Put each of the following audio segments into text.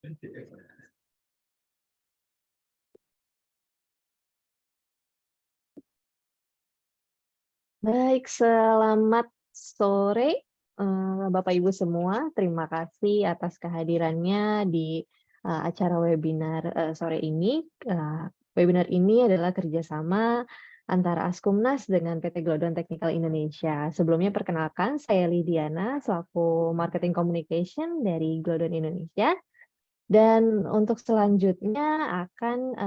Baik, selamat sore, Bapak Ibu semua. Terima kasih atas kehadirannya di, acara webinar, sore ini. Webinar ini adalah kerjasama antara Askumnas dengan PT Glodon Technical Indonesia. Sebelumnya perkenalkan, saya Lidiana selaku Marketing Communication dari Glodon Indonesia. Dan untuk selanjutnya akan,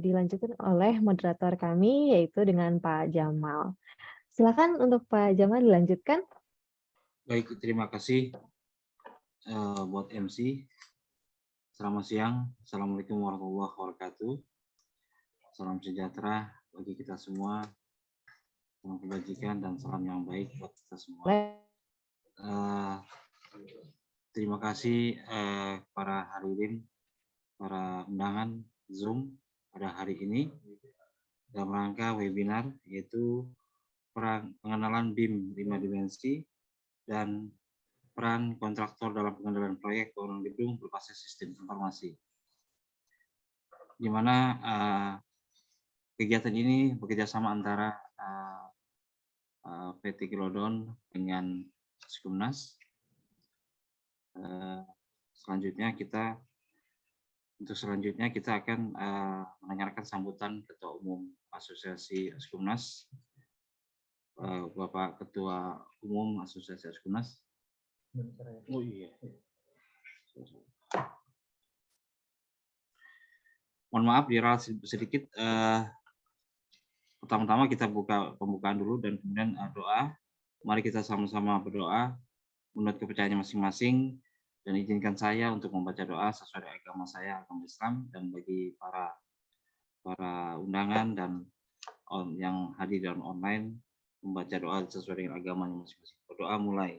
dilanjutkan oleh moderator kami, yaitu dengan Pak Jamal. Silakan untuk Pak Jamal dilanjutkan. Baik, terima kasih buat MC. Selamat siang. Assalamualaikum warahmatullahi wabarakatuh. Salam sejahtera bagi kita semua. Salam kebajikan dan salam yang baik buat kita semua. Terima kasih para hadirin, para undangan Zoom pada hari ini dalam rangka webinar yaitu pengenalan BIM 5 dimensi dan peran kontraktor dalam pengendalian proyek bangunan gedung berbasis sistem informasi. Di mana kegiatan ini bekerjasama antara PT Glodon dengan Askumnas. Selanjutnya kita akan mendengarkan sambutan Ketua Umum Asosiasi Askumnas, Bapak Ketua Umum Asosiasi Askumnas. Oh iya. Mohon maaf diralat sedikit. Pertama-tama kita buka pembukaan dulu dan kemudian doa. Mari kita sama-sama berdoa menurut kepercayaannya masing-masing, dan izinkan saya untuk membaca doa sesuai agama saya, agama Islam, dan bagi para undangan dan yang hadir dalam online membaca doa sesuai dengan agamanya masing-masing. Berdoa mulai.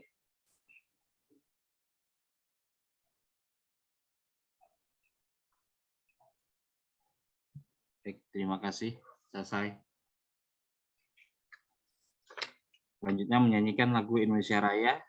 Baik, terima kasih. Selesai. Selanjutnya menyanyikan lagu Indonesia Raya.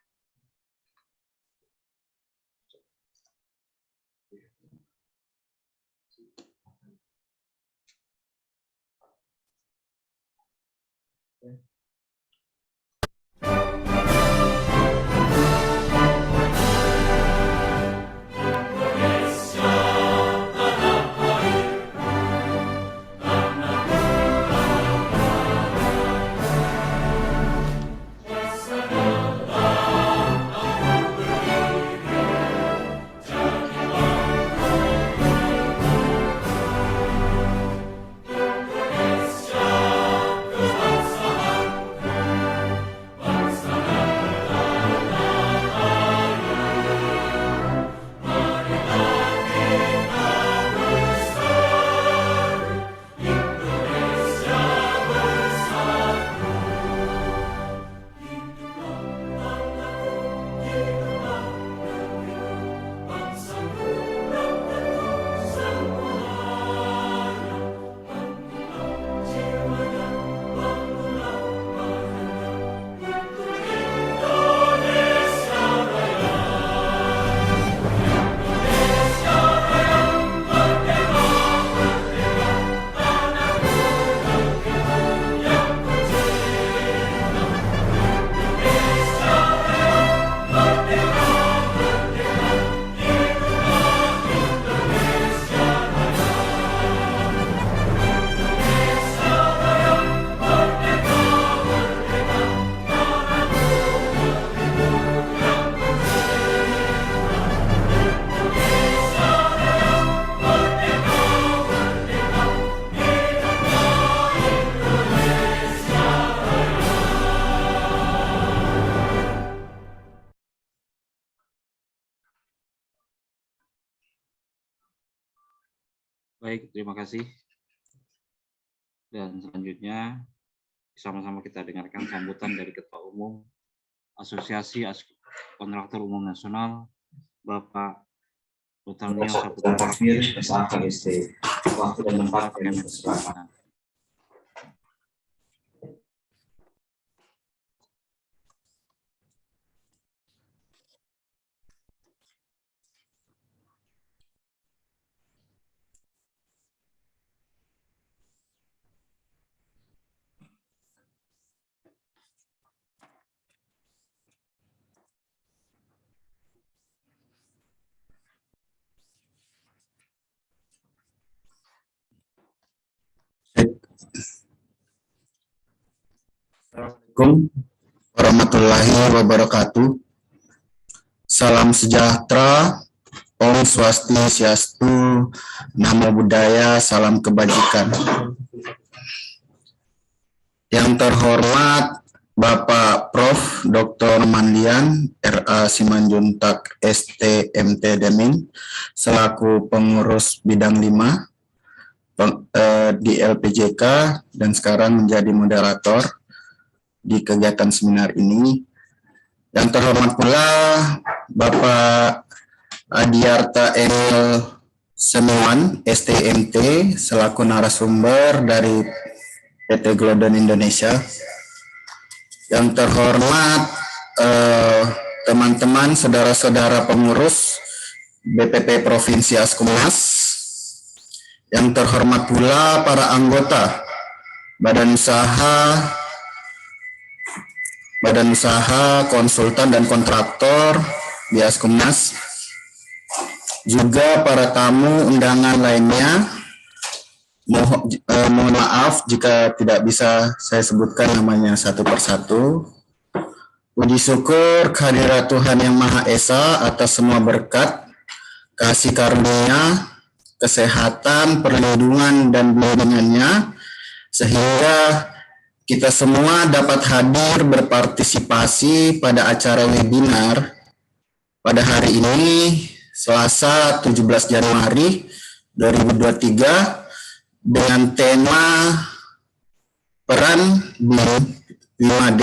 Baik, terima kasih. Dan selanjutnya sama-sama kita dengarkan sambutan dari Ketua Umum Asosiasi Kontraktor Umum Nasional, Bapak Dr. Nio Saputra Takmir, SAKST. Waktu dan tempat kami persilakan. Assalamualaikum warahmatullahi wabarakatuh. Salam sejahtera, Om Swastiastu, Namo Buddhaya, salam kebajikan. Yang terhormat Bapak Prof. Dr. Manlian, RA Simanjuntak, ST, MT, Demin, selaku pengurus bidang 5 di LPJK dan sekarang menjadi moderator di kegiatan seminar ini. Yang terhormat pula Bapak Adiarta Emil Semiwan, STMT, selaku narasumber dari PT Glodon Indonesia. Yang terhormat teman-teman, saudara-saudara pengurus BPP Provinsi Askumnas. Yang terhormat pula para anggota Badan Usaha, konsultan dan kontraktor di Askumnas. Juga para tamu undangan lainnya. Mohon maaf jika tidak bisa saya sebutkan namanya satu persatu. Puji syukur kehadirat Tuhan Yang Maha Esa atas semua berkat, kasih karunia, kesehatan, perlindungan, dan bimbingannya, sehingga kita semua dapat hadir berpartisipasi pada acara webinar pada hari ini, Selasa 17 Januari 2023, dengan tema peran BIM 5D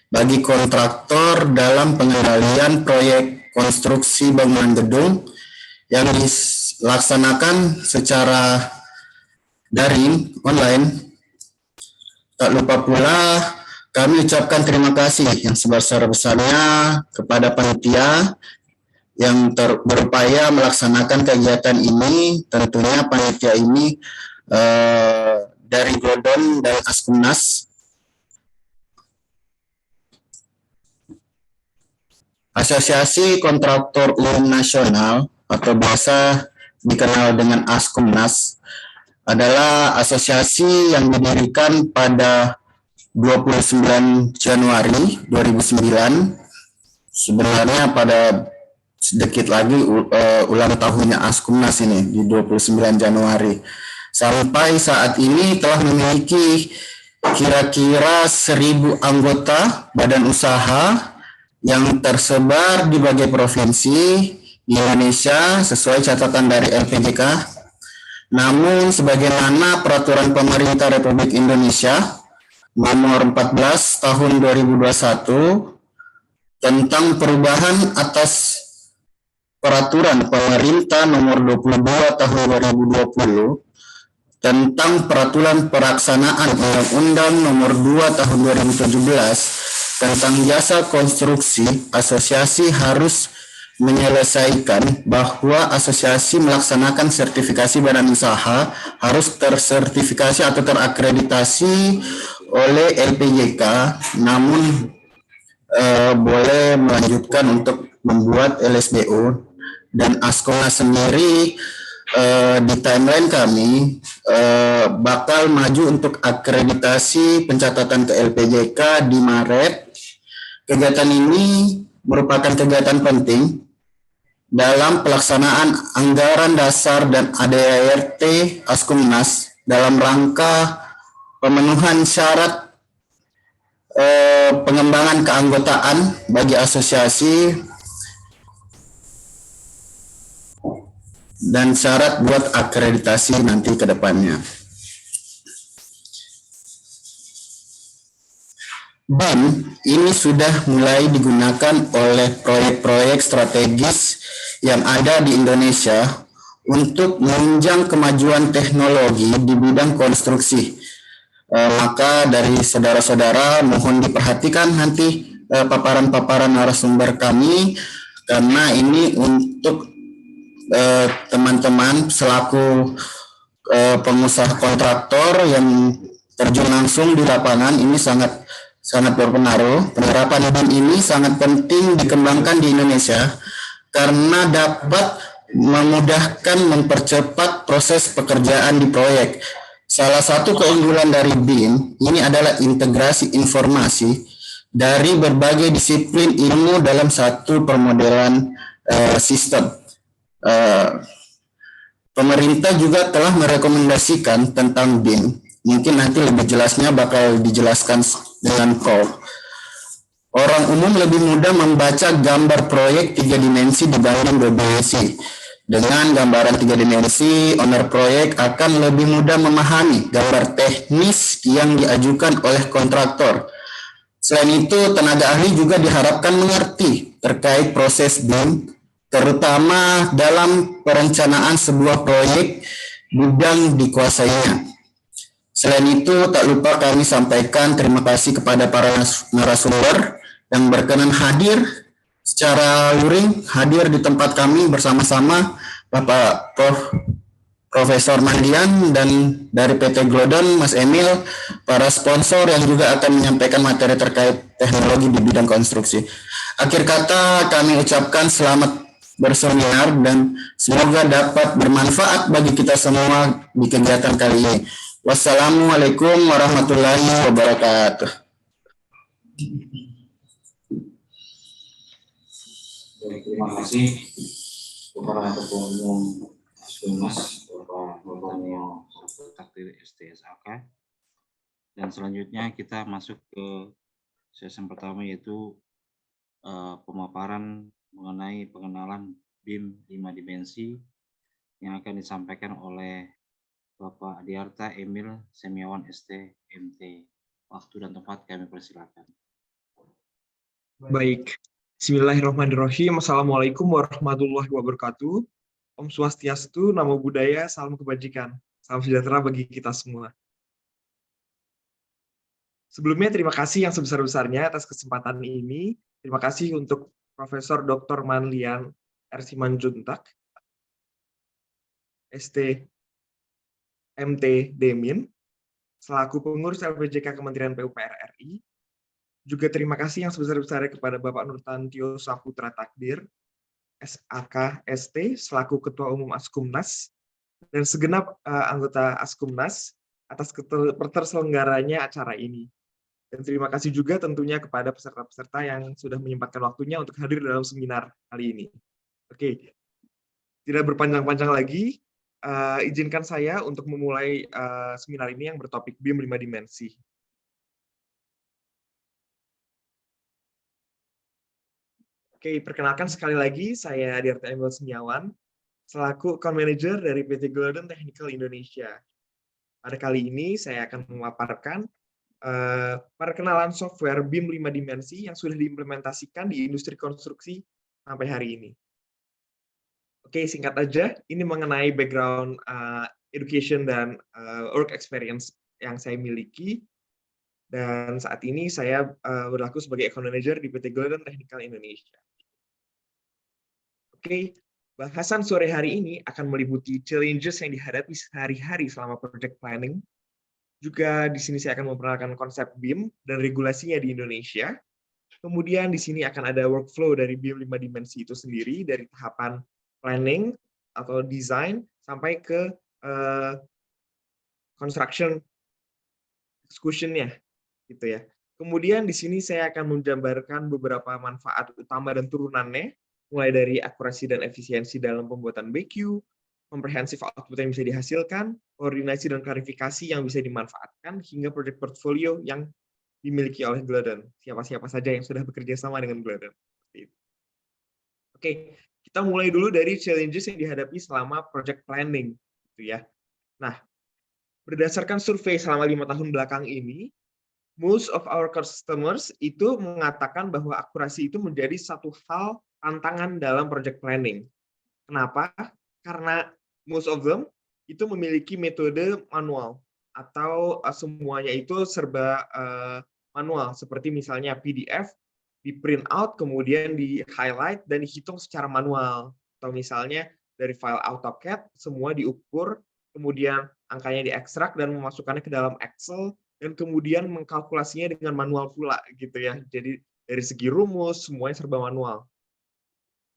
bagi kontraktor dalam pengendalian proyek konstruksi bangunan gedung yang dilaksanakan secara daring, online. Tak lupa pula kami ucapkan terima kasih yang sebesar-besarnya kepada panitia yang berupaya melaksanakan kegiatan ini. Tentunya panitia ini dari Glodon dan Askumnas. Asosiasi Kontraktor Umum Nasional atau biasa dikenal dengan Askumnas adalah asosiasi yang didirikan pada 29 Januari 2009. Sebenarnya pada sedikit lagi ulang tahunnya Askumnas ini di 29 Januari. Sampai saat ini telah memiliki kira-kira 1.000 anggota badan usaha yang tersebar di berbagai provinsi di Indonesia sesuai catatan dari LPJK. Namun sebagaimana peraturan pemerintah Republik Indonesia nomor 14 tahun 2021 tentang perubahan atas peraturan pemerintah nomor 22 tahun 2020 tentang peraturan pelaksanaan Undang-Undang nomor 2 tahun 2017 tentang jasa konstruksi, asosiasi harus menyelesaikan bahwa asosiasi melaksanakan sertifikasi badan usaha harus tersertifikasi atau terakreditasi oleh LPJK, namun boleh melanjutkan untuk membuat LSBO. Dan Askumnas sendiri di timeline kami bakal maju untuk akreditasi pencatatan ke LPJK di Maret. Kegiatan ini merupakan kegiatan penting dalam pelaksanaan anggaran dasar dan ADART Askumnas dalam rangka pemenuhan syarat pengembangan keanggotaan bagi asosiasi dan syarat buat akreditasi nanti ke depannya. BIM ini sudah mulai digunakan oleh proyek-proyek strategis yang ada di Indonesia untuk menunjang kemajuan teknologi di bidang konstruksi. Maka dari saudara-saudara mohon diperhatikan nanti paparan-paparan narasumber kami, karena ini untuk teman-teman selaku pengusaha kontraktor yang terjun langsung di lapangan. Ini sangat berpengaruh. Penerapan BIM ini sangat penting dikembangkan di Indonesia karena dapat memudahkan, mempercepat proses pekerjaan di proyek. Salah satu keunggulan dari BIM ini adalah integrasi informasi dari berbagai disiplin ilmu dalam satu permodelan sistem. Pemerintah juga telah merekomendasikan tentang BIM. Mungkin nanti lebih jelasnya bakal dijelaskan dengan Ko. Orang umum lebih mudah membaca gambar proyek 3 dimensi dibanding 2 dimensi. Dengan gambaran 3 dimensi, owner proyek akan lebih mudah memahami gambar teknis yang diajukan oleh kontraktor. Selain itu, tenaga ahli juga diharapkan mengerti terkait proses BIM, terutama dalam perencanaan sebuah proyek bidang dikuasainya. Selain itu, tak lupa kami sampaikan terima kasih kepada para narasumber yang berkenan hadir secara luring, hadir di tempat kami bersama-sama, Bapak Profesor Mandian dan dari PT Glodon, Mas Emil, para sponsor yang juga akan menyampaikan materi terkait teknologi di bidang konstruksi. Akhir kata kami ucapkan selamat berseminar dan semoga dapat bermanfaat bagi kita semua di kegiatan kali ini. Wassalamualaikum warahmatullahi wabarakatuh. Terima kasih kepada Ketua Umum Askumas, Bapak Nurtanio Takdir STSAK. Dan selanjutnya kita masuk ke sesi pertama, yaitu pemaparan mengenai pengenalan BIM 5 dimensi yang akan disampaikan oleh Bapak Adiarta Emil Semiawan ST.MT. Waktu dan tempat kami persilakan. Baik. Bismillahirrahmanirrahim. Assalamualaikum warahmatullahi wabarakatuh. Om Swastiastu, Namo Buddhaya, salam kebajikan. Salam sejahtera bagi kita semua. Sebelumnya terima kasih yang sebesar-besarnya atas kesempatan ini. Terima kasih untuk Profesor Dr. Manlian R. Simanjuntak, ST.MT Demin, selaku pengurus LPJK Kementerian PUPR RI. Juga terima kasih yang sebesar-besarnya kepada Bapak Nurtanio Saputra Takdir, SAK ST, selaku Ketua Umum Askumnas, dan segenap anggota Askumnas atas terselenggaranya acara ini. Dan terima kasih juga tentunya kepada peserta-peserta yang sudah menyempatkan waktunya untuk hadir dalam seminar kali ini. Oke, tidak berpanjang-panjang lagi, izinkan saya untuk memulai seminar ini yang bertopik BIM 5 dimensi. Oke, perkenalkan sekali lagi, saya Adiarta Emil Semiawan, selaku Account Manager dari PT Glodon Technical Indonesia. Pada kali ini, saya akan memaparkan perkenalan software BIM 5 dimensi yang sudah diimplementasikan di industri konstruksi sampai hari ini. Oke, singkat aja, ini mengenai background education dan work experience yang saya miliki. Dan saat ini saya berlaku sebagai Account Manager di PT Glodon Technical Indonesia. Oke, bahasan sore hari ini akan meliputi challenges yang dihadapi sehari-hari selama project planning. Juga di sini saya akan memperkenalkan konsep BIM dan regulasinya di Indonesia. Kemudian di sini akan ada workflow dari BIM 5 dimensi itu sendiri, dari tahapan planning atau design sampai ke construction execution-nya. Gitu ya. Kemudian di sini saya akan menggambarkan beberapa manfaat utama dan turunannya, mulai dari akurasi dan efisiensi dalam pembuatan BQ, komprehensif output yang bisa dihasilkan, koordinasi dan klarifikasi yang bisa dimanfaatkan, hingga project portfolio yang dimiliki oleh Glodon. Siapa-siapa saja yang sudah bekerja sama dengan Glodon. Oke, kita mulai dulu dari challenges yang dihadapi selama project planning. Gitu ya. Nah, berdasarkan survei selama 5 tahun belakang ini, most of our customers itu mengatakan bahwa akurasi itu menjadi satu hal tantangan dalam project planning. Kenapa? Karena most of them itu memiliki metode manual atau semuanya itu serba manual, seperti misalnya PDF di print out kemudian di highlight dan dihitung secara manual, atau misalnya dari file AutoCAD semua diukur kemudian angkanya diekstrak dan memasukkannya ke dalam Excel dan kemudian mengkalkulasinya dengan manual pula gitu ya. Jadi dari segi rumus semuanya serba manual.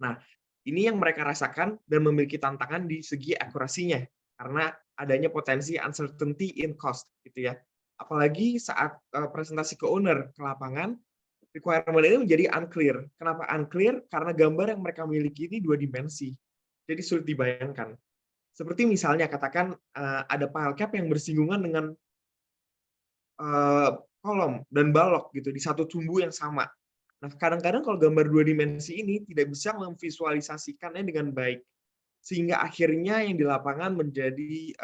Nah, ini yang mereka rasakan dan memiliki tantangan di segi akurasinya, karena adanya potensi uncertainty in cost gitu ya. Apalagi saat presentasi ke owner ke lapangan, requirement ini menjadi unclear. Kenapa unclear? Karena gambar yang mereka miliki ini 2 dimensi. Jadi sulit dibayangkan. Seperti misalnya katakan ada file cap yang bersinggungan dengan kolom dan balok gitu di satu sumbu yang sama. Nah, kadang-kadang kalau gambar 2 dimensi ini tidak bisa memvisualisasikannya dengan baik. Sehingga akhirnya yang di lapangan menjadi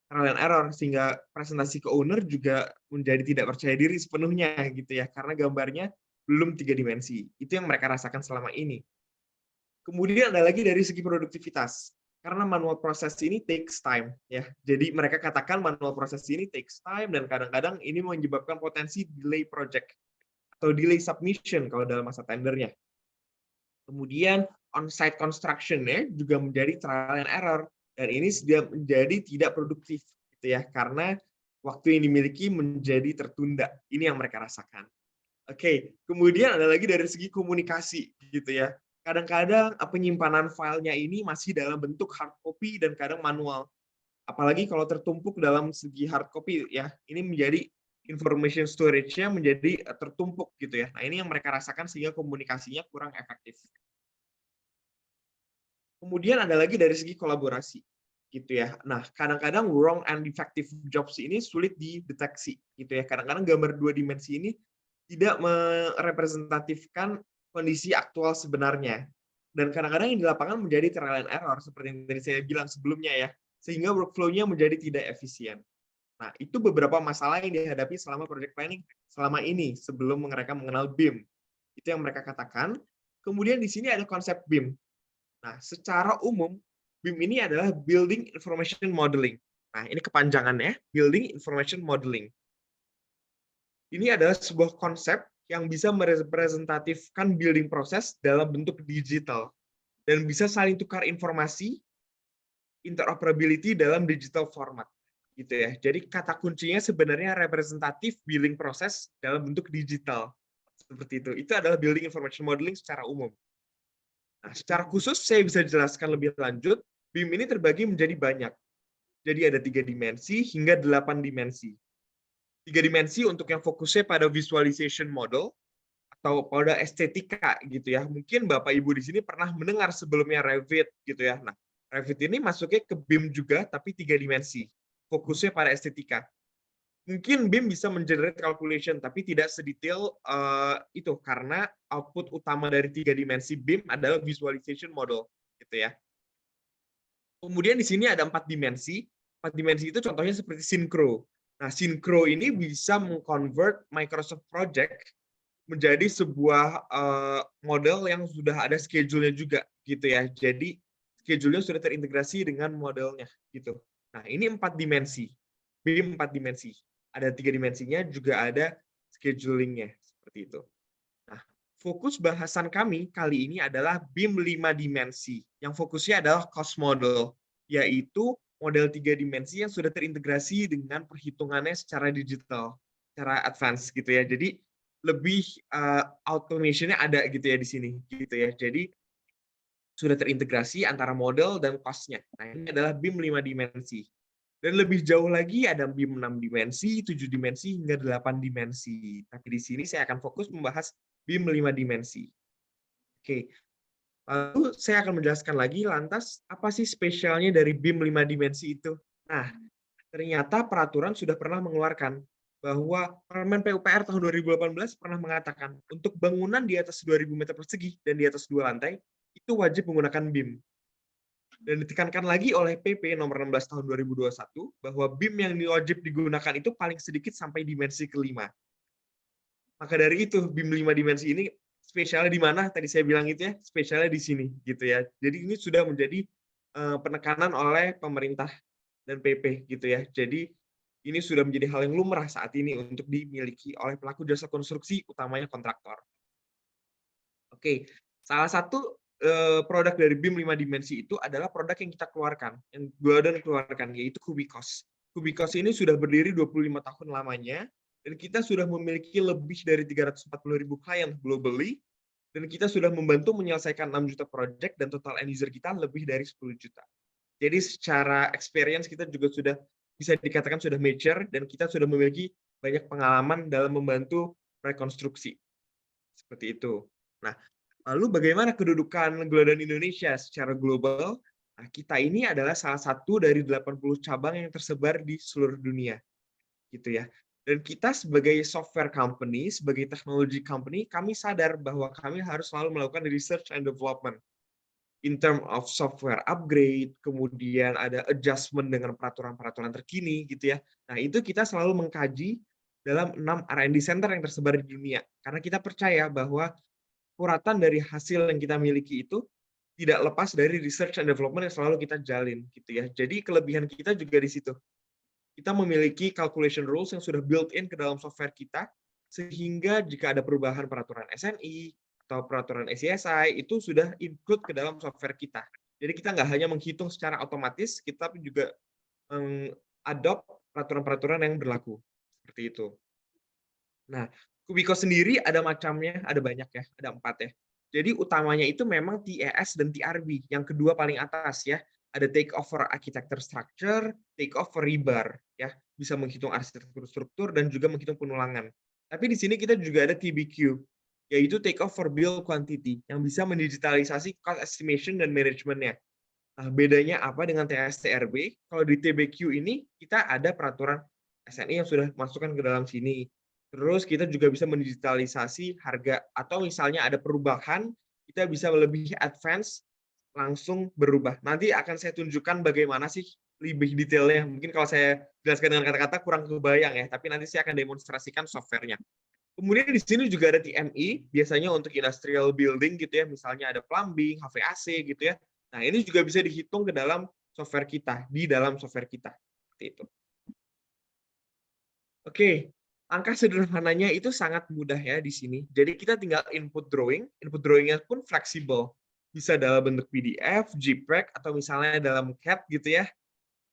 trial and error, sehingga presentasi ke owner juga menjadi tidak percaya diri sepenuhnya gitu ya, karena gambarnya belum 3 dimensi. Itu yang mereka rasakan selama ini. Kemudian ada lagi dari segi produktivitas. Karena manual proses ini takes time ya. Jadi mereka katakan manual proses ini takes time dan kadang-kadang ini menyebabkan potensi delay project atau delay submission kalau dalam masa tendernya. Kemudian on-site construction-nya juga menjadi trial and error dan ini sudah menjadi tidak produktif gitu ya karena waktu yang dimiliki menjadi tertunda. Ini yang mereka rasakan. Oke, kemudian ada lagi dari segi komunikasi gitu ya. Kadang-kadang penyimpanan filenya ini masih dalam bentuk hard copy dan kadang manual. Apalagi kalau tertumpuk dalam segi hard copy ya, ini menjadi information storage-nya menjadi tertumpuk gitu ya. Nah, ini yang mereka rasakan sehingga komunikasinya kurang efektif. Kemudian ada lagi dari segi kolaborasi gitu ya. Nah, kadang-kadang wrong and defective jobs ini sulit dideteksi gitu ya. Kadang-kadang gambar 2 dimensi ini tidak merepresentatifkan kondisi aktual sebenarnya. Dan kadang-kadang yang di lapangan menjadi trial and error, seperti yang tadi saya bilang sebelumnya ya, sehingga workflow-nya menjadi tidak efisien. Nah, itu beberapa masalah yang dihadapi selama project planning selama ini, sebelum mereka mengenal BIM. Itu yang mereka katakan. Kemudian di sini ada konsep BIM. Nah, secara umum, BIM ini adalah Building Information Modeling. Nah, ini kepanjangannya, Building Information Modeling. Ini adalah sebuah konsep yang bisa merepresentatifkan building proses dalam bentuk digital dan bisa saling tukar informasi, interoperability dalam digital format, gitu ya. Jadi kata kuncinya sebenarnya representatif building proses dalam bentuk digital, seperti itu. Itu adalah building information modeling secara umum. Nah, secara khusus saya bisa jelaskan lebih lanjut. BIM ini terbagi menjadi banyak. Jadi ada 3 dimensi hingga 8 dimensi. 3 dimensi untuk yang fokusnya pada visualization model atau pada estetika gitu ya. Mungkin Bapak Ibu di sini pernah mendengar sebelumnya Revit gitu ya. Nah, Revit ini masuknya ke BIM juga tapi 3 dimensi. Fokusnya pada estetika. Mungkin BIM bisa mengenerate calculation tapi tidak sedetail itu karena output utama dari 3 dimensi BIM adalah visualization model gitu ya. Kemudian di sini ada 4 dimensi. 4 dimensi itu contohnya seperti Synchro. Nah, Synchro ini bisa mengconvert Microsoft Project menjadi sebuah model yang sudah ada schedule-nya juga gitu ya. Jadi schedule-nya sudah terintegrasi dengan modelnya gitu. Nah, ini 4 dimensi. BIM 4 dimensi. Ada 3 dimensinya, juga ada scheduling-nya seperti itu. Nah, fokus bahasan kami kali ini adalah BIM 5 dimensi. Yang fokusnya adalah cost model, yaitu model 3 dimensi yang sudah terintegrasi dengan perhitungannya secara digital, secara advance gitu ya. Jadi lebih automation-nya ada gitu ya di sini gitu ya. Jadi sudah terintegrasi antara model dan cost-nya. Nah, ini adalah BIM 5 dimensi. Dan lebih jauh lagi ada BIM 6 dimensi, 7 dimensi hingga 8 dimensi. Tapi di sini saya akan fokus membahas BIM 5 dimensi. Oke. Lalu saya akan menjelaskan lagi lantas apa sih spesialnya dari BIM 5 dimensi itu. Nah, ternyata peraturan sudah pernah mengeluarkan bahwa Permen PUPR tahun 2018 pernah mengatakan untuk bangunan di atas 2.000 meter persegi dan di atas 2 lantai itu wajib menggunakan BIM. Dan ditekankan lagi oleh PP nomor 16 tahun 2021 bahwa BIM yang wajib digunakan itu paling sedikit sampai dimensi kelima. Maka dari itu BIM 5 dimensi ini spesialnya di mana? Tadi saya bilang itu ya, spesialnya di sini gitu ya. Jadi ini sudah menjadi penekanan oleh pemerintah dan PP gitu ya. Jadi ini sudah menjadi hal yang lumrah saat ini untuk dimiliki oleh pelaku jasa konstruksi, utamanya kontraktor. Oke, salah satu produk dari BIM 5 dimensi itu adalah produk yang kita keluarkan, yang Gordon keluarkan, yaitu Kubikos. Kubikos ini sudah berdiri 25 tahun lamanya, dan kita sudah memiliki lebih dari 340.000 klien globally, dan kita sudah membantu menyelesaikan 6 juta project, dan total end user kita lebih dari 10 juta. Jadi secara experience kita juga sudah bisa dikatakan sudah mature dan kita sudah memiliki banyak pengalaman dalam membantu rekonstruksi. Seperti itu. Nah, lalu bagaimana kedudukan Guladan Indonesia secara global? Nah, kita ini adalah salah satu dari 80 cabang yang tersebar di seluruh dunia, gitu ya. Dan kita sebagai software company, sebagai technology company, kami sadar bahwa kami harus selalu melakukan research and development in term of software upgrade, kemudian ada adjustment dengan peraturan-peraturan terkini, gitu ya. Nah, itu kita selalu mengkaji dalam 6 R&D center yang tersebar di dunia. Karena kita percaya bahwa kuratan dari hasil yang kita miliki itu tidak lepas dari research and development yang selalu kita jalin, gitu ya. Jadi kelebihan kita juga di situ. Kita memiliki calculation rules yang sudah built-in ke dalam software kita, sehingga jika ada perubahan peraturan SNI atau peraturan SCSI, itu sudah include ke dalam software kita. Jadi kita nggak hanya menghitung secara otomatis, kita juga mengadopt peraturan-peraturan yang berlaku. Seperti itu. Nah, Kubiko sendiri ada macamnya, ada banyak ya, ada 4 ya. Jadi utamanya itu memang TES dan TRB, yang kedua paling atas ya. Ada take over architecture structure, take over rebar ya, bisa menghitung arsitektur struktur dan juga menghitung penulangan. Tapi di sini kita juga ada TBQ, yaitu take over build quantity, yang bisa mendigitalisasi cost estimation dan manajemennya. Nah, bedanya apa dengan TES TRB? Kalau di TBQ ini kita ada peraturan SNI yang sudah masukkan ke dalam sini. Terus kita juga bisa mendigitalisasi harga, atau misalnya ada perubahan, kita bisa lebih advance, langsung berubah. Nanti akan saya tunjukkan bagaimana sih lebih detailnya. Mungkin kalau saya jelaskan dengan kata-kata kurang kebayang ya, tapi nanti saya akan demonstrasikan softwarenya. Kemudian di sini juga ada TMI, biasanya untuk industrial building gitu ya, misalnya ada plumbing, HVAC gitu ya. Nah, ini juga bisa dihitung ke dalam software kita, di dalam software kita. Seperti itu. Oke, angka sederhananya itu sangat mudah ya di sini. Jadi kita tinggal input drawing-nya pun fleksibel. Bisa dalam bentuk PDF, JPEG, atau misalnya dalam CAD gitu ya.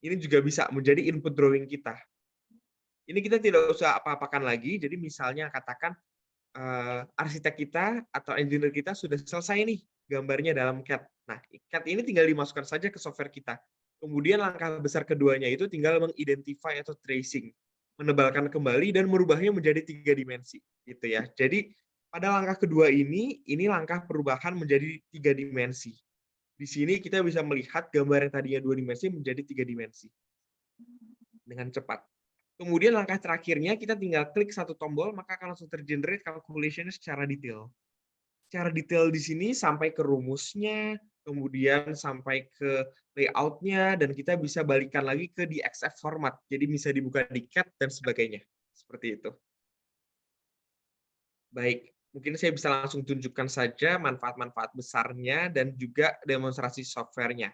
Ini juga bisa menjadi input drawing kita. Ini kita tidak usah apa-apakan lagi, jadi misalnya katakan arsitek kita atau engineer kita sudah selesai nih gambarnya dalam CAD. Nah, CAD ini tinggal dimasukkan saja ke software kita. Kemudian langkah besar keduanya itu tinggal mengidentify atau tracing, menebalkan kembali dan merubahnya menjadi 3 dimensi, gitu ya. Jadi pada langkah kedua ini langkah perubahan menjadi 3 dimensi. Di sini kita bisa melihat gambar yang tadinya 2 dimensi menjadi 3 dimensi dengan cepat. Kemudian langkah terakhirnya kita tinggal klik satu tombol, maka akan langsung tergenerate calculation secara detail. Secara detail di sini sampai ke rumusnya, kemudian sampai ke layout-nya, dan kita bisa balikan lagi ke DXF format. Jadi bisa dibuka di CAD dan sebagainya. Seperti itu. Baik, mungkin saya bisa langsung tunjukkan saja manfaat-manfaat besarnya dan juga demonstrasi software-nya.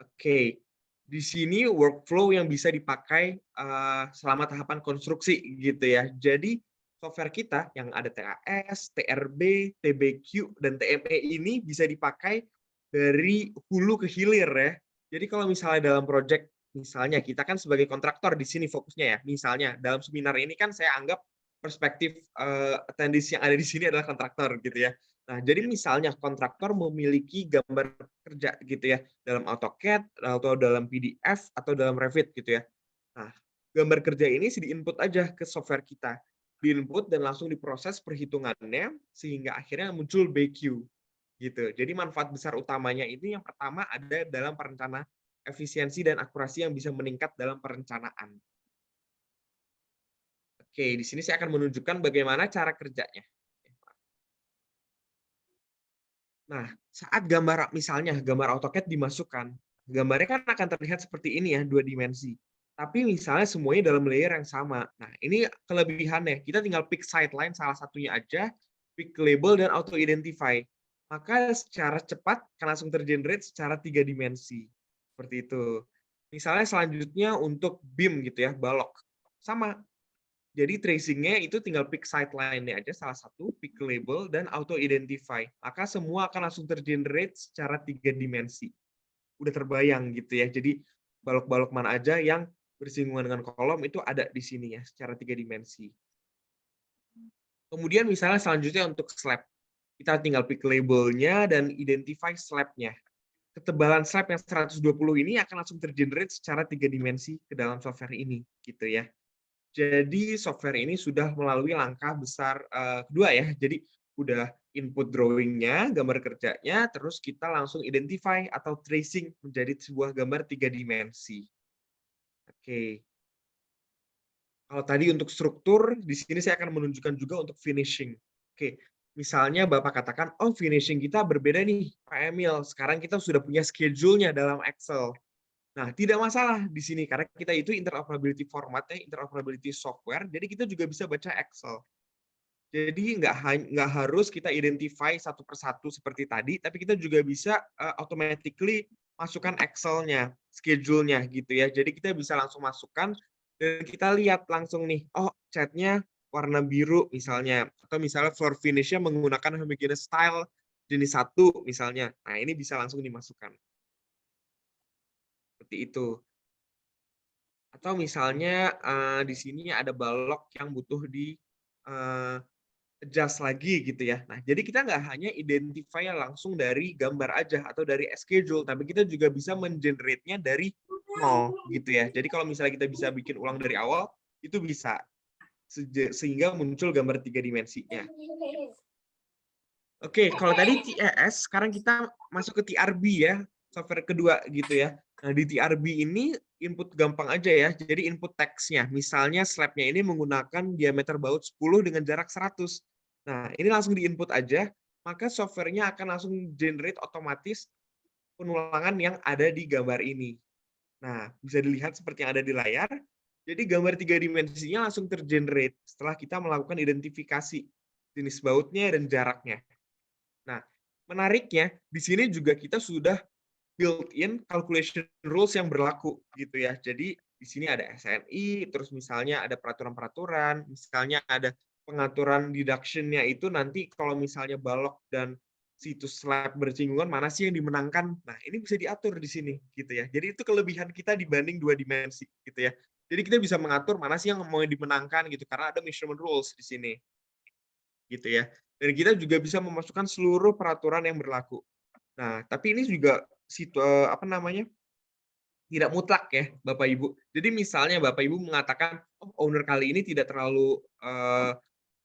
Oke. Di sini workflow yang bisa dipakai selama tahapan konstruksi gitu ya. Jadi software kita yang ada TAS, TRB, TBQ, dan TME ini bisa dipakai dari hulu ke hilir ya. Jadi kalau misalnya dalam project, misalnya kita kan sebagai kontraktor di sini fokusnya ya. Misalnya dalam seminar ini kan saya anggap perspektif attendees yang ada di sini adalah kontraktor gitu ya. Nah, jadi misalnya kontraktor memiliki gambar kerja gitu ya, dalam AutoCAD, atau dalam PDF, atau dalam Revit gitu ya. Nah, gambar kerja ini di-input aja ke software kita. Di-input dan langsung diproses perhitungannya, sehingga akhirnya muncul BQ. Gitu. Jadi manfaat besar utamanya ini yang pertama ada dalam perencanaan efisiensi dan akurasi yang bisa meningkat dalam perencanaan. Oke, di sini saya akan menunjukkan bagaimana cara kerjanya. Nah, saat misalnya gambar AutoCAD dimasukkan, gambarnya kan akan terlihat seperti ini ya, 2 dimensi. Tapi misalnya semuanya dalam layer yang sama. Nah, ini kelebihannya. Kita tinggal pick sideline salah satunya aja, pick label dan auto identify. Maka secara cepat akan langsung tergenerate secara 3 dimensi. Seperti itu. Misalnya selanjutnya untuk beam gitu ya, balok. Sama, jadi tracing-nya itu tinggal pick sideline-nya aja salah satu, pick label, dan auto-identify. Maka semua akan langsung tergenerate secara 3 dimensi. Udah terbayang gitu ya. Jadi balok-balok mana aja yang bersinggungan dengan kolom itu ada di sini ya, secara 3 dimensi. Kemudian misalnya selanjutnya untuk slab. Kita tinggal pick label-nya dan identify slab-nya. ketebalan slab yang 120 ini akan langsung tergenerate secara 3 dimensi ke dalam software ini, gitu ya. Jadi software ini sudah melalui langkah besar kedua ya. Jadi udah input drawing-nya, gambar kerjanya, terus kita langsung identify atau tracing menjadi sebuah gambar 3 dimensi. Oke. Kalau tadi untuk struktur, di sini saya akan menunjukkan juga untuk finishing. Oke, misalnya Bapak katakan, oh finishing kita berbeda nih, Pak Emil. Sekarang kita sudah punya schedule-nya dalam Excel. Nah, tidak masalah di sini, karena kita itu interoperability formatnya, interoperability software, jadi kita juga bisa baca Excel. Jadi nggak harus kita identify satu persatu seperti tadi, tapi kita juga bisa automatically masukkan Excel-nya, schedule-nya gitu ya. Jadi kita bisa langsung masukkan dan kita lihat langsung nih, oh cat-nya warna biru misalnya, atau misalnya floor finish-nya menggunakan homogeneous style jenis 1 misalnya. Nah, ini bisa langsung dimasukkan. Seperti itu. Atau misalnya di sini ada balok yang butuh di adjust lagi gitu ya. Nah, jadi kita nggak hanya identify langsung dari gambar aja atau dari schedule, tapi kita juga bisa mengenerate-nya dari nol gitu ya. Jadi kalau misalnya kita bisa bikin ulang dari awal, itu bisa sehingga muncul gambar 3 dimensinya. Oke, kalau tadi TES, sekarang kita masuk ke TRB ya, software kedua gitu ya. Nah, di TRB ini input gampang aja ya, jadi input teksnya. Misalnya slab-nya ini menggunakan diameter baut 10 dengan jarak 100. Nah, ini langsung di-input aja, maka software-nya akan langsung generate otomatis penulangan yang ada di gambar ini. Nah, bisa dilihat seperti yang ada di layar. Jadi gambar 3 dimensinya langsung tergenerate setelah kita melakukan identifikasi jenis bautnya dan jaraknya. Nah, menariknya di sini juga kita sudah built-in calculation rules yang berlaku gitu ya. Jadi di sini ada SNI, terus misalnya ada peraturan-peraturan, misalnya ada pengaturan deduction-nya itu nanti kalau misalnya balok dan situs slab bersinggungan mana sih yang dimenangkan. Nah, ini bisa diatur di sini gitu ya. Jadi itu kelebihan kita dibanding 2 dimensi gitu ya. Jadi kita bisa mengatur mana sih yang mau dimenangkan gitu karena ada measurement rules di sini. Gitu ya. Dan kita juga bisa memasukkan seluruh peraturan yang berlaku. Nah, tapi ini juga tidak mutlak ya, Bapak Ibu. Jadi misalnya Bapak Ibu mengatakan, oh owner kali ini tidak terlalu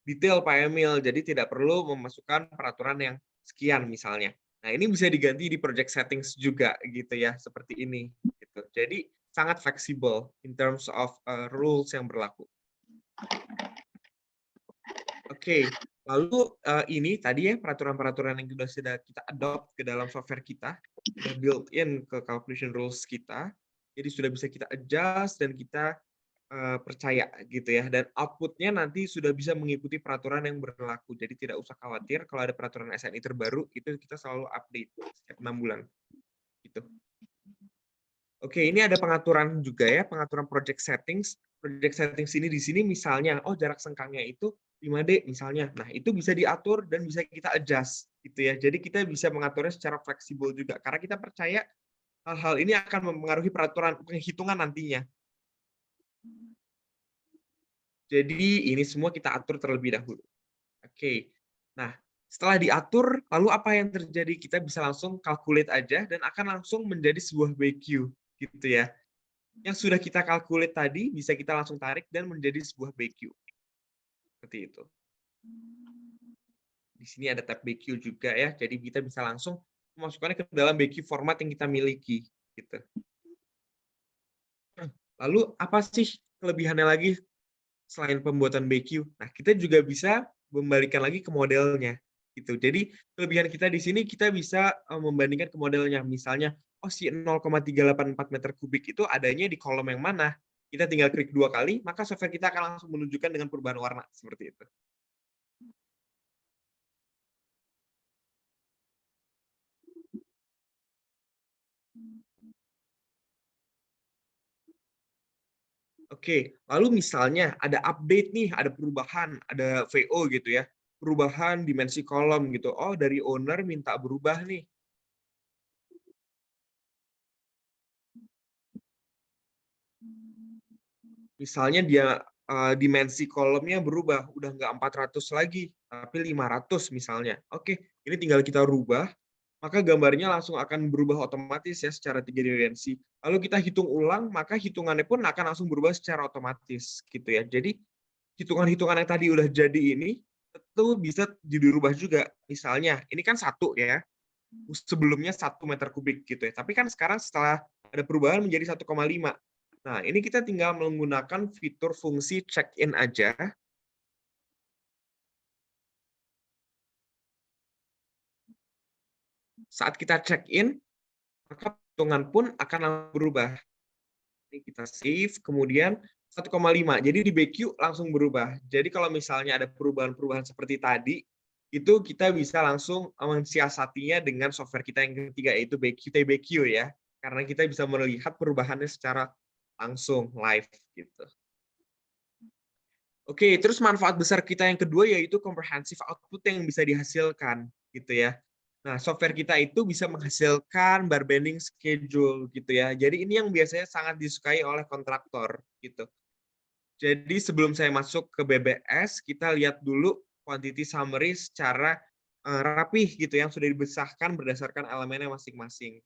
detail Pak Emil, jadi tidak perlu memasukkan peraturan yang sekian misalnya. Nah, ini bisa diganti di project settings juga gitu ya, seperti ini. Gitu. Jadi sangat fleksibel in terms of rules yang berlaku. Oke, lalu ini tadi ya peraturan-peraturan yang sudah kita adopt ke dalam software kita, sudah built-in ke calculation rules kita, jadi sudah bisa kita adjust dan kita percaya gitu ya. Dan output-nya nanti sudah bisa mengikuti peraturan yang berlaku. Jadi tidak usah khawatir kalau ada peraturan SNI terbaru, itu kita selalu update setiap 6 bulan. Gitu. Oke, ini ada pengaturan juga ya, pengaturan project settings. Project settings ini di sini misalnya, oh jarak sengkangnya itu 5D misalnya. Nah, itu bisa diatur dan bisa kita adjust gitu ya. Jadi kita bisa mengaturnya secara fleksibel juga karena kita percaya hal-hal ini akan mempengaruhi peraturan penghitungan nantinya. Jadi ini semua kita atur terlebih dahulu. Oke. Nah, setelah diatur, lalu apa yang terjadi? Kita bisa langsung calculate aja dan akan langsung menjadi sebuah BQ gitu ya. Yang sudah kita calculate tadi bisa kita langsung tarik dan menjadi sebuah BQ. Seperti itu. Di sini ada tab BQ juga ya, jadi kita bisa langsung memasukkannya ke dalam BQ format yang kita miliki. Gitu. Lalu apa sih kelebihannya lagi selain pembuatan BQ? Nah, kita juga bisa membalikan lagi ke modelnya. Gitu. Jadi kelebihan kita di sini kita bisa membandingkan ke modelnya. Misalnya, oh si 0,384 meter kubik itu adanya di kolom yang mana? Kita tinggal klik 2 kali, maka software kita akan langsung menunjukkan dengan perubahan warna seperti itu. Oke, lalu misalnya ada update nih, ada perubahan, ada VO gitu ya, perubahan dimensi kolom gitu. Oh, dari owner minta berubah nih. Misalnya dia dimensi kolomnya berubah, udah nggak 400 lagi, tapi 500 misalnya. Oke, ini tinggal kita rubah, maka gambarnya langsung akan berubah otomatis ya secara 3 dimensi. Lalu kita hitung ulang, maka hitungannya pun akan langsung berubah secara otomatis gitu ya. Jadi hitungan-hitungan yang tadi udah jadi ini itu bisa dirubah juga. Misalnya, ini kan 1 ya, sebelumnya 1 meter kubik gitu ya. Tapi kan sekarang setelah ada perubahan menjadi 1,5. Nah, ini kita tinggal menggunakan fitur fungsi check-in aja. Saat kita check-in, maka hitungan pun akan langsung berubah. Ini kita save, kemudian 1,5. Jadi di BQ langsung berubah. Jadi kalau misalnya ada perubahan-perubahan seperti tadi, itu kita bisa langsung mensiasatinya dengan software kita yang ketiga, yaitu TBQ ya. Karena kita bisa melihat perubahannya secara langsung, live gitu. Oke, terus manfaat besar kita yang kedua yaitu comprehensive output yang bisa dihasilkan gitu ya. Nah, software kita itu bisa menghasilkan bar bending schedule gitu ya. Jadi ini yang biasanya sangat disukai oleh kontraktor gitu. Jadi sebelum saya masuk ke BBS, kita lihat dulu quantity summary secara rapih gitu yang sudah dibesarkan berdasarkan elemennya masing-masing.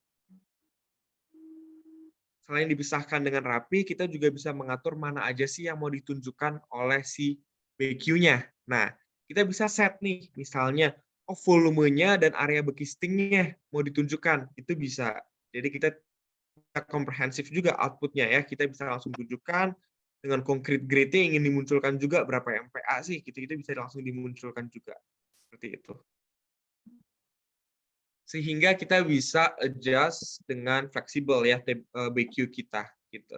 Selain dipisahkan dengan rapi, kita juga bisa mengatur mana aja sih yang mau ditunjukkan oleh si BQ-nya. Nah, kita bisa set nih, misalnya, oh volumenya dan area bekistingnya mau ditunjukkan, itu bisa. Jadi kita komprehensif juga output-nya ya, kita bisa langsung tunjukkan dengan concrete grade yang ingin dimunculkan juga, berapa MPa sih, gitu-gitu bisa langsung dimunculkan juga. Seperti itu. Sehingga kita bisa adjust dengan fleksibel ya BQ kita gitu.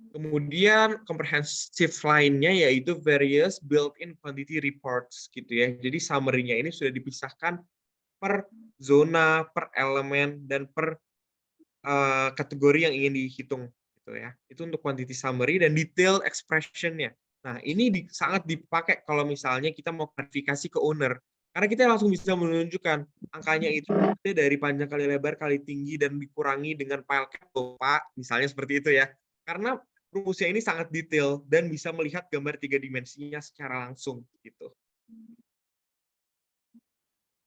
Kemudian komprehensif lainnya yaitu various built-in quantity reports gitu ya. Jadi summary-nya ini sudah dipisahkan per zona, per elemen dan per kategori yang ingin dihitung gitu ya. Itu untuk quantity summary dan detail expression-nya. Nah, ini sangat dipakai kalau misalnya kita mau klarifikasi ke owner. Karena kita langsung bisa menunjukkan angkanya itu dari panjang kali lebar kali tinggi dan dikurangi dengan file cap, Pak. Misalnya seperti itu ya. Karena rumusnya ini sangat detail dan bisa melihat gambar 3 dimensinya secara langsung gitu.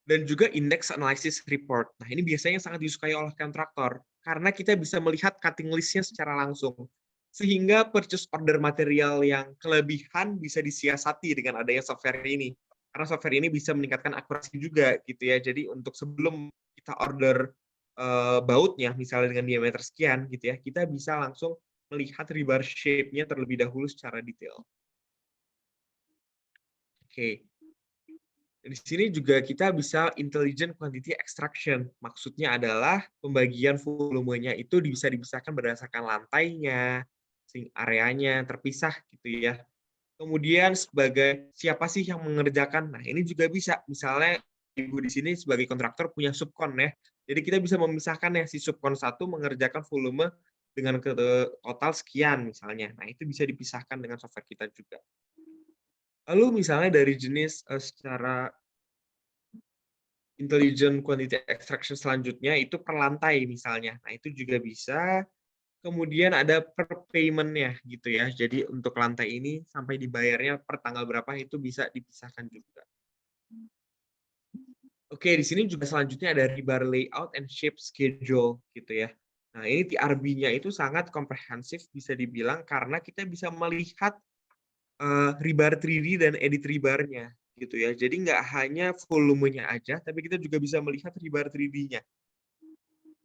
Dan juga index analysis report. Nah, ini biasanya sangat disukai oleh kontraktor karena kita bisa melihat cutting list-nya secara langsung. Sehingga purchase order material yang kelebihan bisa disiasati dengan adanya software ini. Karena software ini bisa meningkatkan akurasi juga gitu ya. Jadi untuk sebelum kita order bautnya misalnya dengan diameter sekian gitu ya, kita bisa langsung melihat rebar shape-nya terlebih dahulu secara detail. Oke. Di sini juga kita bisa intelligent quantity extraction. Maksudnya adalah pembagian volumenya itu bisa dipisahkan berdasarkan lantainya, areanya terpisah gitu ya. Kemudian sebagai siapa sih yang mengerjakan? Nah, ini juga bisa. Misalnya Ibu di sini sebagai kontraktor punya subkon ya. Jadi kita bisa memisahkan ya si subkon 1 mengerjakan volume dengan total sekian misalnya. Nah, itu bisa dipisahkan dengan software kita juga. Lalu misalnya dari jenis secara intelligent quantity extraction selanjutnya itu per lantai misalnya. Nah, itu juga bisa. Kemudian ada per payment-nya gitu ya. Jadi untuk lantai ini sampai dibayarnya per tanggal berapa itu bisa dipisahkan juga. Oke, di sini juga selanjutnya ada rebar layout and shape schedule gitu ya. Nah, ini TRB-nya itu sangat komprehensif bisa dibilang karena kita bisa melihat rebar 3D dan edit rebar-nya gitu ya. Jadi nggak hanya volumenya aja, tapi kita juga bisa melihat rebar 3D-nya.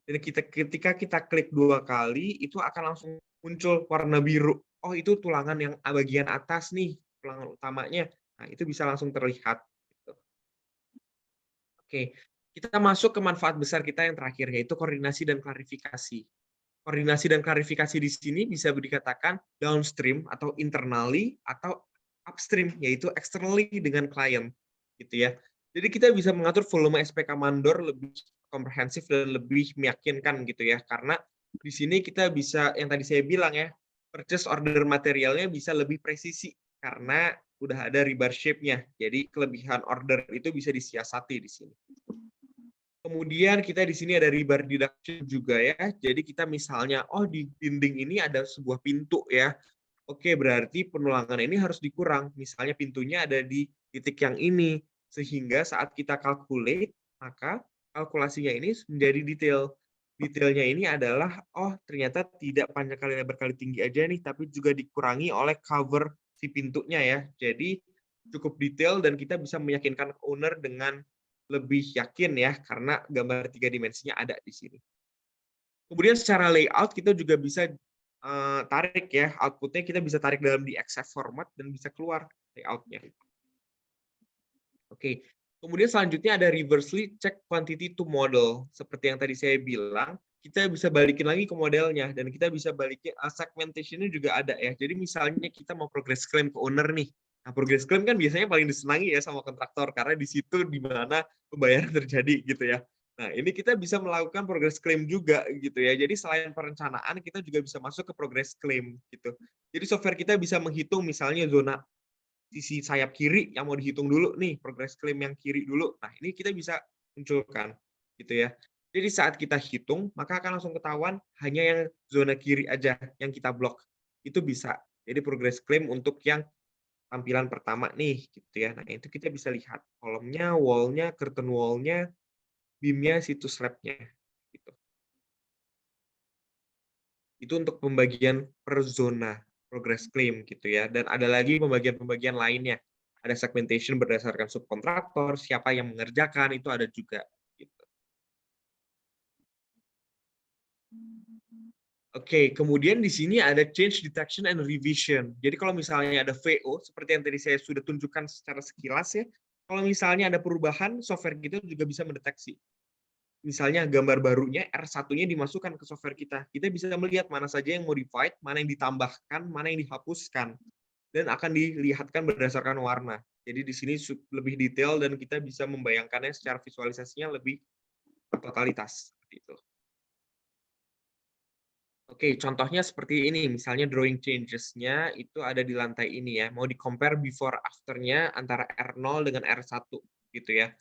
Dan ketika kita klik 2 kali, itu akan langsung muncul warna biru. Oh, itu tulangan yang bagian atas nih, tulangan utamanya. Nah, itu bisa langsung terlihat. Gitu. Oke, kita masuk ke manfaat besar kita yang terakhir, yaitu koordinasi dan klarifikasi. Koordinasi dan klarifikasi di sini bisa dikatakan downstream atau internally atau upstream, yaitu externally dengan klien. Gitu ya. Jadi kita bisa mengatur volume SPK mandor lebih komprehensif dan lebih meyakinkan gitu ya. Karena di sini kita bisa, yang tadi saya bilang ya, purchase order materialnya bisa lebih presisi karena udah ada rebar shape-nya. Jadi kelebihan order itu bisa disiasati di sini. Kemudian kita di sini ada rebar deduction juga ya. Jadi kita misalnya, oh di dinding ini ada sebuah pintu ya. Oke, berarti penulangan ini harus dikurang. Misalnya pintunya ada di titik yang ini. Sehingga saat kita calculate, maka kalkulasinya ini menjadi detail. Detailnya ini adalah, oh ternyata tidak panjang kali lebar kali tinggi aja nih, tapi juga dikurangi oleh cover si pintunya ya. Jadi cukup detail dan kita bisa meyakinkan owner dengan lebih yakin ya, karena gambar 3 dimensinya ada di sini. Kemudian secara layout kita juga bisa tarik ya, outputnya kita bisa tarik dalam di XF format dan bisa keluar layoutnya. Oke, kemudian selanjutnya ada reversely check quantity to model. Seperti yang tadi saya bilang, kita bisa balikin lagi ke modelnya dan kita bisa balikin segmentation-nya juga ada ya. Jadi misalnya kita mau progress claim ke owner nih. Nah, progress claim kan biasanya paling disenangi ya sama kontraktor karena di situ di mana pembayaran terjadi gitu ya. Nah, ini kita bisa melakukan progress claim juga gitu ya. Jadi selain perencanaan, kita juga bisa masuk ke progress claim gitu. Jadi software kita bisa menghitung misalnya zona sisi sayap kiri yang mau dihitung dulu nih, progress claim yang kiri dulu. Nah, ini kita bisa munculkan gitu ya. Jadi saat kita hitung, maka akan langsung ketahuan hanya yang zona kiri aja yang kita blok. Itu bisa. Jadi progress claim untuk yang tampilan pertama nih gitu ya. Nah, itu kita bisa lihat kolomnya, wall-nya, curtain wall-nya, beam-nya, situs slab-nya gitu. Itu untuk pembagian per zona progress claim gitu ya. Dan ada lagi pembagian-pembagian lainnya. Ada segmentation berdasarkan subkontraktor, siapa yang mengerjakan, itu ada juga. Gitu. Oke, kemudian di sini ada change detection and revision. Jadi kalau misalnya ada VO, seperti yang tadi saya sudah tunjukkan secara sekilas ya, kalau misalnya ada perubahan, software kita juga bisa mendeteksi. Misalnya gambar barunya, R1-nya dimasukkan ke software kita. Kita bisa melihat mana saja yang modified, mana yang ditambahkan, mana yang dihapuskan. Dan akan dilihatkan berdasarkan warna. Jadi di sini lebih detail dan kita bisa membayangkannya secara visualisasinya lebih totalitas. Gitu. Oke, contohnya seperti ini. Misalnya drawing changes-nya itu ada di lantai ini ya. Mau di-compare before after-nya antara R0 dengan R1 gitu ya.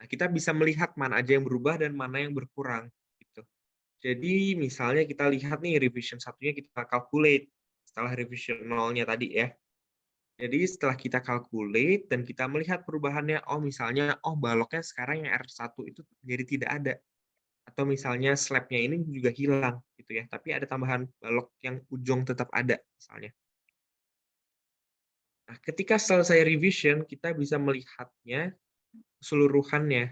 Nah, kita bisa melihat mana aja yang berubah dan mana yang berkurang gitu. Jadi misalnya kita lihat nih revision satunya kita calculate setelah revision 0-nya tadi ya. Jadi setelah kita calculate dan kita melihat perubahannya, oh misalnya oh baloknya sekarang yang R1 itu jadi tidak ada. Atau misalnya slab-nya ini juga hilang gitu ya, tapi ada tambahan balok yang ujung tetap ada misalnya. Nah, ketika selesai revision kita bisa melihatnya keseluruhannya,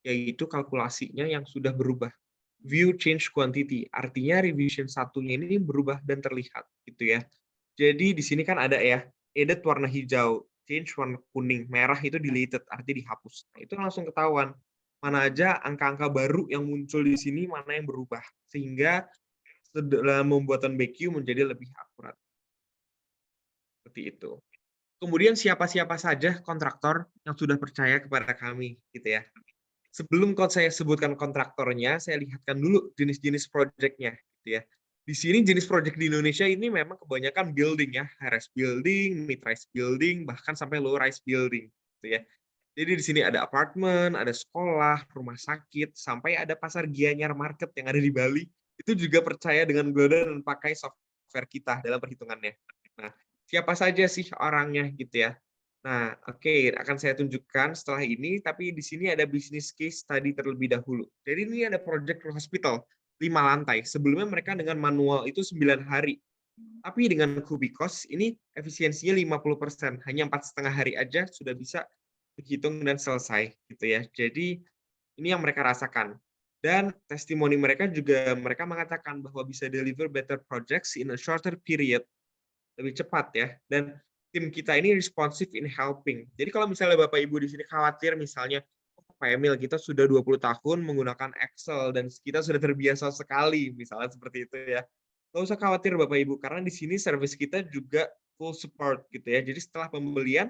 yaitu kalkulasinya yang sudah berubah. View change quantity, artinya revision satunya ini berubah dan terlihat gitu ya. Jadi di sini kan ada ya, edit warna hijau, change warna kuning, merah itu deleted, arti dihapus. Nah, itu langsung ketahuan mana aja angka-angka baru yang muncul di sini, mana yang berubah. Sehingga dalam pembuatan BQ menjadi lebih akurat. Seperti itu. Kemudian siapa-siapa saja kontraktor yang sudah percaya kepada kami gitu ya. Sebelum saya sebutkan kontraktornya, saya lihatkan dulu jenis-jenis proyeknya gitu ya. Di sini jenis proyek di Indonesia ini memang kebanyakan building ya, high-rise building, mid-rise building, bahkan sampai low-rise building gitu ya. Jadi di sini ada apartemen, ada sekolah, rumah sakit, sampai ada pasar Gianyar Market yang ada di Bali. Itu juga percaya dengan Glodon dan pakai software kita dalam perhitungannya. Nah, siapa saja sih orangnya gitu ya. Nah, oke, akan saya tunjukkan setelah ini, tapi di sini ada business case study terlebih dahulu. Jadi ini ada project hospital, 5 lantai. Sebelumnya mereka dengan manual itu 9 hari. Tapi dengan Kubikos ini efisiensinya 50%, hanya 4,5 hari aja sudah bisa dihitung dan selesai gitu ya. Jadi ini yang mereka rasakan. Dan testimoni mereka juga mereka mengatakan bahwa bisa deliver better projects in a shorter period, lebih cepat ya. Dan tim kita ini responsive in helping. Jadi kalau misalnya Bapak Ibu di sini khawatir misalnya Pak Emil kita sudah 20 tahun menggunakan Excel dan kita sudah terbiasa sekali misalnya seperti itu ya. Nggak usah khawatir Bapak Ibu karena di sini service kita juga full support gitu ya. Jadi setelah pembelian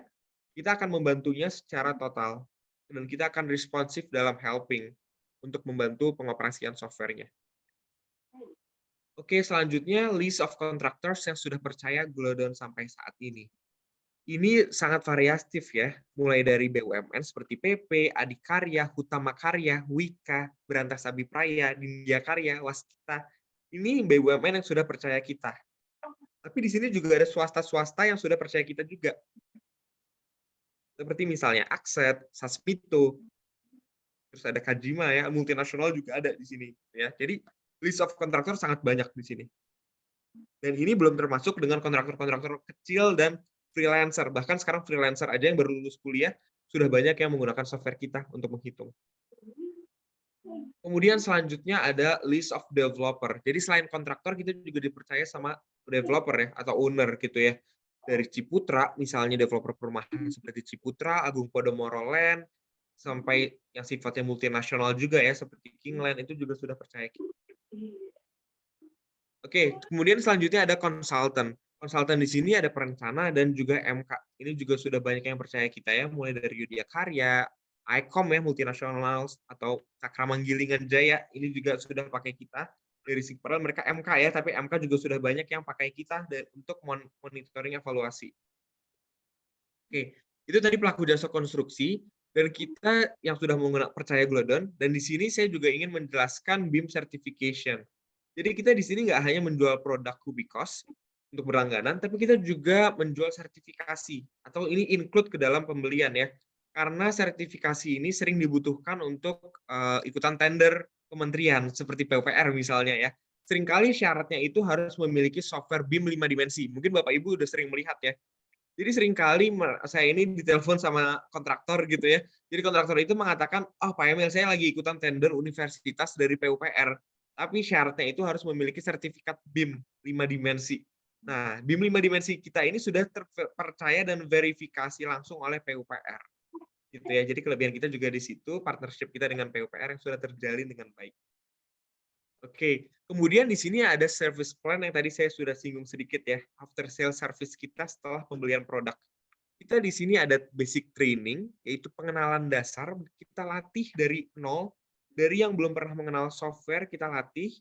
kita akan membantunya secara total dan kita akan responsif dalam helping untuk membantu pengoperasian softwarenya. Oke, selanjutnya list of contractors yang sudah percaya Glodon sampai saat ini. Ini sangat variatif ya, mulai dari BUMN seperti PP, Adikarya, Hutama Karya, Wika, Berantas Abipraya, Dindia Karya, Waskita. Ini BUMN yang sudah percaya kita. Tapi di sini juga ada swasta-swasta yang sudah percaya kita juga. Seperti misalnya Akset, Sasmito, terus ada Kajima ya, multinasional juga ada di sini ya. Jadi list of kontraktor sangat banyak di sini. Dan ini belum termasuk dengan kontraktor-kontraktor kecil dan freelancer. Bahkan sekarang freelancer aja yang baru lulus kuliah sudah banyak yang menggunakan software kita untuk menghitung. Kemudian selanjutnya ada list of developer. Jadi selain kontraktor, kita juga dipercaya sama developer ya, atau owner gitu ya. Dari Ciputra, misalnya developer perumahan seperti Ciputra, Agung Podomoro Land, sampai yang sifatnya multinasional juga ya, seperti Kingland, itu juga sudah percaya kita. Oke, kemudian selanjutnya ada konsultan. Konsultan di sini ada perencana dan juga MK. Ini juga sudah banyak yang percaya kita ya, mulai dari Yudhya Karya, ICOM ya, multinasional, atau Cakramanggilingan Jaya, ini juga sudah pakai kita. Dari Sigpearl mereka MK ya, tapi MK juga sudah banyak yang pakai kita untuk monitoring evaluasi. Oke, itu tadi pelaku jasa konstruksi, dan kita yang sudah menggunakan percaya Glodon, dan di sini saya juga ingin menjelaskan BIM certification. Jadi kita di sini nggak hanya menjual produk Kubikos untuk berlangganan, tapi kita juga menjual sertifikasi, atau ini include ke dalam pembelian ya. Karena sertifikasi ini sering dibutuhkan untuk ikutan tender kementerian, seperti PUPR misalnya ya. Seringkali syaratnya itu harus memiliki software BIM 5 dimensi. Mungkin Bapak Ibu udah sering melihat ya. Jadi seringkali saya ini ditelepon sama kontraktor gitu ya. Jadi kontraktor itu mengatakan, oh Pak Emil, saya lagi ikutan tender universitas dari PUPR. Tapi syaratnya itu harus memiliki sertifikat BIM 5 dimensi. Nah, BIM 5 dimensi kita ini sudah terpercaya dan verifikasi langsung oleh PUPR. Gitu ya. Jadi kelebihan kita juga di situ, partnership kita dengan PUPR yang sudah terjalin dengan baik. Oke, kemudian di sini ada service plan yang tadi saya sudah singgung sedikit ya, after sale service kita setelah pembelian produk. Kita di sini ada basic training, yaitu pengenalan dasar, kita latih dari nol, dari yang belum pernah mengenal software, kita latih,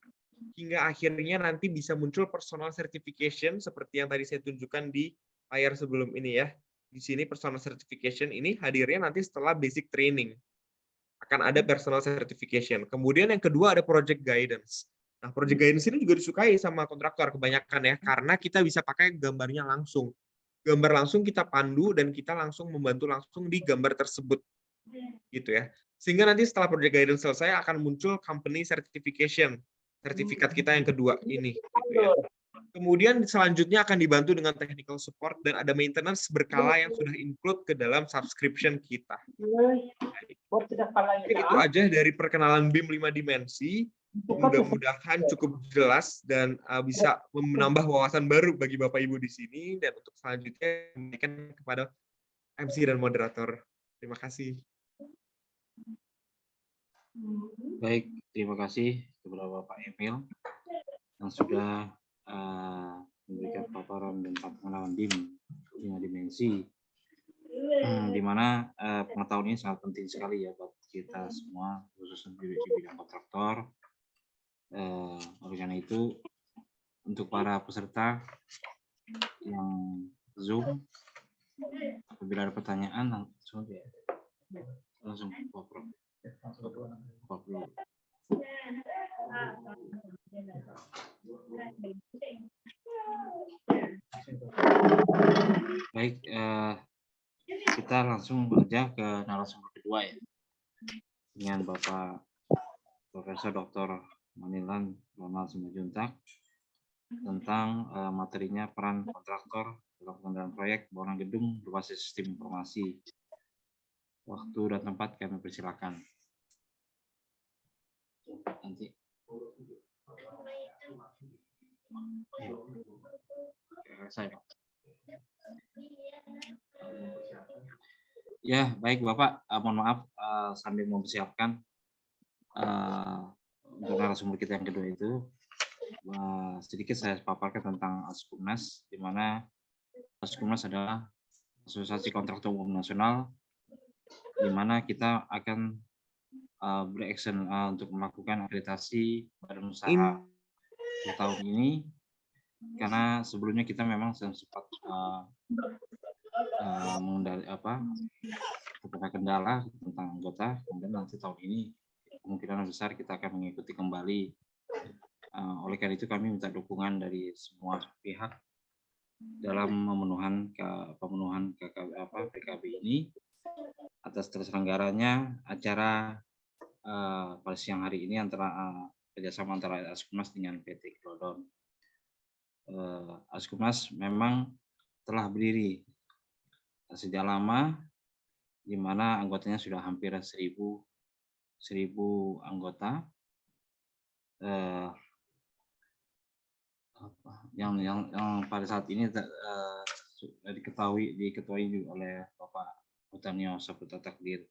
hingga akhirnya nanti bisa muncul personal certification, seperti yang tadi saya tunjukkan di layar sebelum ini ya. Di sini personal certification ini hadirnya nanti setelah basic training. Akan ada personal certification. Kemudian yang kedua ada project guidance. Nah, project guidance ini juga disukai sama kontraktor kebanyakan ya, karena kita bisa pakai gambarnya langsung. Gambar langsung kita pandu dan kita langsung membantu langsung di gambar tersebut. Gitu ya. Sehingga nanti setelah project guidance selesai akan muncul company certification. Sertifikat kita yang kedua ini gitu ya. Kemudian selanjutnya akan dibantu dengan technical support dan ada maintenance berkala yang sudah include ke dalam subscription kita. Oke, itu aja dari perkenalan BIM 5 dimensi. Mudah-mudahan cukup jelas dan bisa menambah wawasan baru bagi Bapak Ibu di sini. Dan untuk selanjutnya, memberikan kepada MC dan moderator. Terima kasih. Baik, terima kasih kepada Bapak Emil yang sudah memberikan paparan dan pengenalan BIM 5 dimensi, di mana pengetahuan ini sangat penting sekali ya buat kita semua, khususnya di bidang kontraktor. Oleh karena itu, untuk para peserta yang Zoom, apabila ada pertanyaan langsung Prof. Baik, kita langsung aja ke narasumber kedua ya, dengan Bapak Profesor Dr. Manilan Ronald Simanjuntak tentang materinya peran kontraktor dalam pengendalian proyek bangunan gedung berbasis sistem informasi. Waktu dan tempat kami persilakan. Nanti. Saya. Ya, baik Bapak, mohon maaf sambil mempersiapkan untuk narasumber kita yang kedua itu, sedikit saya paparkan tentang ASKUNAS, di mana ASKUNAS adalah Asosiasi Kontraktor Umum Nasional, di mana kita akan beraction untuk melakukan akreditasi badan usaha di tahun ini, karena sebelumnya kita memang sempat mengendali beberapa kendala tentang anggota, kemudian nanti tahun ini kemungkinan besar kita akan mengikuti kembali. Oleh karena itu kami minta dukungan dari semua pihak dalam pemenuhan PKB ini atas terselenggaranya acara pada siang hari ini kerjasama antara Askumnas dengan PT Glodon. Askumnas memang telah berdiri sejak lama, di mana anggotanya sudah hampir 1.000 anggota. Yang pada saat ini diketuai juga oleh Bapak Hutanio Saputra Takdir.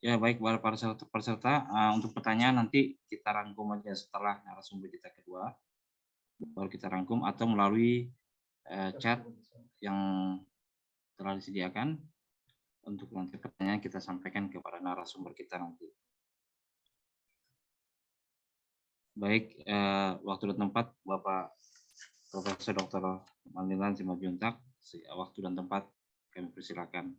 Ya, baik para peserta, untuk pertanyaan nanti kita rangkum aja setelah narasumber kita kedua, baru kita rangkum atau melalui chat yang telah disediakan. Untuk nanti pertanyaan kita sampaikan kepada narasumber kita nanti. Baik, waktu dan tempat Bapak Profesor Dr. Mandilan Simajuntak, waktu dan tempat kami persilakan.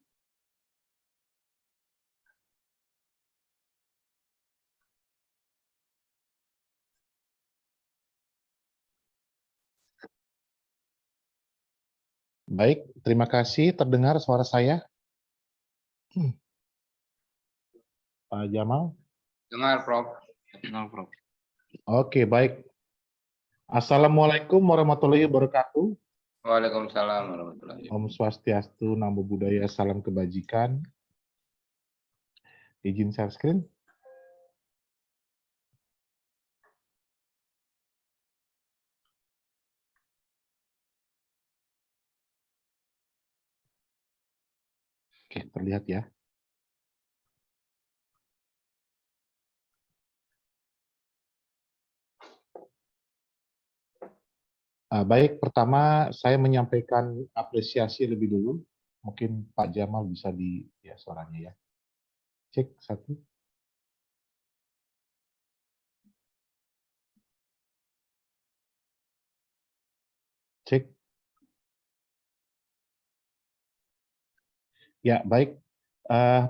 Baik, terima kasih. Terdengar suara saya? Pak Jamal? Dengar, Prof. Dengar, Prof. Oke, baik. Assalamualaikum warahmatullahi wabarakatuh. Waalaikumsalam warahmatullahi wabarakatuh. Om Swastiastu, Namo Buddhaya, salam kebajikan. Izin share screen. Oke, terlihat ya. Baik, pertama saya menyampaikan apresiasi lebih dulu. Mungkin Pak Jamal bisa ya suaranya ya. Cek satu. Cek. Ya, baik.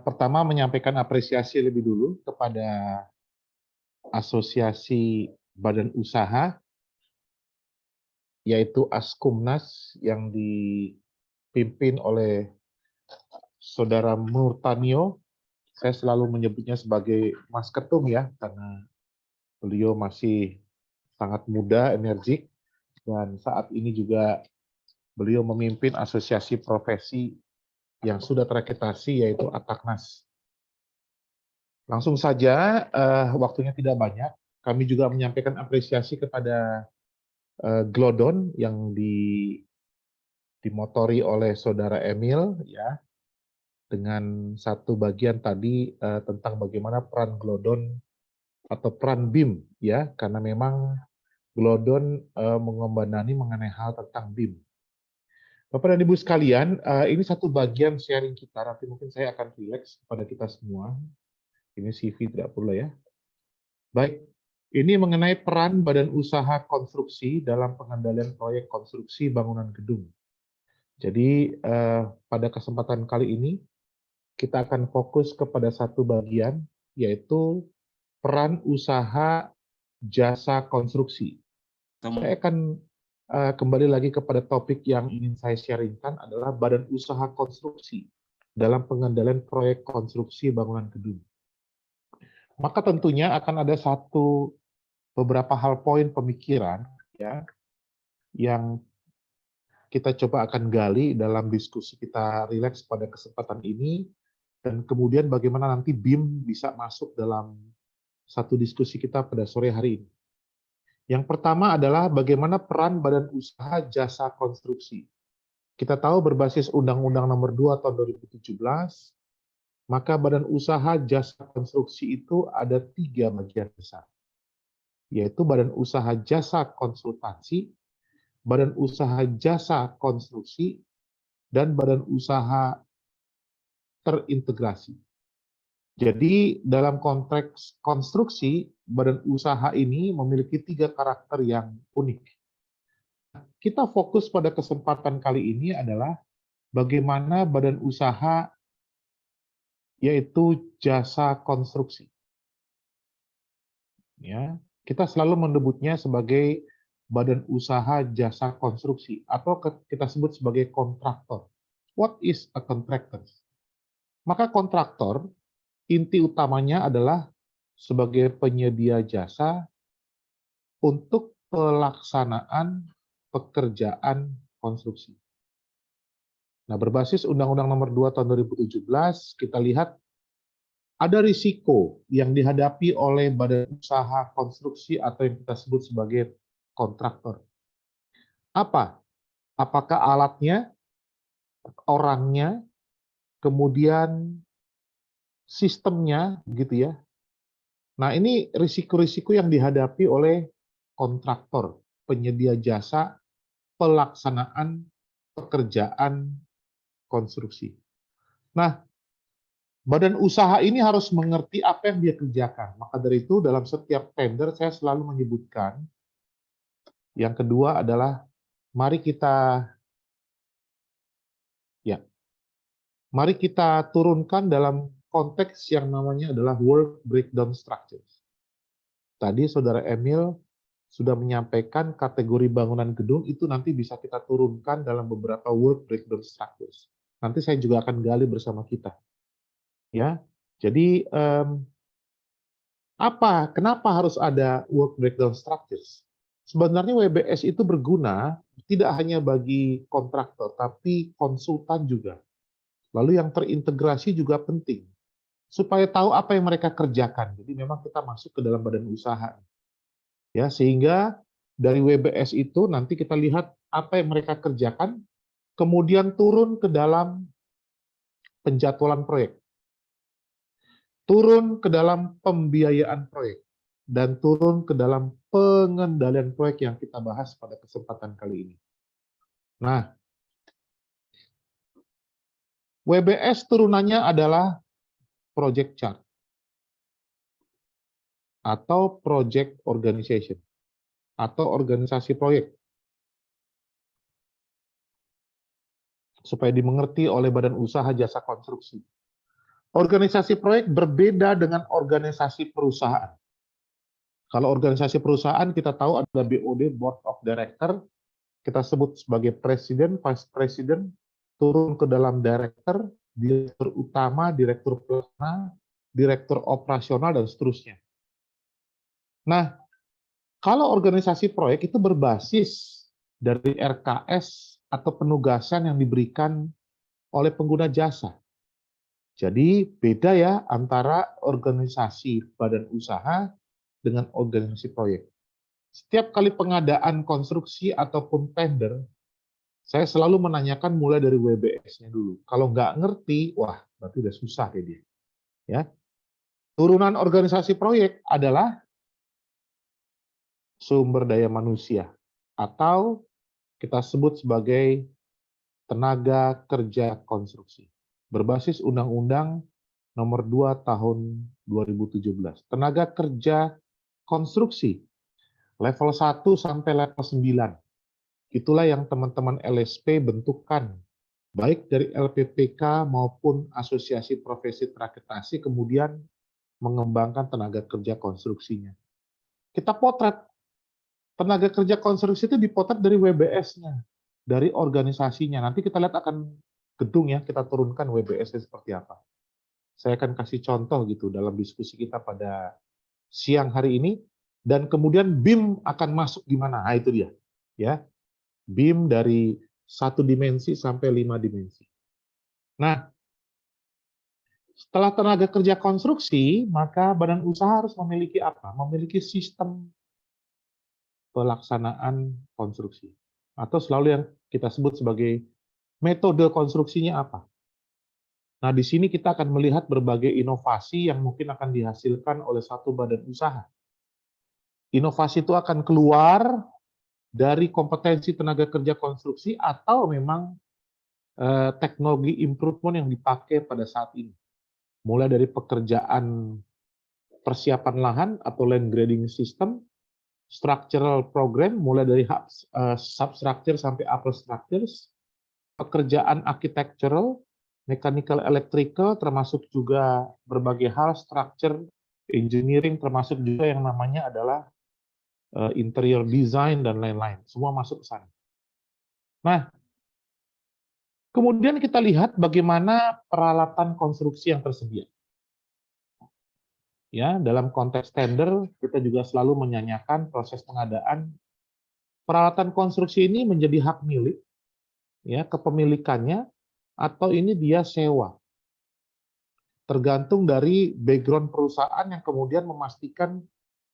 Pertama menyampaikan apresiasi lebih dulu kepada Asosiasi Badan Usaha, yaitu Askumnas yang dipimpin oleh Saudara Murtanio. Saya selalu menyebutnya sebagai Mas Ketum ya, karena beliau masih sangat muda, energik, dan saat ini juga beliau memimpin asosiasi profesi yang sudah terakreditasi, yaitu Ataknas. Langsung saja, waktunya tidak banyak, kami juga menyampaikan apresiasi kepada Glodon yang dimotori oleh Saudara Emil, ya, dengan satu bagian tadi tentang bagaimana peran Glodon atau peran BIM, ya, karena memang Glodon mengembanani mengenai hal tentang BIM. Bapak dan Ibu sekalian, ini satu bagian sharing kita, nanti mungkin saya akan relax kepada kita semua. Ini CV tidak perlu ya. Baik, ini mengenai peran badan usaha konstruksi dalam pengendalian proyek konstruksi bangunan gedung. Jadi pada kesempatan kali ini kita akan fokus kepada satu bagian, yaitu peran usaha jasa konstruksi. Saya akan kembali lagi kepada topik yang ingin saya sharingkan adalah badan usaha konstruksi dalam pengendalian proyek konstruksi bangunan gedung. Maka tentunya akan ada beberapa hal poin pemikiran ya yang kita coba akan gali dalam diskusi kita rileks pada kesempatan ini, dan kemudian bagaimana nanti BIM bisa masuk dalam satu diskusi kita pada sore hari ini. Yang pertama adalah bagaimana peran badan usaha jasa konstruksi. Kita tahu berbasis Undang-Undang Nomor 2 Tahun 2017, maka badan usaha jasa konstruksi itu ada 3 bagian besar, yaitu badan usaha jasa konsultansi, badan usaha jasa konstruksi, dan badan usaha terintegrasi. Jadi dalam konteks konstruksi, badan usaha ini memiliki 3 karakter yang unik. kita fokus pada kesempatan kali ini adalah bagaimana badan usaha yaitu jasa konstruksi. Ya, kita selalu menyebutnya sebagai badan usaha jasa konstruksi atau kita sebut sebagai kontraktor. What is a contractor? Maka kontraktor inti utamanya adalah sebagai penyedia jasa untuk pelaksanaan pekerjaan konstruksi. Nah, berbasis Undang-Undang Nomor 2 Tahun 2017, kita lihat ada risiko yang dihadapi oleh badan usaha konstruksi atau yang kita sebut sebagai kontraktor. Apa? Apakah alatnya, orangnya, kemudian sistemnya, gitu ya. Nah, ini risiko-risiko yang dihadapi oleh kontraktor, penyedia jasa pelaksanaan pekerjaan konstruksi. Nah, badan usaha ini harus mengerti apa yang dia kerjakan. Maka dari itu, dalam setiap tender saya selalu menyebutkan, yang kedua adalah mari kita turunkan dalam konteks yang namanya adalah work breakdown structures. Tadi Saudara Emil sudah menyampaikan kategori bangunan gedung itu nanti bisa kita turunkan dalam beberapa work breakdown structures. Nanti saya juga akan gali bersama kita. Ya, jadi kenapa harus ada work breakdown structures? Sebenarnya WBS itu berguna tidak hanya bagi kontraktor, tapi konsultan juga. Lalu yang terintegrasi juga penting, supaya tahu apa yang mereka kerjakan. Jadi memang kita masuk ke dalam badan usaha. Ya, sehingga dari WBS itu nanti kita lihat apa yang mereka kerjakan, kemudian turun ke dalam penjadwalan proyek, turun ke dalam pembiayaan proyek, dan turun ke dalam pengendalian proyek yang kita bahas pada kesempatan kali ini. Nah, WBS turunannya adalah project chart atau project organization atau organisasi proyek. Supaya dimengerti oleh badan usaha jasa konstruksi. Organisasi proyek berbeda dengan organisasi perusahaan. Kalau organisasi perusahaan kita tahu ada BOD, Board of Director, kita sebut sebagai presiden, vice president, turun ke dalam director, direktur utama, direktur pelaksana, direktur operasional, dan seterusnya. Nah, kalau organisasi proyek itu berbasis dari RKS atau penugasan yang diberikan oleh pengguna jasa. Jadi beda ya antara organisasi badan usaha dengan organisasi proyek. Setiap kali pengadaan konstruksi ataupun tender, saya selalu menanyakan mulai dari WBS-nya dulu. Kalau nggak ngerti, wah berarti udah susah ya dia. Ya. Turunan organisasi proyek adalah sumber daya manusia atau kita sebut sebagai tenaga kerja konstruksi. Berbasis Undang-Undang Nomor 2 Tahun 2017. Tenaga kerja konstruksi level 1 sampai level 9. Itulah yang teman-teman LSP bentukkan, baik dari LPPK maupun Asosiasi Profesi Terakreditasi, kemudian mengembangkan tenaga kerja konstruksinya. Kita potret. Tenaga kerja konstruksi itu dipotret dari WBS-nya, dari organisasinya. Nanti kita lihat akan gedung ya, kita turunkan WBS-nya seperti apa. Saya akan kasih contoh gitu dalam diskusi kita pada siang hari ini, dan kemudian BIM akan masuk gimana. Nah, itu dia. Ya. BIM dari 1 dimensi sampai 5 dimensi. Nah, setelah tenaga kerja konstruksi, maka badan usaha harus memiliki apa? Memiliki sistem pelaksanaan konstruksi. Atau selalu yang kita sebut sebagai metode konstruksinya apa. Nah, di sini kita akan melihat berbagai inovasi yang mungkin akan dihasilkan oleh satu badan usaha. Inovasi itu akan keluar dari kompetensi tenaga kerja konstruksi atau memang teknologi improvement yang dipakai pada saat ini. Mulai dari pekerjaan persiapan lahan atau land grading system, structural program mulai dari substructure sampai upper structures, pekerjaan architectural, mechanical electrical, termasuk juga berbagai hal structure engineering, termasuk juga yang namanya adalah interior design dan lain-lain. Semua masuk ke sana. Nah, kemudian kita lihat bagaimana peralatan konstruksi yang tersedia. Ya, dalam konteks tender kita juga selalu menyanyikan proses pengadaan peralatan konstruksi ini menjadi hak milik, ya, kepemilikannya atau ini dia sewa. Tergantung dari background perusahaan yang kemudian memastikan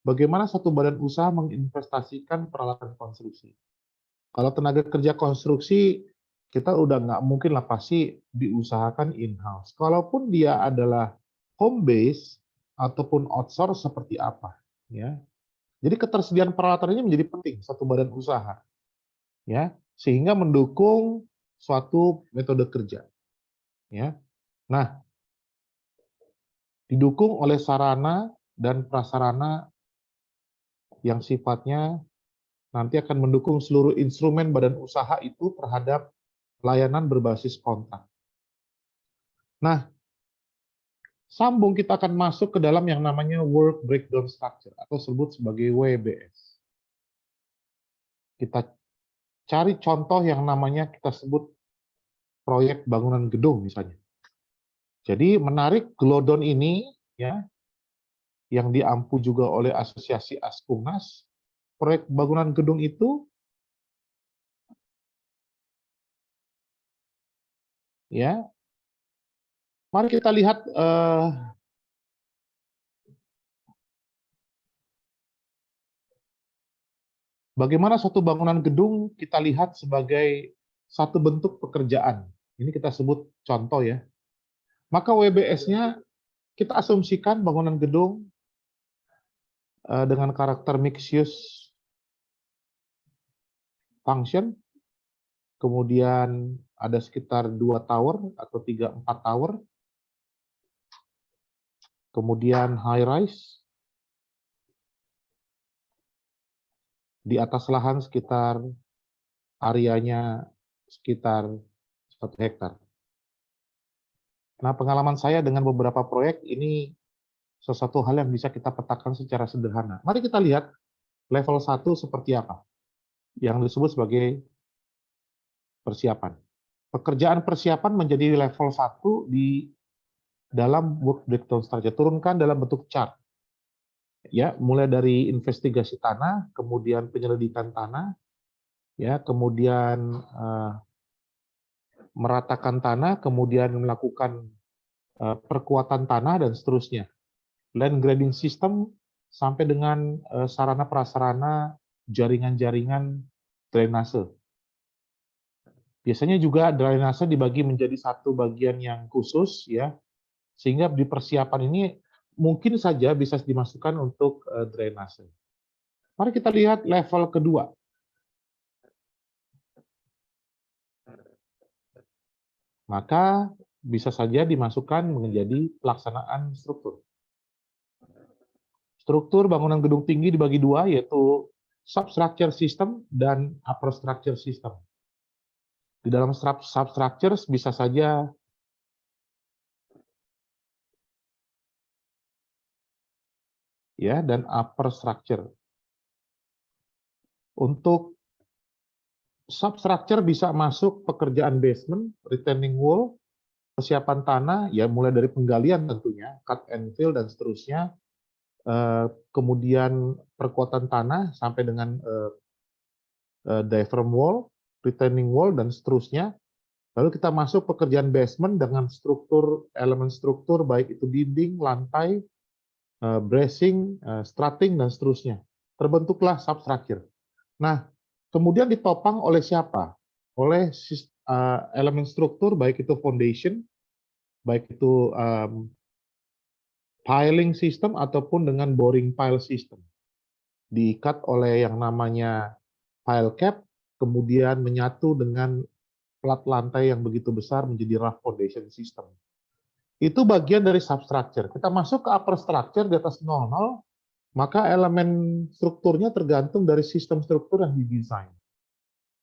bagaimana satu badan usaha menginvestasikan peralatan konstruksi. Kalau tenaga kerja konstruksi, kita udah nggak mungkin lah pasti diusahakan in-house. Kalaupun dia adalah home base ataupun outsource seperti apa, ya. Jadi ketersediaan peralatan ini menjadi penting satu badan usaha, ya, sehingga mendukung suatu metode kerja, ya. Nah, didukung oleh sarana dan prasarana yang sifatnya nanti akan mendukung seluruh instrumen badan usaha itu terhadap layanan berbasis kontrak. Nah, sambung kita akan masuk ke dalam yang namanya Work Breakdown Structure atau sebut sebagai WBS. Kita cari contoh yang namanya kita sebut proyek bangunan gedung misalnya. Jadi menarik Glodon ini ya yang diampu juga oleh Asosiasi Askungas, proyek bangunan gedung itu ya. Mari kita lihat bagaimana suatu bangunan gedung kita lihat sebagai satu bentuk pekerjaan. Ini kita sebut contoh ya. Maka WBS-nya kita asumsikan bangunan gedung dengan karakter mixed use function. Kemudian ada sekitar 2 tower atau 3-4 tower. Kemudian high rise. Di atas lahan sekitar areanya sekitar 1 hektar. Nah, pengalaman saya dengan beberapa proyek ini sesuatu hal yang bisa kita petakan secara sederhana. Mari kita lihat level 1 seperti apa yang disebut sebagai persiapan. Pekerjaan persiapan menjadi level 1 di dalam work breakdown structure. Turunkan dalam bentuk chart. Ya, mulai dari investigasi tanah, kemudian penyelidikan tanah, ya, kemudian meratakan tanah, kemudian melakukan perkuatan tanah dan seterusnya. Land grading system sampai dengan sarana prasarana jaringan-jaringan drainase. Biasanya juga drainase dibagi menjadi satu bagian yang khusus ya, sehingga di persiapan ini mungkin saja bisa dimasukkan untuk drainase. Mari kita lihat level kedua. Maka bisa saja dimasukkan menjadi pelaksanaan struktur. Struktur bangunan gedung tinggi dibagi 2, yaitu substructure system dan upper structure system. Di dalam substructures bisa saja ya dan upper structure. Untuk substructure bisa masuk pekerjaan basement, retaining wall, persiapan tanah, ya mulai dari penggalian tentunya, cut and fill dan seterusnya, kemudian perkuatan tanah sampai dengan diaphragm wall, retaining wall dan seterusnya. Lalu kita masuk pekerjaan basement dengan struktur, elemen struktur baik itu dinding, lantai, bracing, strutting dan seterusnya. Terbentuklah substructure. Nah, kemudian ditopang oleh siapa? Oleh elemen struktur baik itu foundation, baik itu piling system ataupun dengan boring pile system. Diikat oleh yang namanya pile cap, kemudian menyatu dengan plat lantai yang begitu besar menjadi rough foundation system. Itu bagian dari substructure. Kita masuk ke upper structure di atas 00, maka elemen strukturnya tergantung dari sistem struktur yang didesain.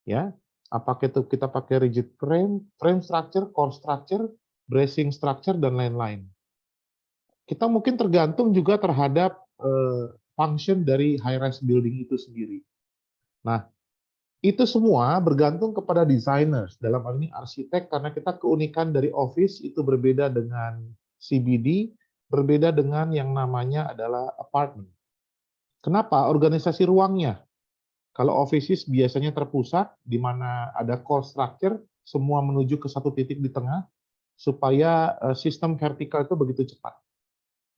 Ya, apakah itu kita pakai rigid frame, frame structure, core structure, bracing structure, dan lain-lain. Kita mungkin tergantung juga terhadap function dari high-rise building itu sendiri. Nah, itu semua bergantung kepada designers, dalam hal ini arsitek, karena kita keunikan dari office itu berbeda dengan CBD, berbeda dengan yang namanya adalah apartment. Kenapa? Organisasi ruangnya. Kalau offices biasanya terpusat, di mana ada core structure, semua menuju ke satu titik di tengah, supaya sistem vertikal itu begitu cepat.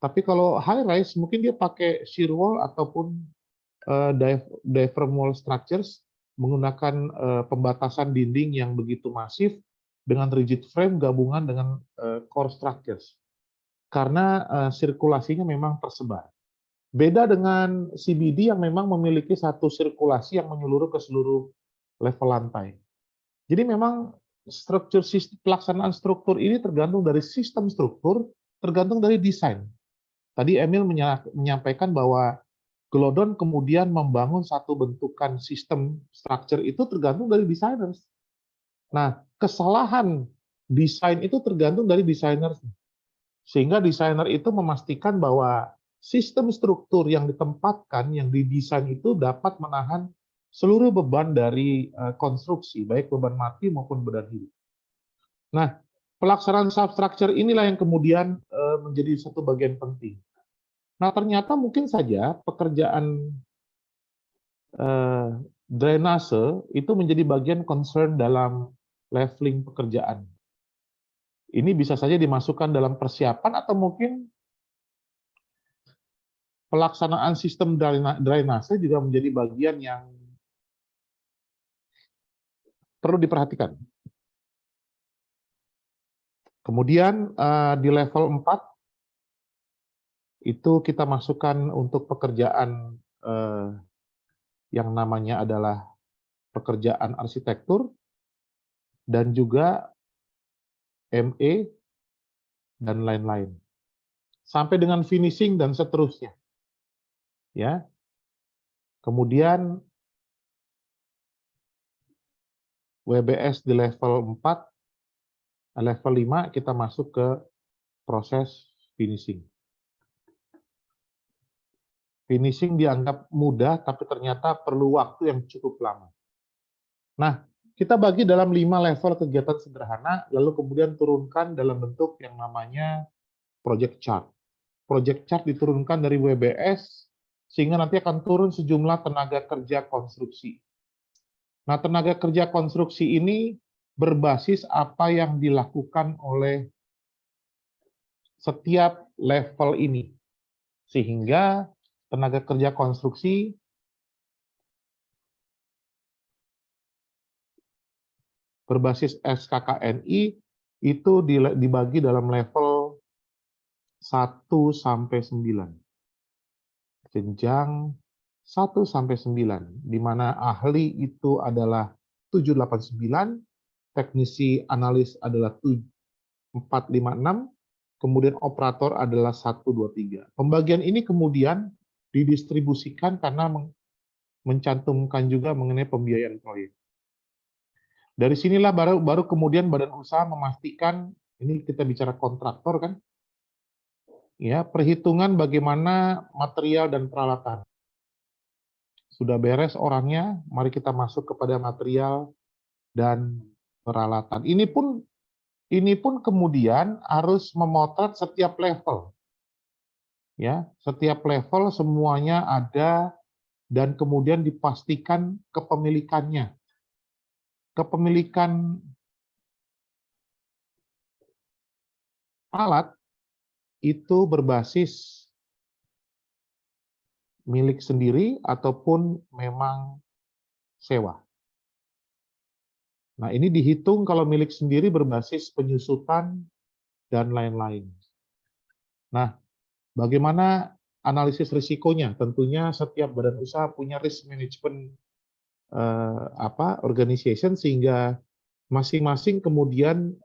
Tapi kalau high rise, mungkin dia pakai shear wall ataupun diaphragm wall structures, menggunakan pembatasan dinding yang begitu masif dengan rigid frame gabungan dengan core structures. Karena sirkulasinya memang tersebar. Beda dengan CBD yang memang memiliki satu sirkulasi yang menyeluruh ke seluruh level lantai. Jadi memang pelaksanaan struktur ini tergantung dari sistem struktur, tergantung dari desain. Tadi Emil menyampaikan bahwa Glodon kemudian membangun satu bentukan sistem structure itu tergantung dari designers. Nah, kesalahan desain itu tergantung dari designers. Sehingga desainer itu memastikan bahwa sistem struktur yang ditempatkan, yang didesain itu dapat menahan seluruh beban dari konstruksi, baik beban mati maupun beban hidup. Nah, pelaksanaan substructure inilah yang kemudian menjadi satu bagian penting. Nah, ternyata mungkin saja pekerjaan drainase itu menjadi bagian concern dalam leveling pekerjaan. Ini bisa saja dimasukkan dalam persiapan atau mungkin pelaksanaan sistem drainase juga menjadi bagian yang perlu diperhatikan. Kemudian di level 4 itu kita masukkan untuk pekerjaan yang namanya adalah pekerjaan arsitektur dan juga ME dan lain-lain. Sampai dengan finishing dan seterusnya. Ya. Kemudian WBS di level 4, level 5 kita masuk ke proses finishing. Finishing dianggap mudah, tapi ternyata perlu waktu yang cukup lama. Nah, kita bagi dalam 5 level kegiatan sederhana, lalu kemudian turunkan dalam bentuk yang namanya project chart. Project chart diturunkan dari WBS, sehingga nanti akan turun sejumlah tenaga kerja konstruksi. Nah, tenaga kerja konstruksi ini berbasis apa yang dilakukan oleh setiap level ini. Sehingga tenaga kerja konstruksi berbasis SKKNI itu dibagi dalam level 1 sampai 9. Jenjang 1 sampai 9, di mana ahli itu adalah 789, teknisi analis adalah 456, kemudian operator adalah 123. Pembagian ini kemudian didistribusikan karena mencantumkan juga mengenai pembiayaan proyek. Dari sinilah baru kemudian badan usaha memastikan, ini kita bicara kontraktor kan, ya, perhitungan bagaimana material dan peralatan. Sudah beres orangnya, mari kita masuk kepada material dan peralatan. Ini pun kemudian harus memotret setiap level. Ya, setiap level semuanya ada dan kemudian dipastikan kepemilikannya. Kepemilikan alat itu berbasis milik sendiri ataupun memang sewa. Nah, ini dihitung kalau milik sendiri berbasis penyusutan dan lain-lain. Nah, bagaimana analisis risikonya? Tentunya setiap badan usaha punya risk management organization, sehingga masing-masing kemudian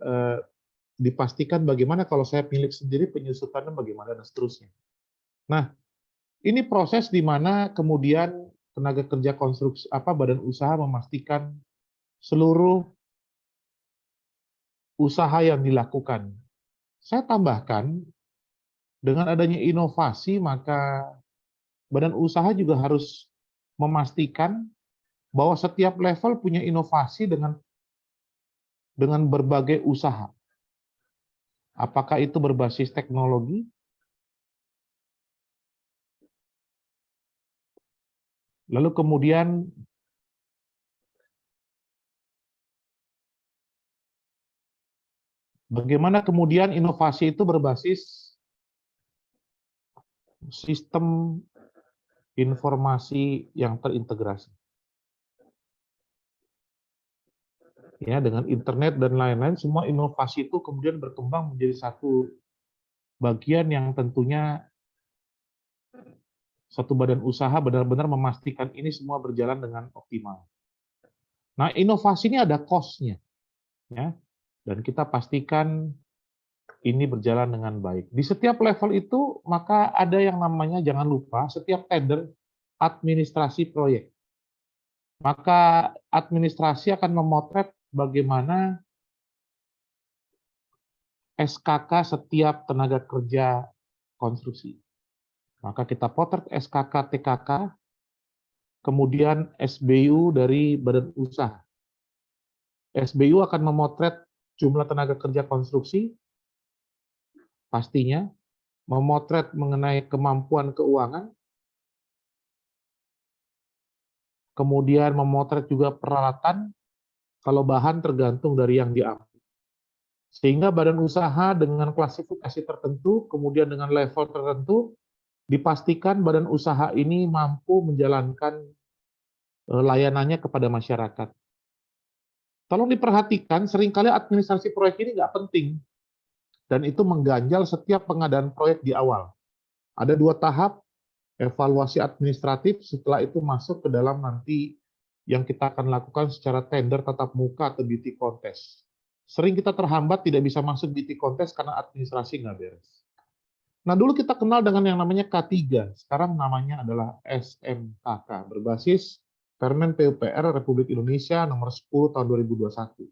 dipastikan bagaimana kalau saya milik sendiri penyusutannya bagaimana dan seterusnya. Nah, Ini proses di mana kemudian tenaga kerja konstruksi badan usaha memastikan seluruh usaha yang dilakukan. Saya tambahkan, dengan adanya inovasi maka badan usaha juga harus memastikan bahwa setiap level punya inovasi dengan berbagai usaha. Apakah itu berbasis teknologi? Lalu kemudian bagaimana kemudian inovasi itu berbasis sistem informasi yang terintegrasi. Ya, dengan internet dan lain-lain, semua inovasi itu kemudian berkembang menjadi satu bagian yang tentunya satu badan usaha benar-benar memastikan ini semua berjalan dengan optimal. Nah, inovasi ini ada cost-nya, ya, dan kita pastikan ini berjalan dengan baik. Di setiap level itu, maka ada yang namanya, jangan lupa, setiap tender administrasi proyek. Maka administrasi akan memotret bagaimana SKK setiap tenaga kerja konstruksi. Maka kita potret SKK TKK, kemudian SBU dari badan usaha. SBU akan memotret jumlah tenaga kerja konstruksi, pastinya, memotret mengenai kemampuan keuangan, kemudian memotret juga peralatan, kalau bahan tergantung dari yang diambil. Sehingga badan usaha dengan klasifikasi tertentu, kemudian dengan level tertentu, dipastikan badan usaha ini mampu menjalankan layanannya kepada masyarakat. Tolong diperhatikan, seringkali administrasi proyek ini nggak penting, dan itu mengganjal setiap pengadaan proyek di awal. Ada 2 tahap, evaluasi administratif, setelah itu masuk ke dalam nanti yang kita akan lakukan secara tender tatap muka atau beauty contest. Sering kita terhambat tidak bisa masuk beauty contest karena administrasi nggak beres. Nah, dulu kita kenal dengan yang namanya K3, sekarang namanya adalah SMKK, berbasis Permen PUPR Republik Indonesia nomor 10 tahun 2021.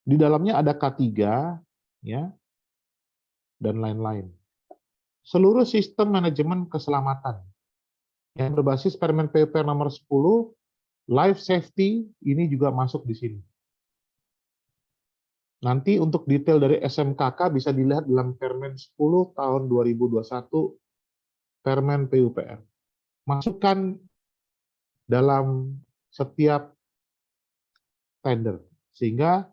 Di dalamnya ada K3, ya, dan lain-lain. Seluruh sistem manajemen keselamatan yang berbasis Permen PUPR nomor 10, life safety ini juga masuk di sini. Nanti untuk detail dari SMKK bisa dilihat dalam Permen 10 tahun 2021 Permen PUPR. Masukkan dalam setiap tender sehingga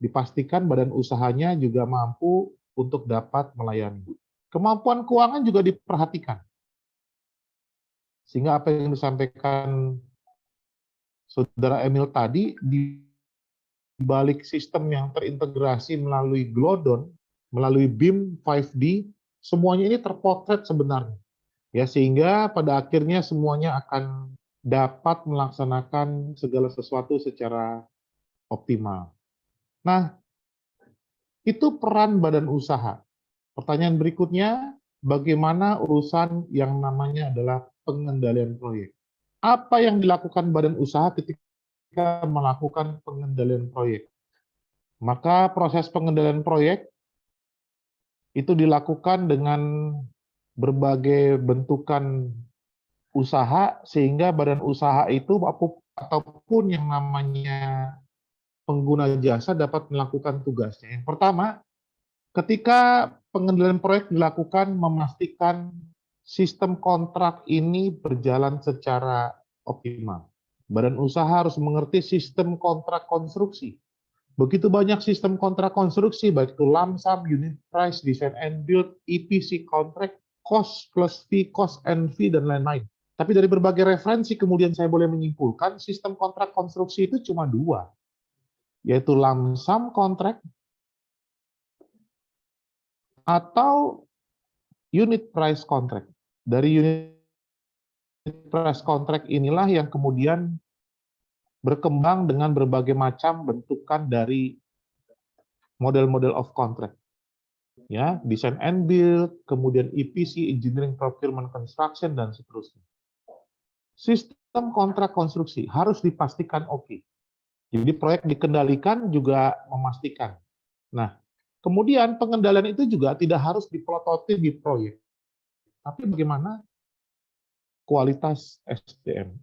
dipastikan badan usahanya juga mampu untuk dapat melayani. Kemampuan keuangan juga diperhatikan. Sehingga apa yang disampaikan Saudara Emil tadi, di balik sistem yang terintegrasi melalui Glodon, melalui BIM 5D, semuanya ini terpotret sebenarnya. Ya, sehingga pada akhirnya semuanya akan dapat melaksanakan segala sesuatu secara optimal. Nah, itu peran badan usaha. Pertanyaan berikutnya, bagaimana urusan yang namanya adalah pengendalian proyek? Apa yang dilakukan badan usaha ketika melakukan pengendalian proyek? Maka proses pengendalian proyek itu dilakukan dengan berbagai bentukan usaha, sehingga badan usaha itu ataupun yang namanya pengguna jasa dapat melakukan tugasnya. Yang pertama, ketika pengendalian proyek dilakukan, memastikan sistem kontrak ini berjalan secara optimal. Badan usaha harus mengerti sistem kontrak konstruksi. Begitu banyak sistem kontrak konstruksi, baik itu lump sum, unit price, design and build, EPC contract, cost plus fee, cost and fee, dan lain-lain. Tapi dari berbagai referensi kemudian saya boleh menyimpulkan sistem kontrak konstruksi itu cuma 2, yaitu lump sum contract atau unit price contract. Dari unit price contract inilah yang kemudian berkembang dengan berbagai macam bentukan dari model-model of contract. ya, design and build, kemudian EPC, engineering, procurement, construction, dan seterusnya. Sistem kontrak konstruksi harus dipastikan oke. Jadi proyek dikendalikan juga memastikan. Nah, kemudian pengendalian itu juga tidak harus dipelototi di proyek, tapi bagaimana kualitas SDM.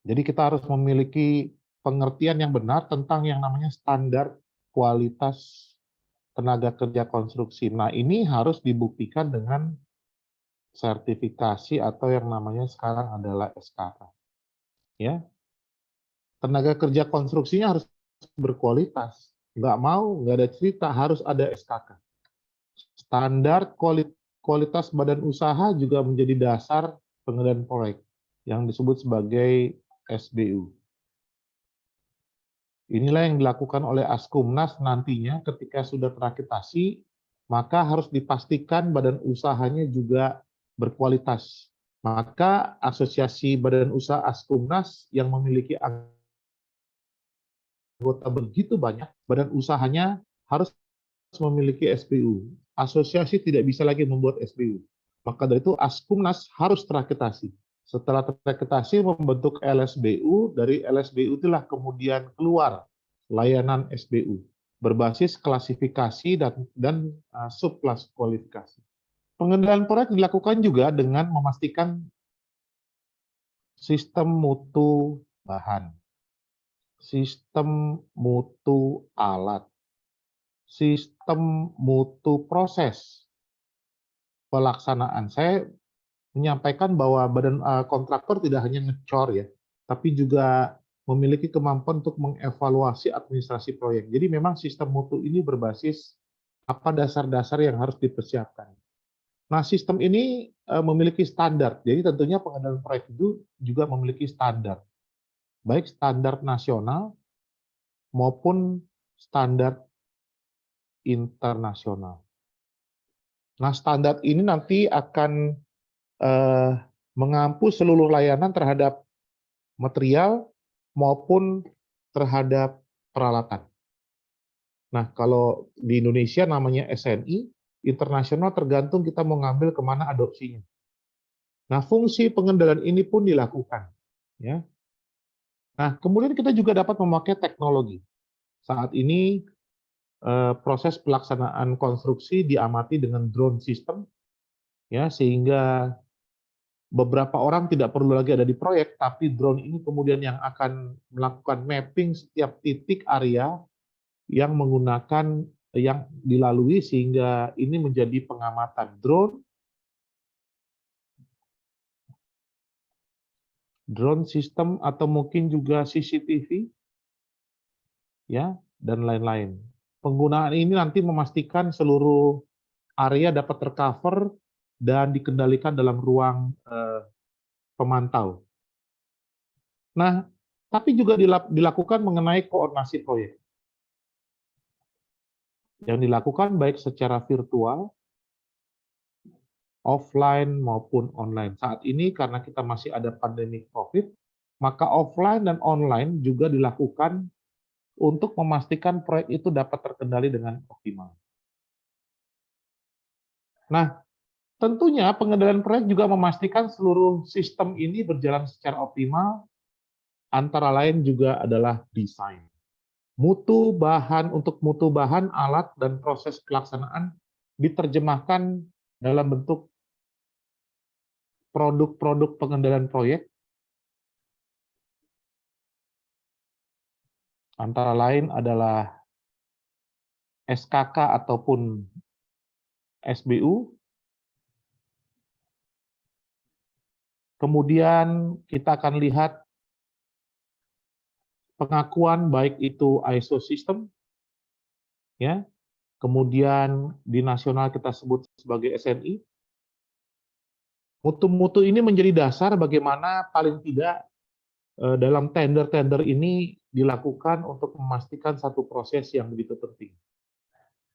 Jadi kita harus memiliki pengertian yang benar tentang yang namanya standar kualitas tenaga kerja konstruksi. Nah, ini harus dibuktikan dengan sertifikasi atau yang namanya sekarang adalah SKK. Ya, tenaga kerja konstruksinya harus berkualitas. Nggak mau, nggak ada cerita, harus ada SKK. Standar kualitas badan usaha juga menjadi dasar pengendalian proyek yang disebut sebagai SBU. Inilah yang dilakukan oleh Askumnas nantinya ketika sudah terakreditasi, maka harus dipastikan badan usahanya juga berkualitas. Maka Asosiasi Badan Usaha Askumnas yang memiliki anggota begitu banyak, badan usahanya harus memiliki SBU. Asosiasi tidak bisa lagi membuat SBU. Maka dari itu Askumnas harus terakreditasi. Setelah terakreditasi membentuk LSBU, dari LSBU itulah kemudian keluar layanan SBU berbasis klasifikasi dan subklas kualifikasi. Pengendalian proyek dilakukan juga dengan memastikan sistem mutu bahan, sistem mutu alat, sistem mutu proses pelaksanaan. Saya menyampaikan bahwa badan kontraktor tidak hanya ngecor ya, tapi juga memiliki kemampuan untuk mengevaluasi administrasi proyek. Jadi memang sistem mutu ini berbasis apa dasar-dasar yang harus dipersiapkan. Nah, sistem ini memiliki standar. Jadi tentunya pengendalian proyek itu juga memiliki standar. Baik standar nasional maupun standar internasional. Nah, standar ini nanti akan mengampu seluruh layanan terhadap material maupun terhadap peralatan. Nah, kalau di Indonesia namanya SNI, internasional tergantung kita mau ngambil kemana adopsinya. Nah, fungsi pengendalian ini pun dilakukan. Ya. Nah, kemudian kita juga dapat memakai teknologi. Saat ini proses pelaksanaan konstruksi diamati dengan drone system, ya, sehingga beberapa orang tidak perlu lagi ada di proyek, tapi drone ini kemudian yang akan melakukan mapping setiap titik area yang menggunakan yang dilalui sehingga ini menjadi pengamatan drone system atau mungkin juga CCTV ya dan lain-lain. Penggunaan ini nanti memastikan seluruh area dapat tercover dan dikendalikan dalam ruang pemantau. Nah, tapi juga dilakukan mengenai koordinasi proyek. Yang dilakukan baik secara virtual, offline maupun online. Saat ini karena kita masih ada pandemi COVID, maka offline dan online juga dilakukan untuk memastikan proyek itu dapat terkendali dengan optimal. Nah, tentunya pengendalian proyek juga memastikan seluruh sistem ini berjalan secara optimal, antara lain juga adalah desain. Mutu bahan, untuk mutu bahan, alat, dan proses pelaksanaan diterjemahkan dalam bentuk produk-produk pengendalian proyek, antara lain adalah SKK ataupun SBU. Kemudian kita akan lihat pengakuan baik itu ISO system, ya. Kemudian di nasional kita sebut sebagai SNI. Mutu-mutu ini menjadi dasar bagaimana paling tidak dalam tender-tender ini dilakukan untuk memastikan satu proses yang begitu penting.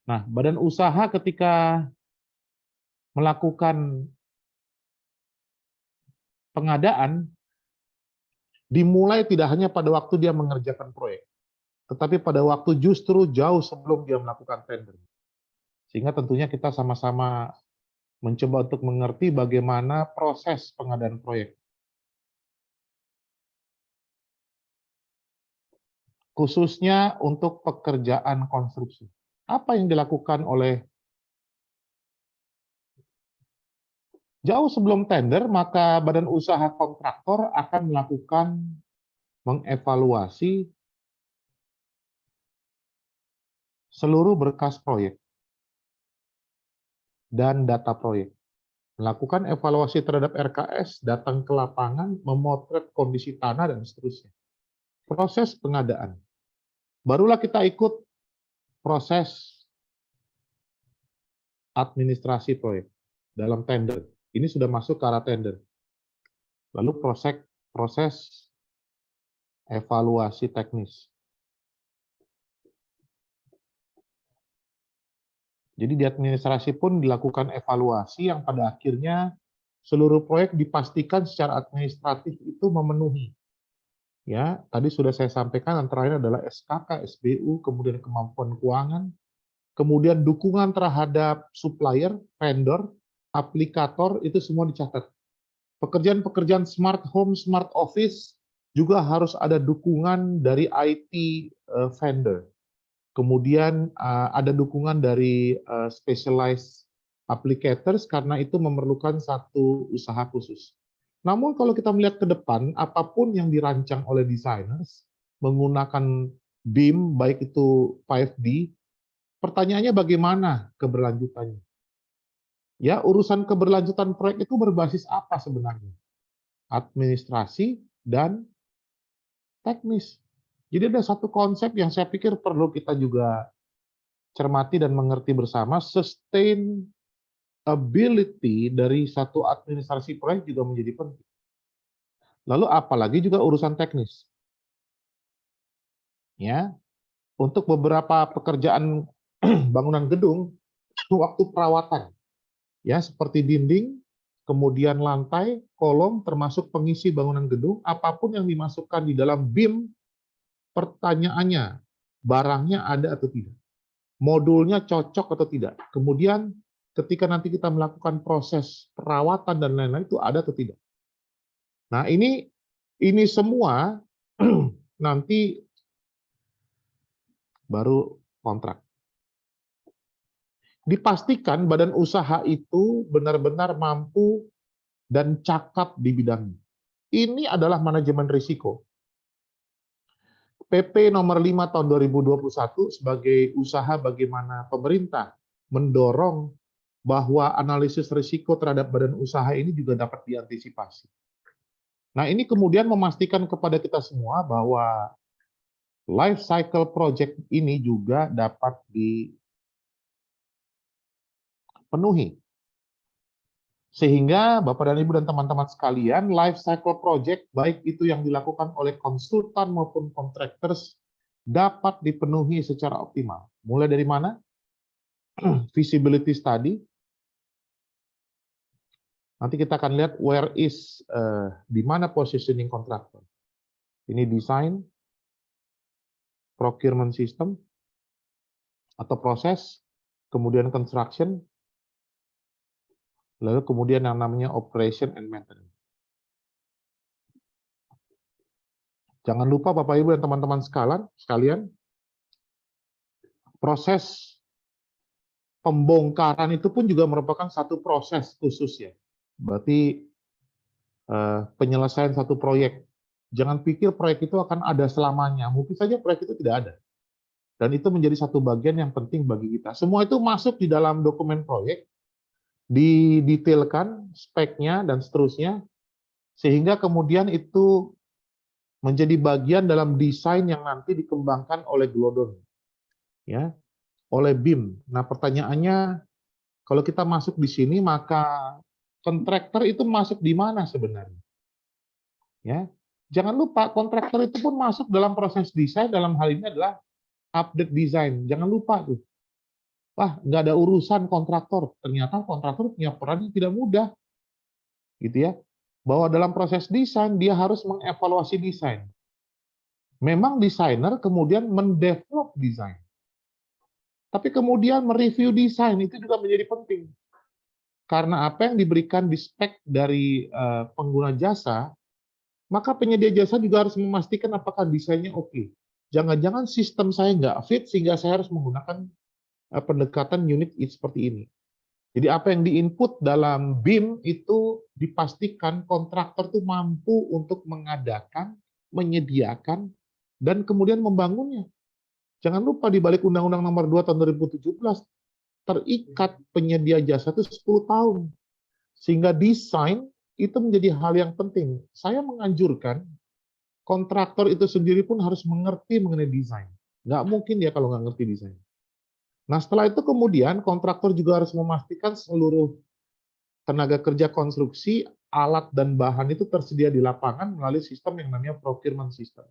Nah, badan usaha ketika melakukan pengadaan dimulai tidak hanya pada waktu dia mengerjakan proyek, tetapi pada waktu justru jauh sebelum dia melakukan tender. Sehingga tentunya kita sama-sama mencoba untuk mengerti bagaimana proses pengadaan proyek. Khususnya untuk pekerjaan konstruksi. Apa yang dilakukan oleh jauh sebelum tender, maka badan usaha kontraktor akan melakukan mengevaluasi seluruh berkas proyek dan data proyek. Melakukan evaluasi terhadap RKS, datang ke lapangan, memotret kondisi tanah, dan seterusnya. Proses pengadaan. Barulah kita ikut proses administrasi proyek dalam tender. Ini sudah masuk ke arah tender. Lalu proses evaluasi teknis. Jadi di administrasi pun dilakukan evaluasi yang pada akhirnya seluruh proyek dipastikan secara administratif itu memenuhi. Ya, tadi sudah saya sampaikan antara lain adalah SKK, SBU, kemudian kemampuan keuangan, kemudian dukungan terhadap supplier, vendor, aplikator, itu semua dicatat. Pekerjaan-pekerjaan smart home, smart office juga harus ada dukungan dari IT vendor. Kemudian ada dukungan dari specialized applicators karena itu memerlukan satu usaha khusus. Namun kalau kita melihat ke depan, apapun yang dirancang oleh designers menggunakan BIM, baik itu 5D, pertanyaannya bagaimana keberlanjutannya? Ya, urusan keberlanjutan proyek itu berbasis apa sebenarnya? Administrasi dan teknis. Jadi ada satu konsep yang saya pikir perlu kita juga cermati dan mengerti bersama, sustainability dari satu administrasi proyek juga menjadi penting. Lalu apalagi juga urusan teknis. Ya, untuk beberapa pekerjaan bangunan gedung, waktu perawatan, ya seperti dinding, kemudian lantai, kolom, termasuk pengisi bangunan gedung, apapun yang dimasukkan di dalam BIM, pertanyaannya, barangnya ada atau tidak? Modulnya cocok atau tidak? Kemudian ketika nanti kita melakukan proses perawatan dan lain-lain, itu ada atau tidak? Nah, ini semua nanti baru kontrak. Dipastikan badan usaha itu benar-benar mampu dan cakap di bidangnya. Ini adalah manajemen risiko. PP nomor 5 tahun 2021 sebagai usaha bagaimana pemerintah mendorong bahwa analisis risiko terhadap badan usaha ini juga dapat diantisipasi. Nah, ini kemudian memastikan kepada kita semua bahwa life cycle project ini juga dapat dipenuhi. Sehingga Bapak dan Ibu dan teman-teman sekalian, life cycle project, baik itu yang dilakukan oleh konsultan maupun contractors, dapat dipenuhi secara optimal. Mulai dari mana? Feasibility study. Nanti kita akan lihat where is, di mana positioning kontraktor. Ini design, procurement system, atau proses, kemudian construction, lalu kemudian yang namanya operation and maintenance. Jangan lupa Bapak Ibu dan teman-teman sekalian, proses pembongkaran itu pun juga merupakan satu proses khusus ya. Berarti penyelesaian satu proyek. Jangan pikir proyek itu akan ada selamanya. Mungkin saja proyek itu tidak ada. Dan itu menjadi satu bagian yang penting bagi kita. Semua itu masuk di dalam dokumen proyek, didetailkan speknya dan seterusnya, sehingga kemudian itu menjadi bagian dalam desain yang nanti dikembangkan oleh Glodon, ya, oleh BIM. Nah, pertanyaannya, kalau kita masuk di sini, maka kontraktor itu masuk di mana sebenarnya? Ya, jangan lupa kontraktor itu pun masuk dalam proses desain. Dalam hal ini adalah update desain. Jangan lupa tuh. Wah, nggak ada urusan kontraktor. Ternyata kontraktor punya peran yang tidak mudah, gitu ya. Bahwa dalam proses desain dia harus mengevaluasi desain. Memang desainer kemudian mendevelop desain. Tapi kemudian mereview desain itu juga menjadi penting. Karena apa yang diberikan di spek dari pengguna jasa, maka penyedia jasa juga harus memastikan apakah desainnya oke. Jangan-jangan sistem saya nggak fit sehingga saya harus menggunakan pendekatan unit seperti ini. Jadi apa yang diinput dalam BIM itu dipastikan kontraktor itu mampu untuk mengadakan, menyediakan, dan kemudian membangunnya. Jangan lupa di balik Undang-Undang Nomor 2 Tahun 2017 terikat penyedia jasa itu 10 tahun. Sehingga desain itu menjadi hal yang penting. Saya menganjurkan kontraktor itu sendiri pun harus mengerti mengenai desain. Nggak mungkin dia kalau nggak ngerti desain. Nah, setelah itu kemudian kontraktor juga harus memastikan seluruh tenaga kerja konstruksi, alat dan bahan itu tersedia di lapangan melalui sistem yang namanya procurement system.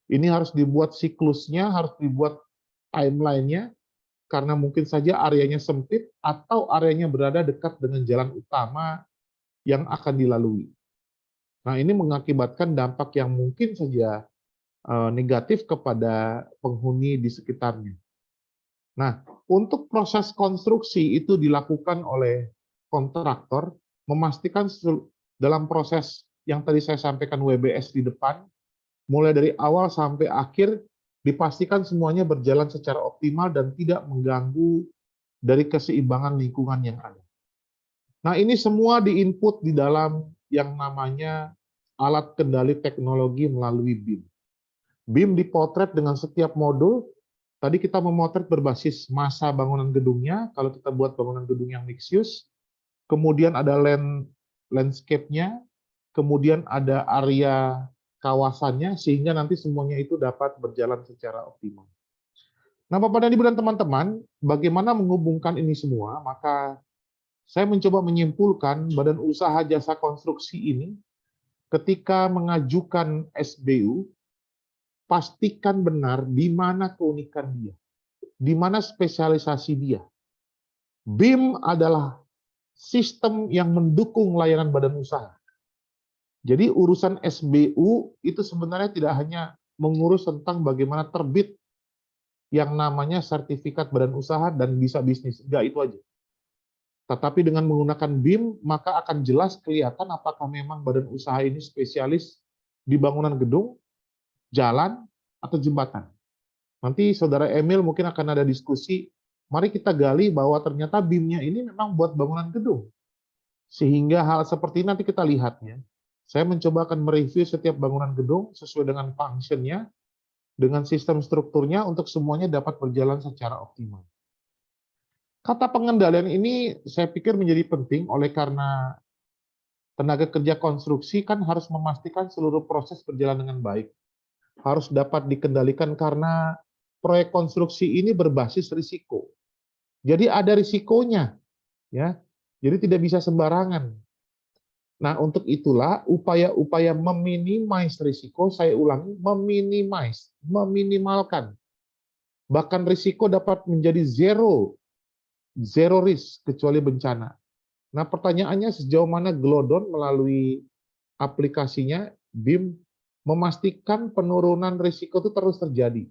Ini harus dibuat siklusnya, harus dibuat timeline-nya, karena mungkin saja areanya sempit atau areanya berada dekat dengan jalan utama yang akan dilalui. Nah, ini mengakibatkan dampak yang mungkin saja negatif kepada penghuni di sekitarnya. Nah, untuk proses konstruksi itu dilakukan oleh kontraktor, memastikan dalam proses yang tadi saya sampaikan WBS di depan, mulai dari awal sampai akhir, dipastikan semuanya berjalan secara optimal dan tidak mengganggu dari keseimbangan lingkungan yang ada. Nah, ini semua diinput di dalam yang namanya alat kendali teknologi melalui BIM. BIM dipotret dengan setiap modul. Tadi kita memotret berbasis massa bangunan gedungnya, kalau kita buat bangunan gedung yang mixed use. Kemudian ada landscape-nya, kemudian ada area kawasannya, sehingga nanti semuanya itu dapat berjalan secara optimal. Nah, Bapak dan Ibu dan teman-teman, bagaimana menghubungkan ini semua? Maka saya mencoba menyimpulkan Badan Usaha Jasa Konstruksi ini ketika mengajukan SBU, pastikan benar di mana keunikan dia, di mana spesialisasi dia. BIM adalah sistem yang mendukung layanan badan usaha. Jadi urusan SBU itu sebenarnya tidak hanya mengurus tentang bagaimana terbit yang namanya sertifikat badan usaha dan bisa bisnis, enggak itu aja. Tetapi dengan menggunakan BIM, maka akan jelas kelihatan apakah memang badan usaha ini spesialis di bangunan gedung, jalan, atau jembatan. Nanti Saudara Emil mungkin akan ada diskusi, mari kita gali bahwa ternyata BIM-nya ini memang buat bangunan gedung. Sehingga hal seperti ini nanti kita lihatnya. Saya mencoba akan mereview setiap bangunan gedung sesuai dengan function-nya, dengan sistem strukturnya untuk semuanya dapat berjalan secara optimal. Kata pengendalian ini saya pikir menjadi penting oleh karena tenaga kerja konstruksi kan harus memastikan seluruh proses berjalan dengan baik. Harus dapat dikendalikan karena proyek konstruksi ini berbasis risiko. Jadi ada risikonya, ya. Jadi tidak bisa sembarangan. Nah, untuk itulah upaya-upaya meminimais risiko, saya ulangi, meminimalkan. Bahkan risiko dapat menjadi zero risk kecuali bencana. Nah, pertanyaannya sejauh mana Glodon melalui aplikasinya BIM memastikan penurunan risiko itu terus terjadi.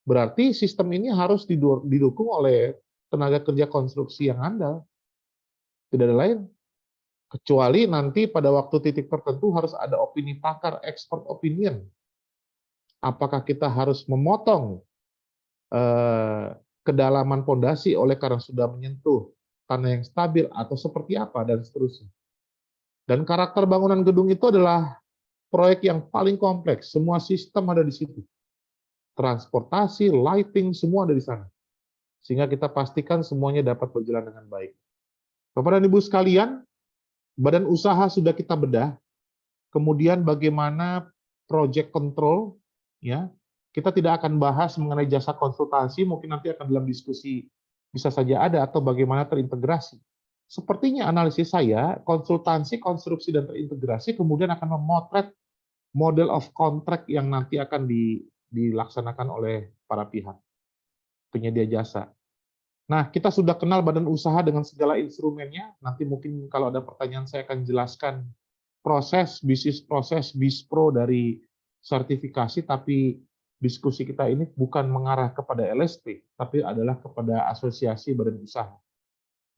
Berarti sistem ini harus didukung oleh tenaga kerja konstruksi yang andal. Tidak ada lain. Kecuali nanti pada waktu titik tertentu harus ada opini pakar, expert opinion. Apakah kita harus memotong kedalaman pondasi oleh karena sudah menyentuh tanah yang stabil atau seperti apa dan seterusnya. Dan karakter bangunan gedung itu adalah proyek yang paling kompleks, semua sistem ada di situ. Transportasi, lighting, semua ada di sana. Sehingga kita pastikan semuanya dapat berjalan dengan baik. Bapak dan Ibu sekalian, badan usaha sudah kita bedah. Kemudian bagaimana project control, ya. Kita tidak akan bahas mengenai jasa konsultasi, mungkin nanti akan dalam diskusi bisa saja ada atau bagaimana terintegrasi. Sepertinya analisis saya, konsultansi, konstruksi, dan terintegrasi kemudian akan memotret model of contract yang nanti akan dilaksanakan oleh para pihak penyedia jasa. Nah, kita sudah kenal badan usaha dengan segala instrumennya. Nanti mungkin kalau ada pertanyaan saya akan jelaskan proses, bisnis proses, BISPRO dari sertifikasi, tapi diskusi kita ini bukan mengarah kepada LSP, tapi adalah kepada asosiasi badan usaha.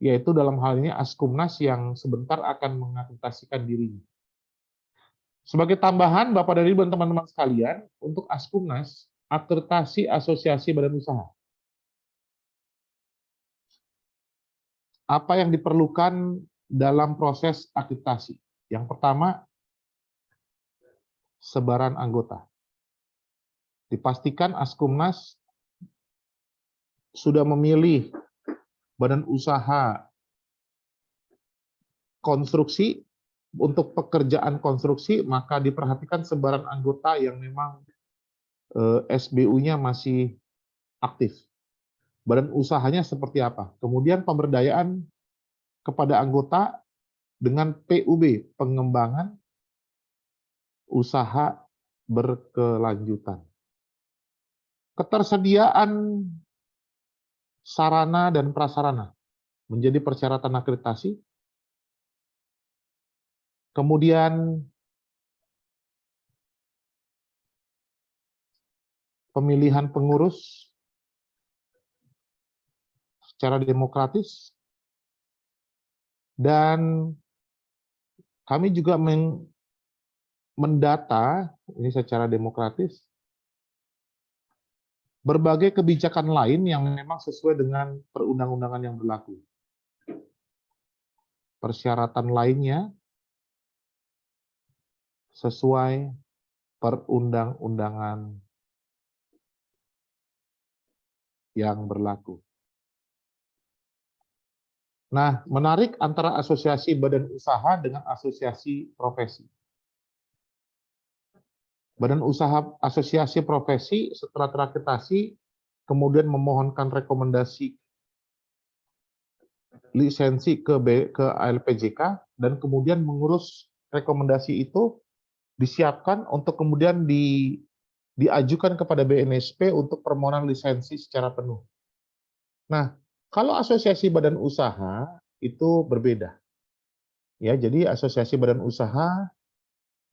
Yaitu dalam hal ini Askumnas yang sebentar akan mengakreditasikan dirinya. Sebagai tambahan, Bapak dan Ibu dan teman-teman sekalian, untuk Askumnas, akreditasi asosiasi badan usaha. Apa yang diperlukan dalam proses akreditasi? Yang pertama, sebaran anggota. Dipastikan Askumnas sudah memilih badan usaha konstruksi. Untuk pekerjaan konstruksi, maka diperhatikan sebaran anggota yang memang SBU-nya masih aktif. Badan usahanya seperti apa? Kemudian pemberdayaan kepada anggota dengan PUB, pengembangan usaha berkelanjutan. Ketersediaan sarana dan prasarana menjadi persyaratan akreditasi. Kemudian pemilihan pengurus secara demokratis, dan kami juga mendata ini secara demokratis berbagai kebijakan lain yang memang sesuai dengan perundang-undangan yang berlaku. Persyaratan lainnya sesuai perundang-undangan yang berlaku. Nah, menarik antara asosiasi badan usaha dengan asosiasi profesi. Badan usaha asosiasi profesi setelah terakreditasi kemudian memohonkan rekomendasi lisensi ke ALPJK dan kemudian mengurus rekomendasi itu disiapkan untuk kemudian diajukan kepada BNSP untuk permohonan lisensi secara penuh. Nah, kalau asosiasi badan usaha itu berbeda. Ya, jadi asosiasi badan usaha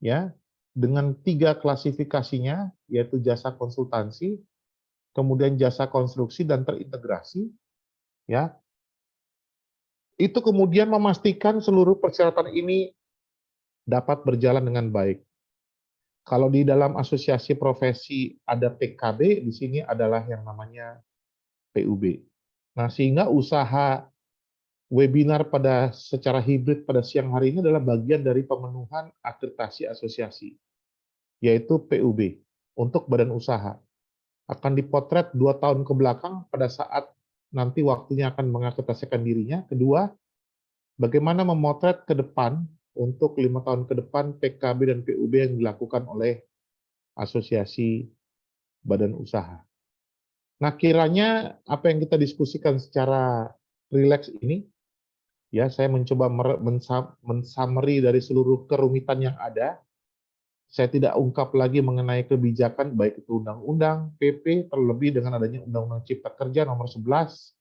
ya dengan 3 klasifikasinya, yaitu jasa konsultansi, kemudian jasa konstruksi dan terintegrasi, ya. Itu kemudian memastikan seluruh persyaratan ini dapat berjalan dengan baik. Kalau di dalam asosiasi profesi ada PKB, di sini adalah yang namanya PUB. Nah, sehingga usaha webinar pada secara hibrid pada siang hari ini adalah bagian dari pemenuhan akreditasi asosiasi, yaitu PUB untuk badan usaha. Akan dipotret 2 tahun ke belakang pada saat nanti waktunya akan mengakreditasikan dirinya. Kedua, bagaimana memotret ke depan untuk 5 tahun ke depan PKB dan PUB yang dilakukan oleh asosiasi badan usaha. Nah, kiranya apa yang kita diskusikan secara rileks ini, ya saya mencoba mensummary dari seluruh kerumitan yang ada. Saya tidak ungkap lagi mengenai kebijakan, baik itu undang-undang, PP, terlebih dengan adanya Undang-Undang Cipta Kerja nomor 11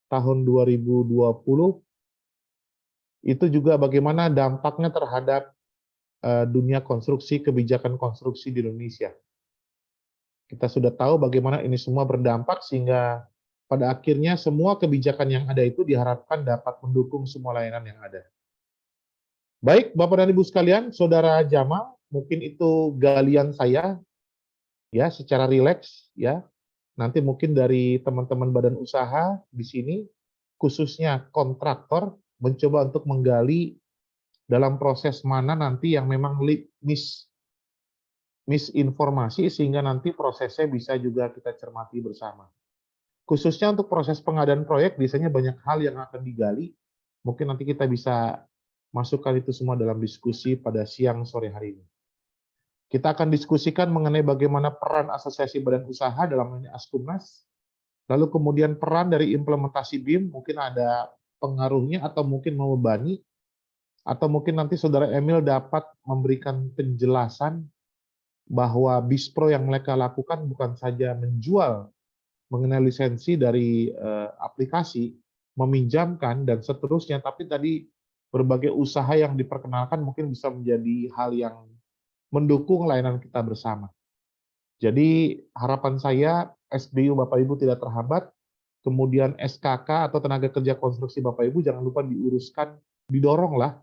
tahun 2020, itu juga bagaimana dampaknya terhadap dunia konstruksi, kebijakan konstruksi di Indonesia. Kita sudah tahu bagaimana ini semua berdampak sehingga pada akhirnya semua kebijakan yang ada itu diharapkan dapat mendukung semua layanan yang ada. Baik, Bapak dan Ibu sekalian, Saudara Jamal, mungkin itu galian saya ya secara rileks ya. Nanti mungkin dari teman-teman badan usaha di sini khususnya kontraktor mencoba untuk menggali dalam proses mana nanti yang memang misinformasi sehingga nanti prosesnya bisa juga kita cermati bersama. Khususnya untuk proses pengadaan proyek biasanya banyak hal yang akan digali. Mungkin nanti kita bisa masukkan itu semua dalam diskusi pada siang sore hari ini. Kita akan diskusikan mengenai bagaimana peran asosiasi badan usaha dalam ini Askumnas, lalu kemudian peran dari implementasi BIM, mungkin ada pengaruhnya atau mungkin membebani, atau mungkin nanti Saudara Emil dapat memberikan penjelasan bahwa BISPRO yang mereka lakukan bukan saja menjual mengenai lisensi dari aplikasi, meminjamkan, dan seterusnya, tapi tadi berbagai usaha yang diperkenalkan mungkin bisa menjadi hal yang mendukung layanan kita bersama. Jadi harapan saya SBU Bapak Ibu tidak terhambat, kemudian SKK atau tenaga kerja konstruksi Bapak Ibu jangan lupa diuruskan, didoronglah,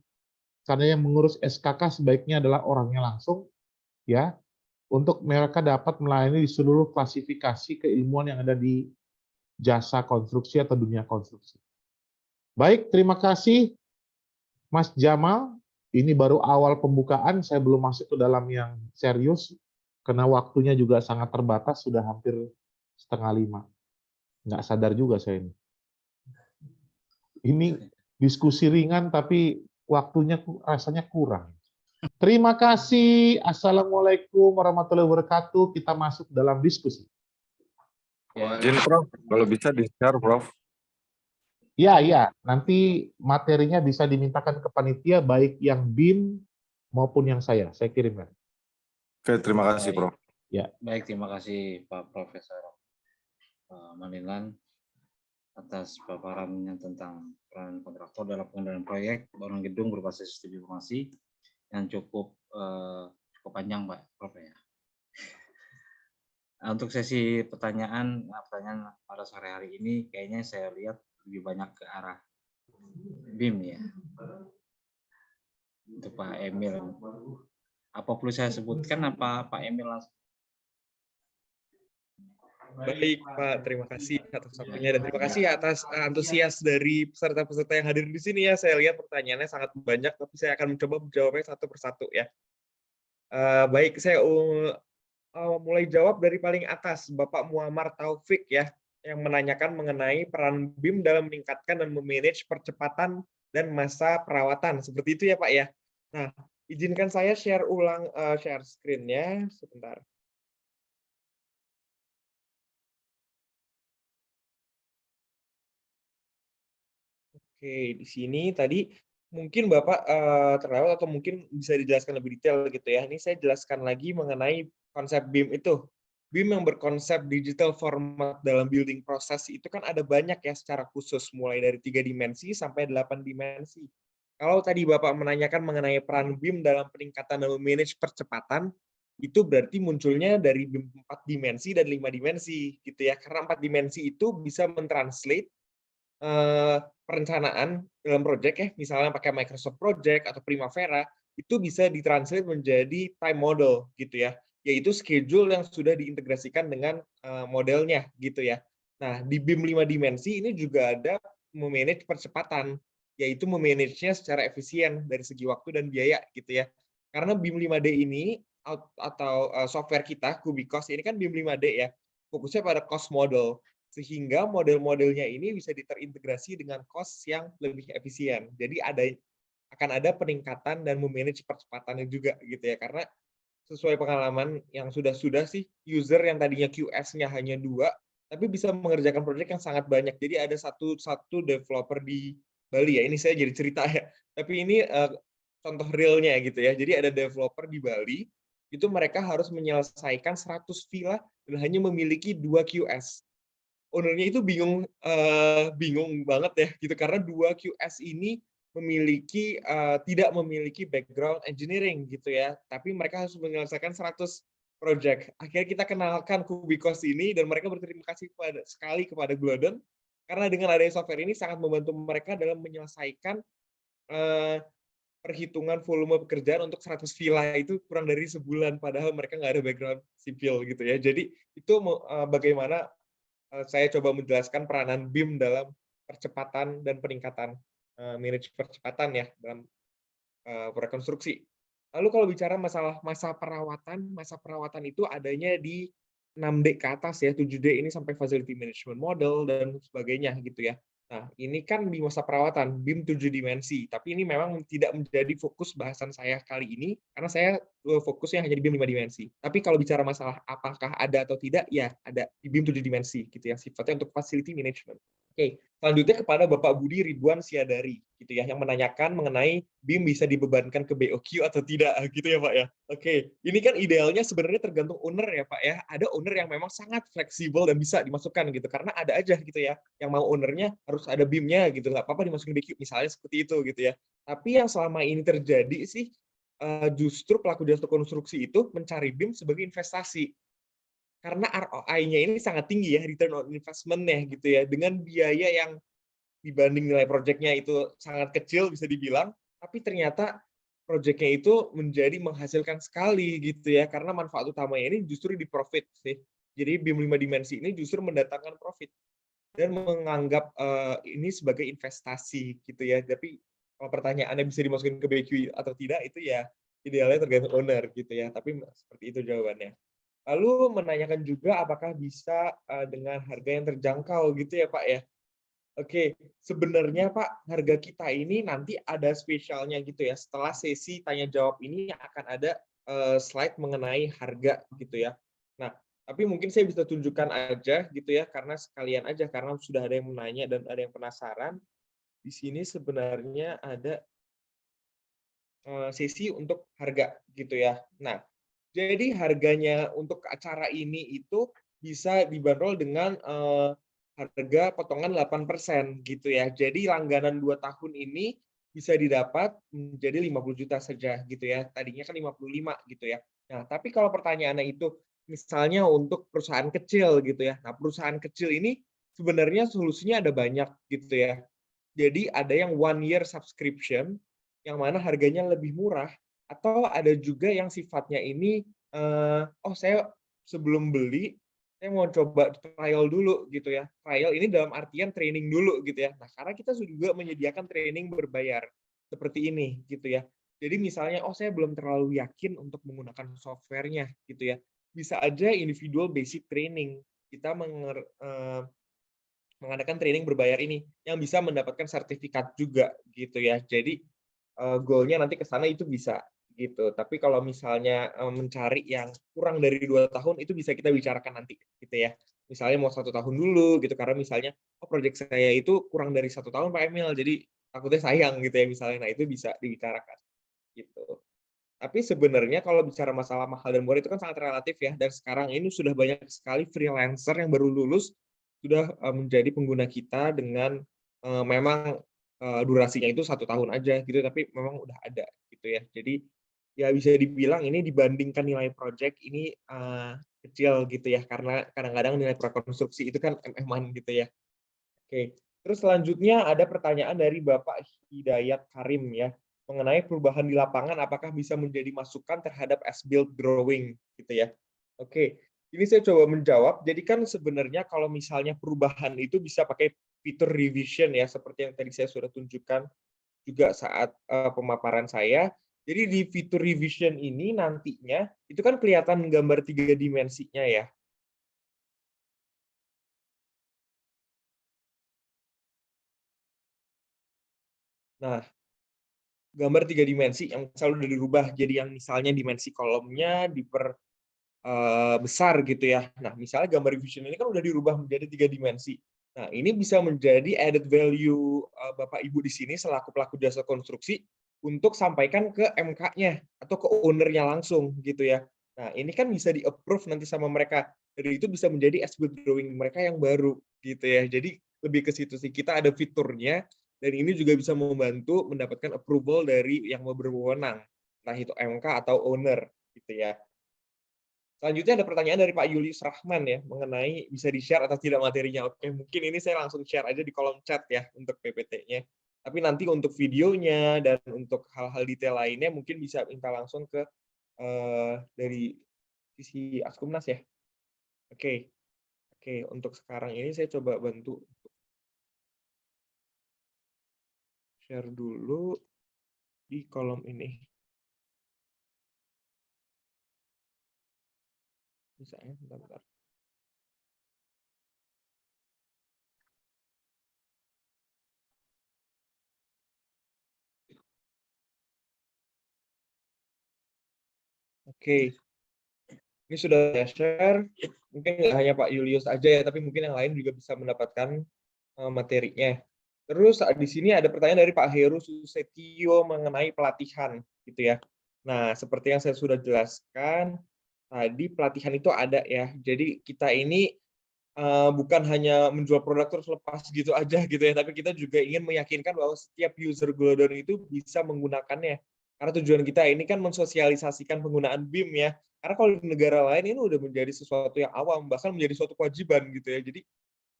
karena yang mengurus SKK sebaiknya adalah orangnya langsung, ya, untuk mereka dapat melayani di seluruh klasifikasi keilmuan yang ada di jasa konstruksi atau dunia konstruksi. Baik, terima kasih Mas Jamal. Ini baru awal pembukaan, saya belum masuk ke dalam yang serius, karena waktunya juga sangat terbatas, sudah hampir 4:30. Nggak sadar juga saya ini. Ini diskusi ringan, tapi waktunya rasanya kurang. Terima kasih. Assalamualaikum warahmatullahi wabarakatuh. Kita masuk dalam diskusi. Izin Prof, kalau bisa di-share Prof. Ya, nanti materinya bisa dimintakan ke panitia, baik yang BIM maupun yang saya kirimkan. Oke, terima kasih Prof. Ya. Baik, terima kasih Pak Profesor Manilan atas paparannya tentang peran kontraktor dalam pengendalian proyek bangunan gedung berbasis sistem informasi yang cukup panjang, Pak Prof ya. Untuk sesi pertanyaan pada sore hari ini, kayaknya saya lihat lebih banyak ke arah BIM ya. Untuk Pak Emil. Apa perlu saya sebutkan apa Pak Emil langsung? Baik Pak, terima kasih atas waktunya dan terima kasih atas antusias dari peserta-peserta yang hadir di sini ya. Saya lihat pertanyaannya sangat banyak, tapi saya akan mencoba menjawabnya satu persatu ya. Baik, saya mulai jawab dari paling atas, Bapak Muammar Taufik ya, yang menanyakan mengenai peran BIM dalam meningkatkan dan memanage percepatan dan masa perawatan. Seperti itu ya Pak ya. Nah, izinkan saya share ulang share screen-nya sebentar. Oke, di sini tadi mungkin Bapak terlewat atau mungkin bisa dijelaskan lebih detail gitu ya. Ini saya jelaskan lagi mengenai konsep BIM itu. BIM yang berkonsep digital format dalam building proses itu kan ada banyak ya secara khusus, mulai dari 3 dimensi sampai 8 dimensi. Kalau tadi Bapak menanyakan mengenai peran BIM dalam peningkatan dan manage percepatan, itu berarti munculnya dari BIM 4 dimensi dan 5 dimensi gitu ya. Karena 4 dimensi itu bisa mentranslate perencanaan dalam project ya, misalnya pakai Microsoft Project atau Primavera, itu bisa ditranslate menjadi time model gitu ya, yaitu schedule yang sudah diintegrasikan dengan modelnya gitu ya. Nah, di BIM 5 dimensi ini juga ada memanage percepatan, yaitu memanage-nya secara efisien dari segi waktu dan biaya gitu ya. Karena BIM 5D ini atau software kita, Kubicos ini kan BIM 5D ya, fokusnya pada cost model, sehingga model-modelnya ini bisa terintegrasi dengan cost yang lebih efisien. Jadi akan ada peningkatan dan memanage percepatannya juga gitu ya, karena sesuai pengalaman yang sudah sih, user yang tadinya QS-nya hanya 2, tapi bisa mengerjakan proyek yang sangat banyak. Jadi ada satu developer di Bali ya, ini saya jadi cerita ya, tapi ini contoh realnya gitu ya. Jadi ada developer di Bali, itu mereka harus menyelesaikan 100 villa dan hanya memiliki 2 QS. Owner-nya itu bingung banget ya gitu, karena 2 QS ini tidak memiliki background engineering gitu ya, tapi mereka harus menyelesaikan 100 project. Akhirnya kita kenalkan Kubicos ini dan mereka berterima kasih sekali kepada Glodon karena dengan adanya software ini sangat membantu mereka dalam menyelesaikan perhitungan volume pekerjaan untuk 100 villa itu kurang dari sebulan, padahal mereka nggak ada background sipil gitu ya. Jadi itu bagaimana saya coba menjelaskan peranan BIM dalam percepatan dan peningkatan manage percepatan ya dalam proyek konstruksi. Lalu kalau bicara masalah masa perawatan itu adanya di 6D ke atas ya, 7D ini sampai facility management model dan sebagainya gitu ya. Nah, ini kan di masa perawatan BIM 7 dimensi, tapi ini memang tidak menjadi fokus bahasan saya kali ini karena saya fokusnya hanya di BIM 5 dimensi. Tapi kalau bicara masalah apakah ada atau tidak, ya ada di BIM 7 dimensi gitu ya, sifatnya untuk facility management. Oke, selanjutnya kepada Bapak Budi Ridwan Siadari gitu ya, yang menanyakan mengenai BIM bisa dibebankan ke BOQ atau tidak gitu ya Pak ya. Oke, ini kan idealnya sebenarnya tergantung owner ya Pak ya. Ada owner yang memang sangat fleksibel dan bisa dimasukkan gitu, karena ada aja gitu ya yang mau ownernya harus ada BIM-nya gitu, nggak apa-apa dimasukin BOQ misalnya seperti itu gitu ya. Tapi yang selama ini terjadi sih justru pelaku jasa konstruksi itu mencari BIM sebagai investasi. karena ROI-nya ini sangat tinggi ya, return on investment-nya gitu ya, dengan biaya yang dibanding nilai proyeknya itu sangat kecil bisa dibilang, tapi ternyata proyeknya itu menjadi menghasilkan sekali gitu ya, karena manfaat utamanya ini justru di profit sih. Jadi BIM 5 dimensi ini justru mendatangkan profit dan menganggap ini sebagai investasi gitu ya. Tapi kalau pertanyaannya bisa dimasukin ke BQ atau tidak itu ya idealnya tergantung owner gitu ya. Tapi seperti itu jawabannya. Lalu menanyakan juga apakah bisa dengan harga yang terjangkau gitu ya Pak ya. Oke, sebenarnya Pak, harga kita ini nanti ada spesialnya gitu ya. Setelah sesi tanya jawab ini akan ada slide mengenai harga gitu ya. Nah, tapi mungkin saya bisa tunjukkan aja gitu ya, karena sekalian aja, karena sudah ada yang menanya dan ada yang penasaran. Di sini sebenarnya ada sesi untuk harga gitu ya. Nah, jadi harganya untuk acara ini itu bisa dibanderol dengan harga potongan 8% gitu ya. Jadi langganan 2 tahun ini bisa didapat menjadi 50 juta saja gitu ya. Tadinya kan 55 gitu ya. Nah, tapi kalau pertanyaannya itu misalnya untuk perusahaan kecil gitu ya. Nah, perusahaan kecil ini sebenarnya solusinya ada banyak gitu ya. Jadi ada yang 1 year subscription yang mana harganya lebih murah, atau ada juga yang sifatnya ini oh saya sebelum beli saya mau coba trial dulu gitu ya. Trial ini dalam artian training dulu gitu ya. Nah, karena kita juga menyediakan training berbayar seperti ini gitu ya. Jadi misalnya oh saya belum terlalu yakin untuk menggunakan softwarenya gitu ya. Bisa aja individual basic training. Kita mengadakan training berbayar ini yang bisa mendapatkan sertifikat juga gitu ya. Jadi goalnya nanti ke sana itu bisa gitu. Tapi kalau misalnya mencari yang kurang dari 2 tahun itu bisa kita bicarakan nanti gitu ya. Misalnya mau 1 tahun dulu gitu karena misalnya oh proyek saya itu kurang dari 1 tahun Pak Emil jadi takutnya sayang gitu ya misalnya. Nah itu bisa dibicarakan gitu. Tapi sebenarnya kalau bicara masalah mahal dan murah itu kan sangat relatif ya. Dan sekarang ini sudah banyak sekali freelancer yang baru lulus sudah menjadi pengguna kita dengan memang durasinya itu 1 tahun aja gitu, tapi memang udah ada gitu ya. Jadi ya bisa dibilang ini dibandingkan nilai project ini kecil gitu ya, karena kadang-kadang nilai prakonstruksi itu kan MM-an gitu ya. Oke, terus selanjutnya ada pertanyaan dari Bapak Hidayat Karim ya, mengenai perubahan di lapangan apakah bisa menjadi masukan terhadap as-built drawing gitu ya. Oke, ini saya coba menjawab. Jadi kan sebenarnya kalau misalnya perubahan itu bisa pakai fitur revision ya, seperti yang tadi saya sudah tunjukkan juga saat pemaparan saya. Jadi di fitur revision ini nantinya itu kan kelihatan gambar 3 dimensinya ya. Nah, gambar 3 dimensi yang selalu udah dirubah jadi yang misalnya dimensi kolomnya besar gitu ya. Nah, misalnya gambar revision ini kan udah dirubah menjadi 3 dimensi. Nah, ini bisa menjadi added value Bapak Ibu di sini selaku pelaku jasa konstruksi untuk sampaikan ke MK-nya atau ke owner-nya langsung gitu ya. Nah, ini kan bisa di-approve nanti sama mereka. Jadi itu bisa menjadi as-built drawing mereka yang baru gitu ya. Jadi lebih ke situ sih. Kita ada fiturnya dan ini juga bisa membantu mendapatkan approval dari yang berwenang, entah itu MK atau owner gitu ya. Selanjutnya ada pertanyaan dari Pak Julius Rahman ya, mengenai bisa di-share atau tidak materinya. Oke, mungkin ini saya langsung share aja di kolom chat ya untuk PPT-nya. Tapi nanti untuk videonya dan untuk hal-hal detail lainnya mungkin bisa minta langsung ke dari sisi Askumnas ya. Oke. Oke, untuk sekarang ini saya coba bantu share dulu di kolom ini. Bisa ya, bentar. Oke. Ini sudah saya share, mungkin nggak hanya Pak Julius aja ya, tapi mungkin yang lain juga bisa mendapatkan materinya. Terus di sini ada pertanyaan dari Pak Heru Susetio mengenai pelatihan gitu ya. Nah, seperti yang saya sudah jelaskan, tadi pelatihan itu ada ya. Jadi kita ini bukan hanya menjual produk terus lepas gitu aja gitu ya, tapi kita juga ingin meyakinkan bahwa setiap user Glodon itu bisa menggunakannya. Karena tujuan kita ini kan mensosialisasikan penggunaan BIM ya, Karena kalau di negara lain ini udah menjadi sesuatu yang awam, bahkan menjadi suatu kewajiban gitu ya. Jadi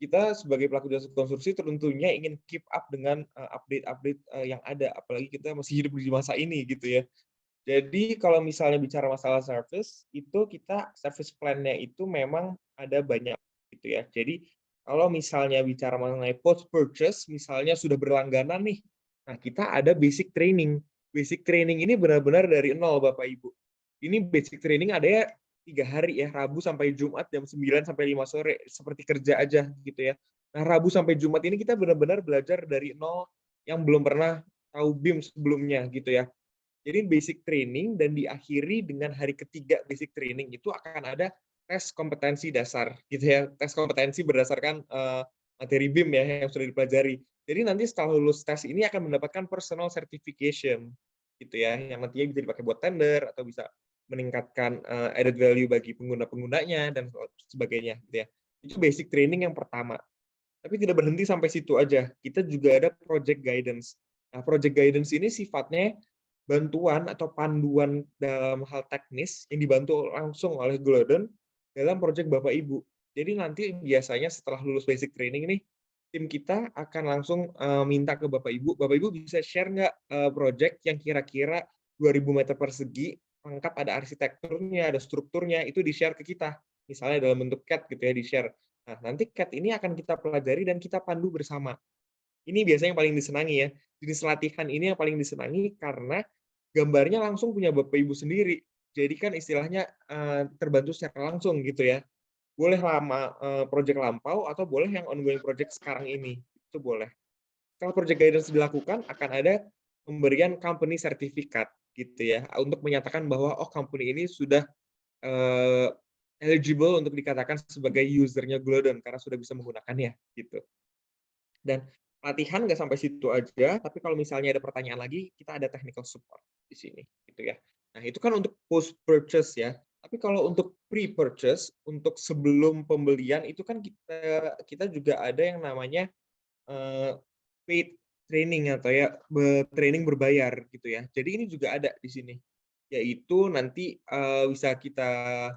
kita sebagai pelaku jasa konstruksi tentunya ingin keep up dengan update-update yang ada, apalagi kita masih hidup di masa ini gitu ya. Jadi kalau misalnya bicara masalah service, itu kita service plan-nya itu memang ada banyak gitu ya. Jadi kalau misalnya bicara mengenai post purchase, misalnya sudah berlangganan nih, nah kita ada basic training. Basic training ini benar-benar dari nol Bapak Ibu. Ini basic training ada ya 3 hari ya, Rabu sampai Jumat jam 9 sampai 5 sore, seperti kerja aja gitu ya. Nah Rabu sampai Jumat ini kita benar-benar belajar dari nol yang belum pernah tahu BIM sebelumnya gitu ya. Jadi basic training dan diakhiri dengan hari ketiga basic training itu akan ada tes kompetensi dasar gitu ya. Tes kompetensi berdasarkan materi BIM ya yang sudah dipelajari. Jadi nanti setelah lulus tes ini akan mendapatkan personal certification gitu ya, yang nantinya bisa dipakai buat tender atau bisa meningkatkan added value bagi pengguna-penggunanya dan sebagainya gitu ya. Itu basic training yang pertama. Tapi tidak berhenti sampai situ aja. Kita juga ada project guidance. Nah, project guidance ini sifatnya bantuan atau panduan dalam hal teknis yang dibantu langsung oleh Glodon dalam proyek Bapak Ibu. Jadi nanti biasanya setelah lulus basic training nih, tim kita akan langsung minta ke Bapak Ibu bisa share nggak proyek yang kira-kira 2000 meter persegi, lengkap ada arsitekturnya, ada strukturnya, itu di-share ke kita. Misalnya dalam bentuk CAD gitu ya, di-share. Nah, nanti CAD ini akan kita pelajari dan kita pandu bersama. Ini biasanya yang paling disenangi ya. Jenis latihan ini yang paling disenangi karena gambarnya langsung punya Bapak Ibu sendiri. Jadi kan istilahnya terbantu secara langsung gitu ya. Boleh lama project lampau atau boleh yang ongoing project sekarang ini. Itu boleh. Kalau project guidance dilakukan akan ada pemberian company certificate gitu ya untuk menyatakan bahwa oh company ini sudah eligible untuk dikatakan sebagai usernya Glodon karena sudah bisa menggunakannya gitu. Dan latihan nggak sampai situ aja, tapi kalau misalnya ada pertanyaan lagi, kita ada technical support di sini, gitu ya. Nah, itu kan untuk post purchase ya. Tapi kalau untuk pre-purchase, untuk sebelum pembelian itu kan kita juga ada yang namanya paid training atau ya training berbayar gitu ya. Jadi ini juga ada di sini. Yaitu nanti bisa kita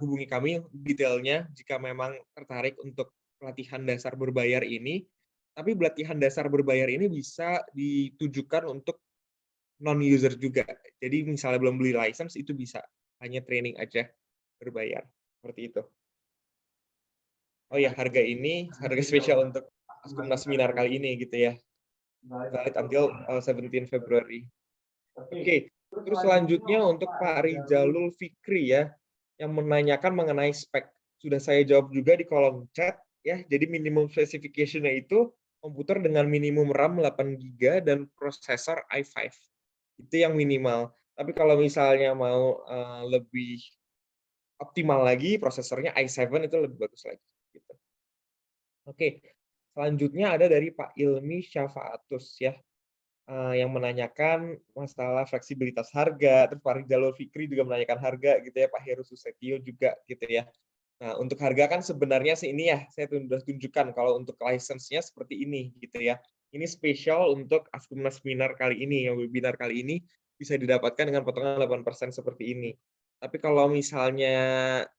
hubungi kami detailnya jika memang tertarik untuk pelatihan dasar berbayar ini. Tapi pelatihan dasar berbayar ini bisa ditujukan untuk non-user juga. Jadi misalnya belum beli license itu bisa. Hanya training aja berbayar. Seperti itu. Oh ya, harga ini harga spesial untuk Askumnas seminar kali ini gitu ya. Valid until 17 Februari. Oke, terus selanjutnya untuk Pak Rizalul Fikri ya, yang menanyakan mengenai spek. Sudah saya jawab juga di kolom chat ya. Jadi minimum specification-nya itu komputer dengan minimum RAM 8 GB dan prosesor i5. Itu yang minimal. Tapi kalau misalnya mau lebih optimal lagi, prosesornya i7 itu lebih bagus lagi. Gitu. Oke, selanjutnya ada dari Pak Ilmi Syafaatus ya, yang menanyakan masalah fleksibilitas harga. Terus Pak Rizalul Fikri juga menanyakan harga gitu ya, Pak Heru Susetio juga gitu ya. Nah, untuk harga kan sebenarnya sih ini ya, saya sudah tunjukkan kalau untuk license-nya seperti ini gitu ya. Ini spesial untuk Askumnas seminar kali ini, yang webinar kali ini bisa didapatkan dengan potongan 8% seperti ini. Tapi kalau misalnya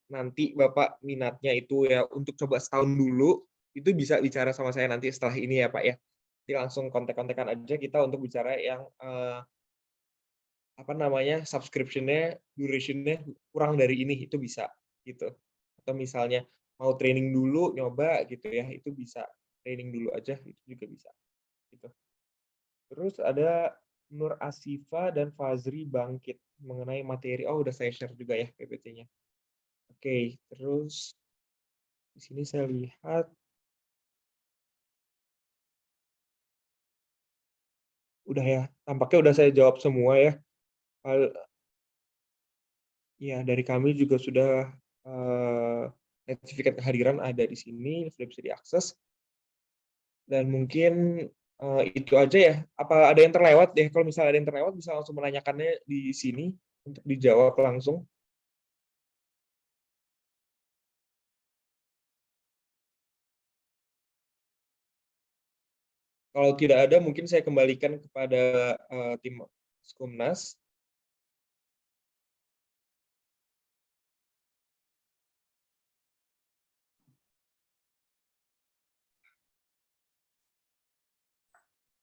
nanti Bapak minatnya itu ya untuk coba setahun dulu, itu bisa bicara sama saya nanti setelah ini ya Pak ya. Nanti langsung kontak-kontakan aja kita untuk bicara yang apa namanya subscription-nya, duration-nya kurang dari ini, itu bisa gitu. Atau misalnya mau training dulu nyoba gitu ya, itu bisa training dulu aja, itu juga bisa gitu. Terus ada Nur Asifa dan Fazri Bangkit mengenai materi. Oh, udah saya share juga ya PPT-nya. Oke, terus di sini saya lihat udah ya, tampaknya udah saya jawab semua ya. Ya, dari kami juga sudah sertifikat kehadiran ada di sini, sudah bisa diakses. Dan mungkin itu aja ya. Apa ada yang terlewat deh? Kalau misalnya ada yang terlewat, bisa langsung menanyakannya di sini untuk dijawab langsung. Kalau tidak ada, mungkin saya kembalikan kepada tim Skumnas.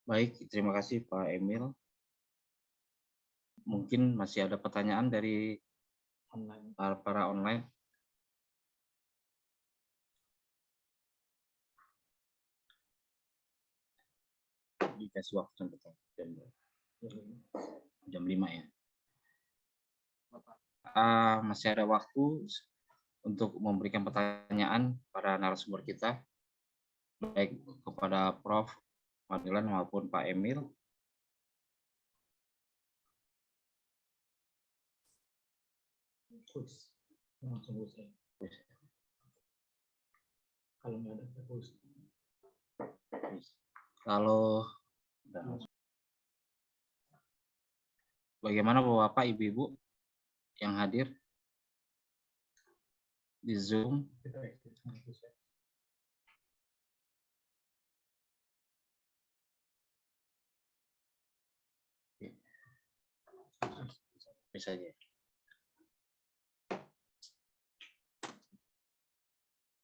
Baik, terima kasih Pak Emil. Mungkin masih ada pertanyaan dari para online. Dikasih waktu sampai jam 5 ya. Masih ada waktu untuk memberikan pertanyaan pada narasumber kita, baik kepada Prof. Madilan maupun Pak Emil. Kalau bagaimana Bapak Ibu-ibu yang hadir di Zoom? Bisa aja.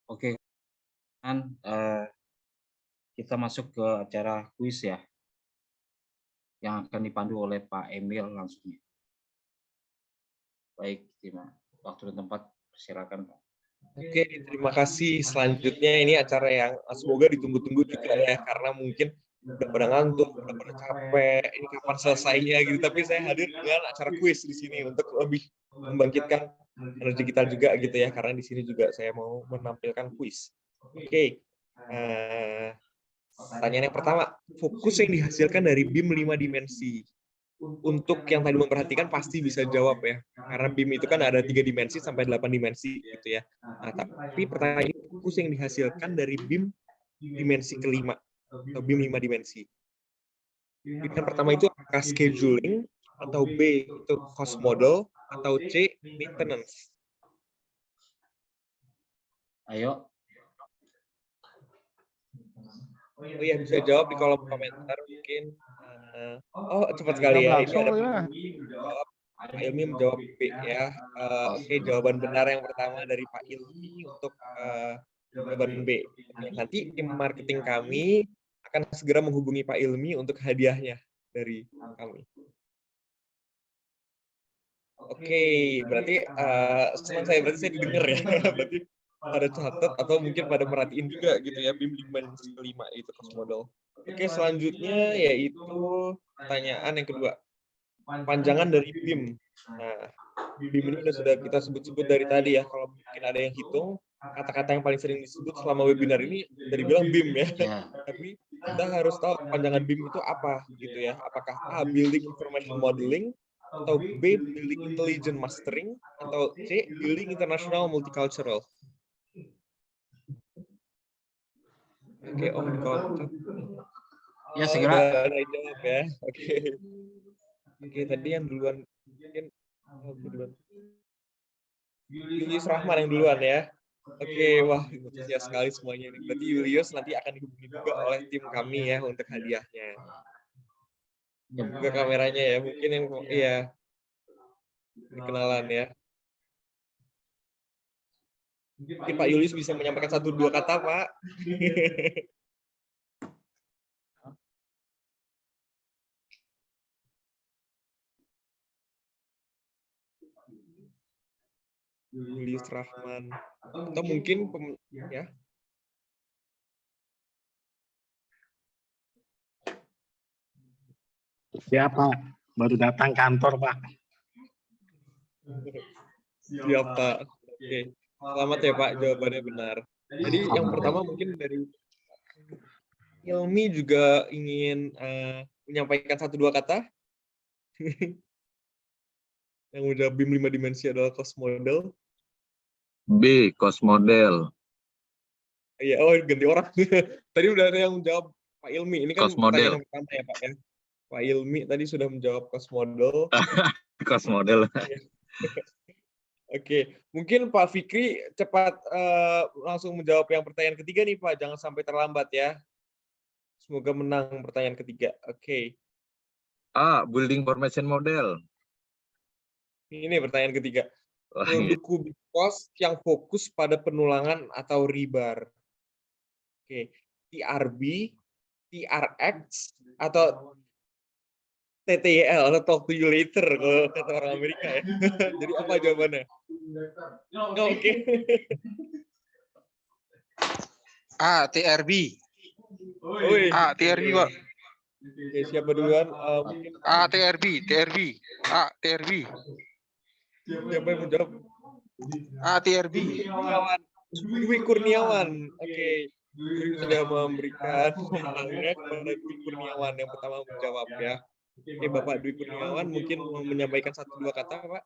Oke, kan kita masuk ke acara kuis ya, yang akan dipandu oleh Pak Emil langsung. Baik, waktu dan tempat silakan Pak. Oke, terima kasih. Selanjutnya ini acara yang semoga ditunggu-tunggu juga ya, karena mungkin udah pada ngantuk, udah pada capek, ini kapan selesainya gitu. Tapi saya hadir dengan acara kuis di sini untuk lebih membangkitkan energi kita juga gitu ya, karena di sini juga saya mau menampilkan kuis. Oke, pertanyaan yang pertama, fokus yang dihasilkan dari BIM 5 dimensi. Untuk yang tadi memperhatikan pasti bisa jawab ya, karena BIM itu kan ada 3 dimensi sampai 8 dimensi gitu ya. Nah, tapi pertanyaan ini fokus yang dihasilkan dari BIM dimensi kelima atau BIM 5 dimensi. Yang pertama itu apakah scheduling, atau B itu cost model, atau C maintenance. Ayo. Oh iya, bisa jawab di kolom komentar mungkin. Oh, cepat sekali ya. Ini ada Pak Ilmi menjawab B ya. Oke, jawaban benar yang pertama dari Pak Ilmi untuk jawaban B. Nanti tim marketing kami akan segera menghubungi Pak Ilmi untuk hadiahnya dari kami. Oke, berarti senang saya, berarti saya didengar ya. Berarti pada catat atau mungkin pada merhatiin juga gitu ya, BIM dimensi kelima itu cost model. Oke, selanjutnya yaitu pertanyaan yang kedua. Panjangan dari BIM. Nah, BIM ini sudah kita sebut-sebut dari tadi ya. Kalau mungkin ada yang hitung, kata-kata yang paling sering disebut selama webinar ini dari bilang BIM ya. Tapi kita harus tahu panjangan BIM itu apa gitu ya. Apakah A, Building Information Modeling, atau B, Building Intelligent Mastering, atau C, Building International Multicultural. Oke, di kolom chat. Ya, segera. Udah jawab ya. Oke, tadi yang duluan mungkin Julius Rahman yang duluan ya. Oke, wah antusias sekali semuanya ini. Berarti Julius nanti akan dihubungi juga oleh tim kami ya untuk hadiahnya. Buka kameranya ya, mungkin yang iya dikenalan ya. Mungkin Pak Julius bisa menyampaikan 1-2 kata, Pak. Julius Rahman. Atau mungkin ya. Siapa? Baru datang kantor, Pak. Siap, Pak. Oke. Selamat ya, Pak. Jawabannya benar. Jadi yang pertama mungkin dari Ilmi juga ingin menyampaikan 1-2 kata. Yang udah BIM 5 dimensi adalah cost model. B, cost model. Iya, ganti orang. Tadi udah ada yang menjawab Pak Ilmi. Ini kan Cost model. pertanyaan yang pertama ya, Pak ya. Pak Ilmi tadi sudah menjawab cost model. Cost model. Oke, mungkin Pak Fikri cepat langsung menjawab yang pertanyaan ketiga nih Pak. Jangan sampai terlambat ya. Semoga menang pertanyaan ketiga. Oke. A, building formation model. Ini pertanyaan ketiga. Produk kubik cost yang fokus pada penulangan atau rebar. Oke, TRB, TRX atau TTYL atau talk to you later kalau kata orang Amerika ya. Jadi apa jawabannya? Oke. TRB. Wih, TRB, Pak. Oke, siapa duluan? Mungkin TRB. TRB. siapa yang menjawab? TRB. Dwi Kurniawan. Oke. Dwi sudah memberikan pemenangnya kepada Dwi Kurniawan yang pertama menjawab ya. Oke, Bapak Dwi Kurniawan mungkin mau menyampaikan 1-2 kata, Pak.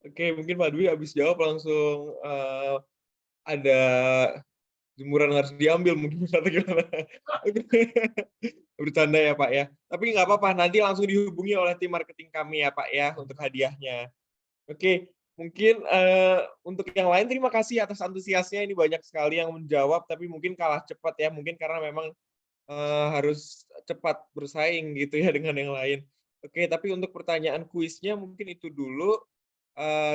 Oke, mungkin Pak Dwi habis jawab langsung ada jemuran harus diambil mungkin atau gimana? Bercanda ya Pak ya. Tapi nggak apa-apa, nanti langsung dihubungi oleh tim marketing kami ya Pak ya untuk hadiahnya. Oke, mungkin untuk yang lain terima kasih atas antusiasnya, ini banyak sekali yang menjawab tapi mungkin kalah cepat ya, mungkin karena memang harus cepat bersaing gitu ya dengan yang lain. Oke, tapi untuk pertanyaan kuisnya mungkin itu dulu.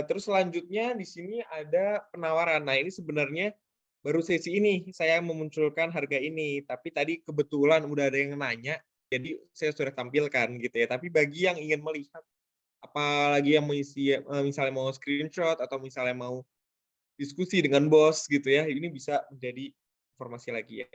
Terus selanjutnya di sini ada penawaran. Nah, ini sebenarnya baru sesi ini saya memunculkan harga ini, tapi tadi kebetulan udah ada yang nanya, jadi saya sudah tampilkan gitu ya. Tapi bagi yang ingin melihat, apalagi yang mengisi, misalnya mau screenshot atau misalnya mau diskusi dengan bos gitu ya, ini bisa menjadi informasi lagi ya.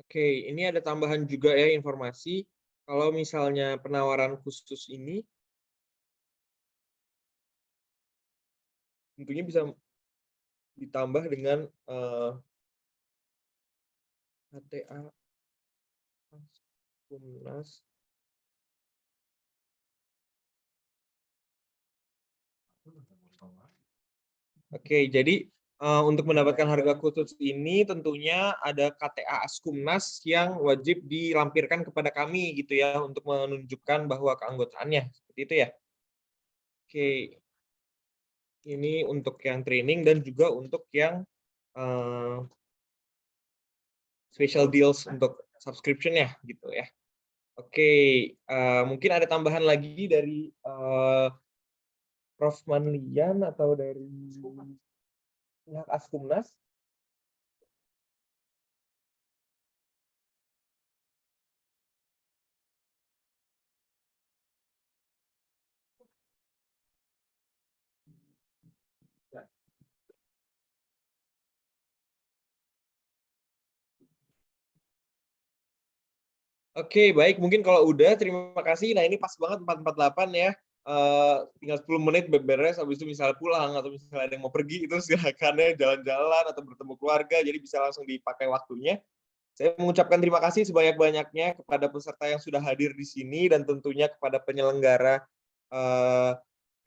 Oke, ini ada tambahan juga ya informasi. Kalau misalnya penawaran khusus ini, tentunya bisa ditambah dengan HTA Askumnas. Oke, jadi untuk mendapatkan harga khusus ini tentunya ada KTA Askumnas yang wajib dilampirkan kepada kami gitu ya untuk menunjukkan bahwa keanggotaannya seperti itu ya. Oke, ini untuk yang training dan juga untuk yang special deals untuk subscription ya gitu ya. Oke, mungkin ada tambahan lagi dari Prof. Manlian atau dari pihak Askumnas. Oke, baik. Mungkin kalau udah, terima kasih. Nah, ini pas banget 4:48 ya. Tinggal 10 menit beres, habis itu misalnya pulang, atau misalnya ada yang mau pergi, itu silakan ya jalan-jalan atau bertemu keluarga, jadi bisa langsung dipakai waktunya. Saya mengucapkan terima kasih sebanyak-banyaknya kepada peserta yang sudah hadir di sini, dan tentunya kepada penyelenggara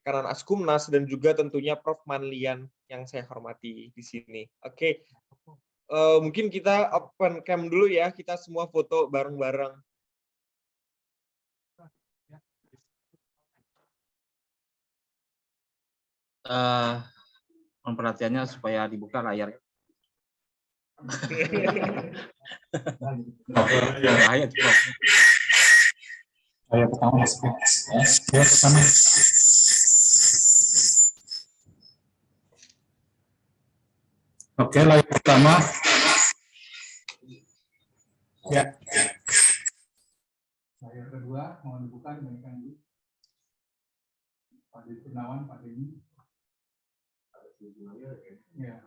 Kanan Askumnas, dan juga tentunya Prof. Manlian yang saya hormati di sini. Oke. Mungkin kita open cam dulu ya, kita semua foto bareng-bareng. Perhatiannya supaya dibuka layar. Bahaya tuh, Prof. Saya pertama saya pertama. Oke, layar pertama. Ya. Layar kedua mohon dibuka demikian dulu. Pak Dwi Kurniawan, Pak Denny. Ya.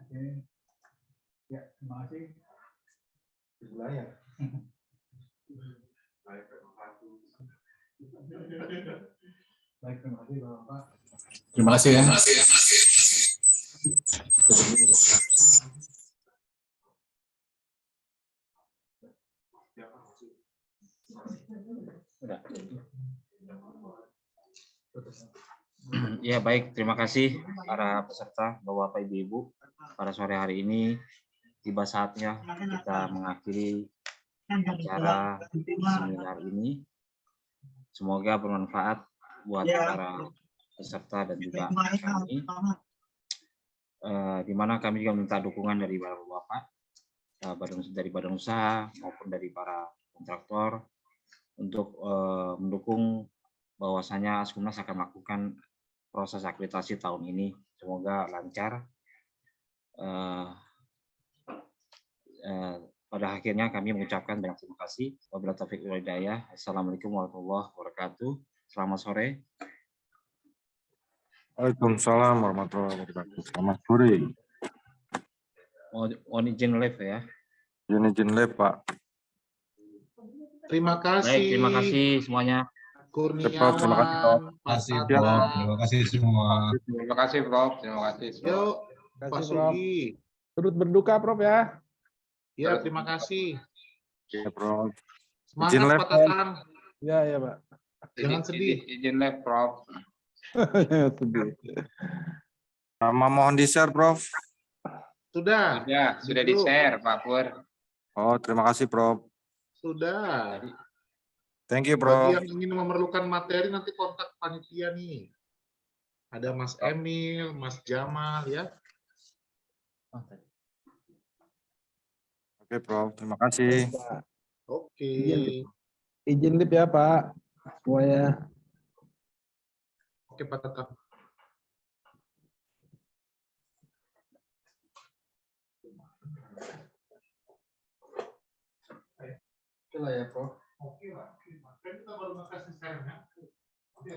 Oke. Ya, terima kasih. Layar. Layar kedua. Terima kasih ya. Ya baik, terima kasih para peserta, Bapak Ibu. Pada sore hari ini tiba saatnya kita mengakhiri acara seminar ini. Semoga bermanfaat buat para peserta dan juga kami. Di mana kami juga minta dukungan dari Bapak, dari badan usaha maupun dari para kontraktor untuk mendukung bahwasanya Askumnas akan melakukan proses akreditasi tahun ini. Semoga lancar. Pada akhirnya kami mengucapkan banyak terima kasih. Wabillahi taufiq wal hidayah. Assalamualaikum warahmatullahi wabarakatuh. Selamat sore. Waalaikumsalam warahmatullahi wabarakatuh. Selamat sore. Mohon izin live ya. Izin live, Pak. Terima kasih. Baik, terima kasih semuanya. Kurniawan, Terima kasih, Prof. Pak Siap. Tata. Terima kasih semua. Terima kasih, Prof. Terima kasih. Yuk, Pak Kasih, Prof. Sugi. Turut berduka, Prof ya. Ya, terima kasih. Ya, Prof. Semangat Izin live, Pak Tatang. Ya, ya, Pak. Jangan sedih. Izin live, Prof. Sedih. Mohon di-share, Prof. Sudah. Sudah Gitu. di-share, Pak Pur. Oh, terima kasih, Prof. Sudah. Thank you, Bagi Prof. yang ingin memerlukan materi nanti kontak panitia nih. Ada Mas Emil, Mas Jamal ya. Oke, Prof. Terima kasih. Oke. Izin lip ya, Pak. Semuanya. Oke, Pak Tatang. Oke lah ya, Prof. Oke lah. Kan kita baru ngasih share-nya.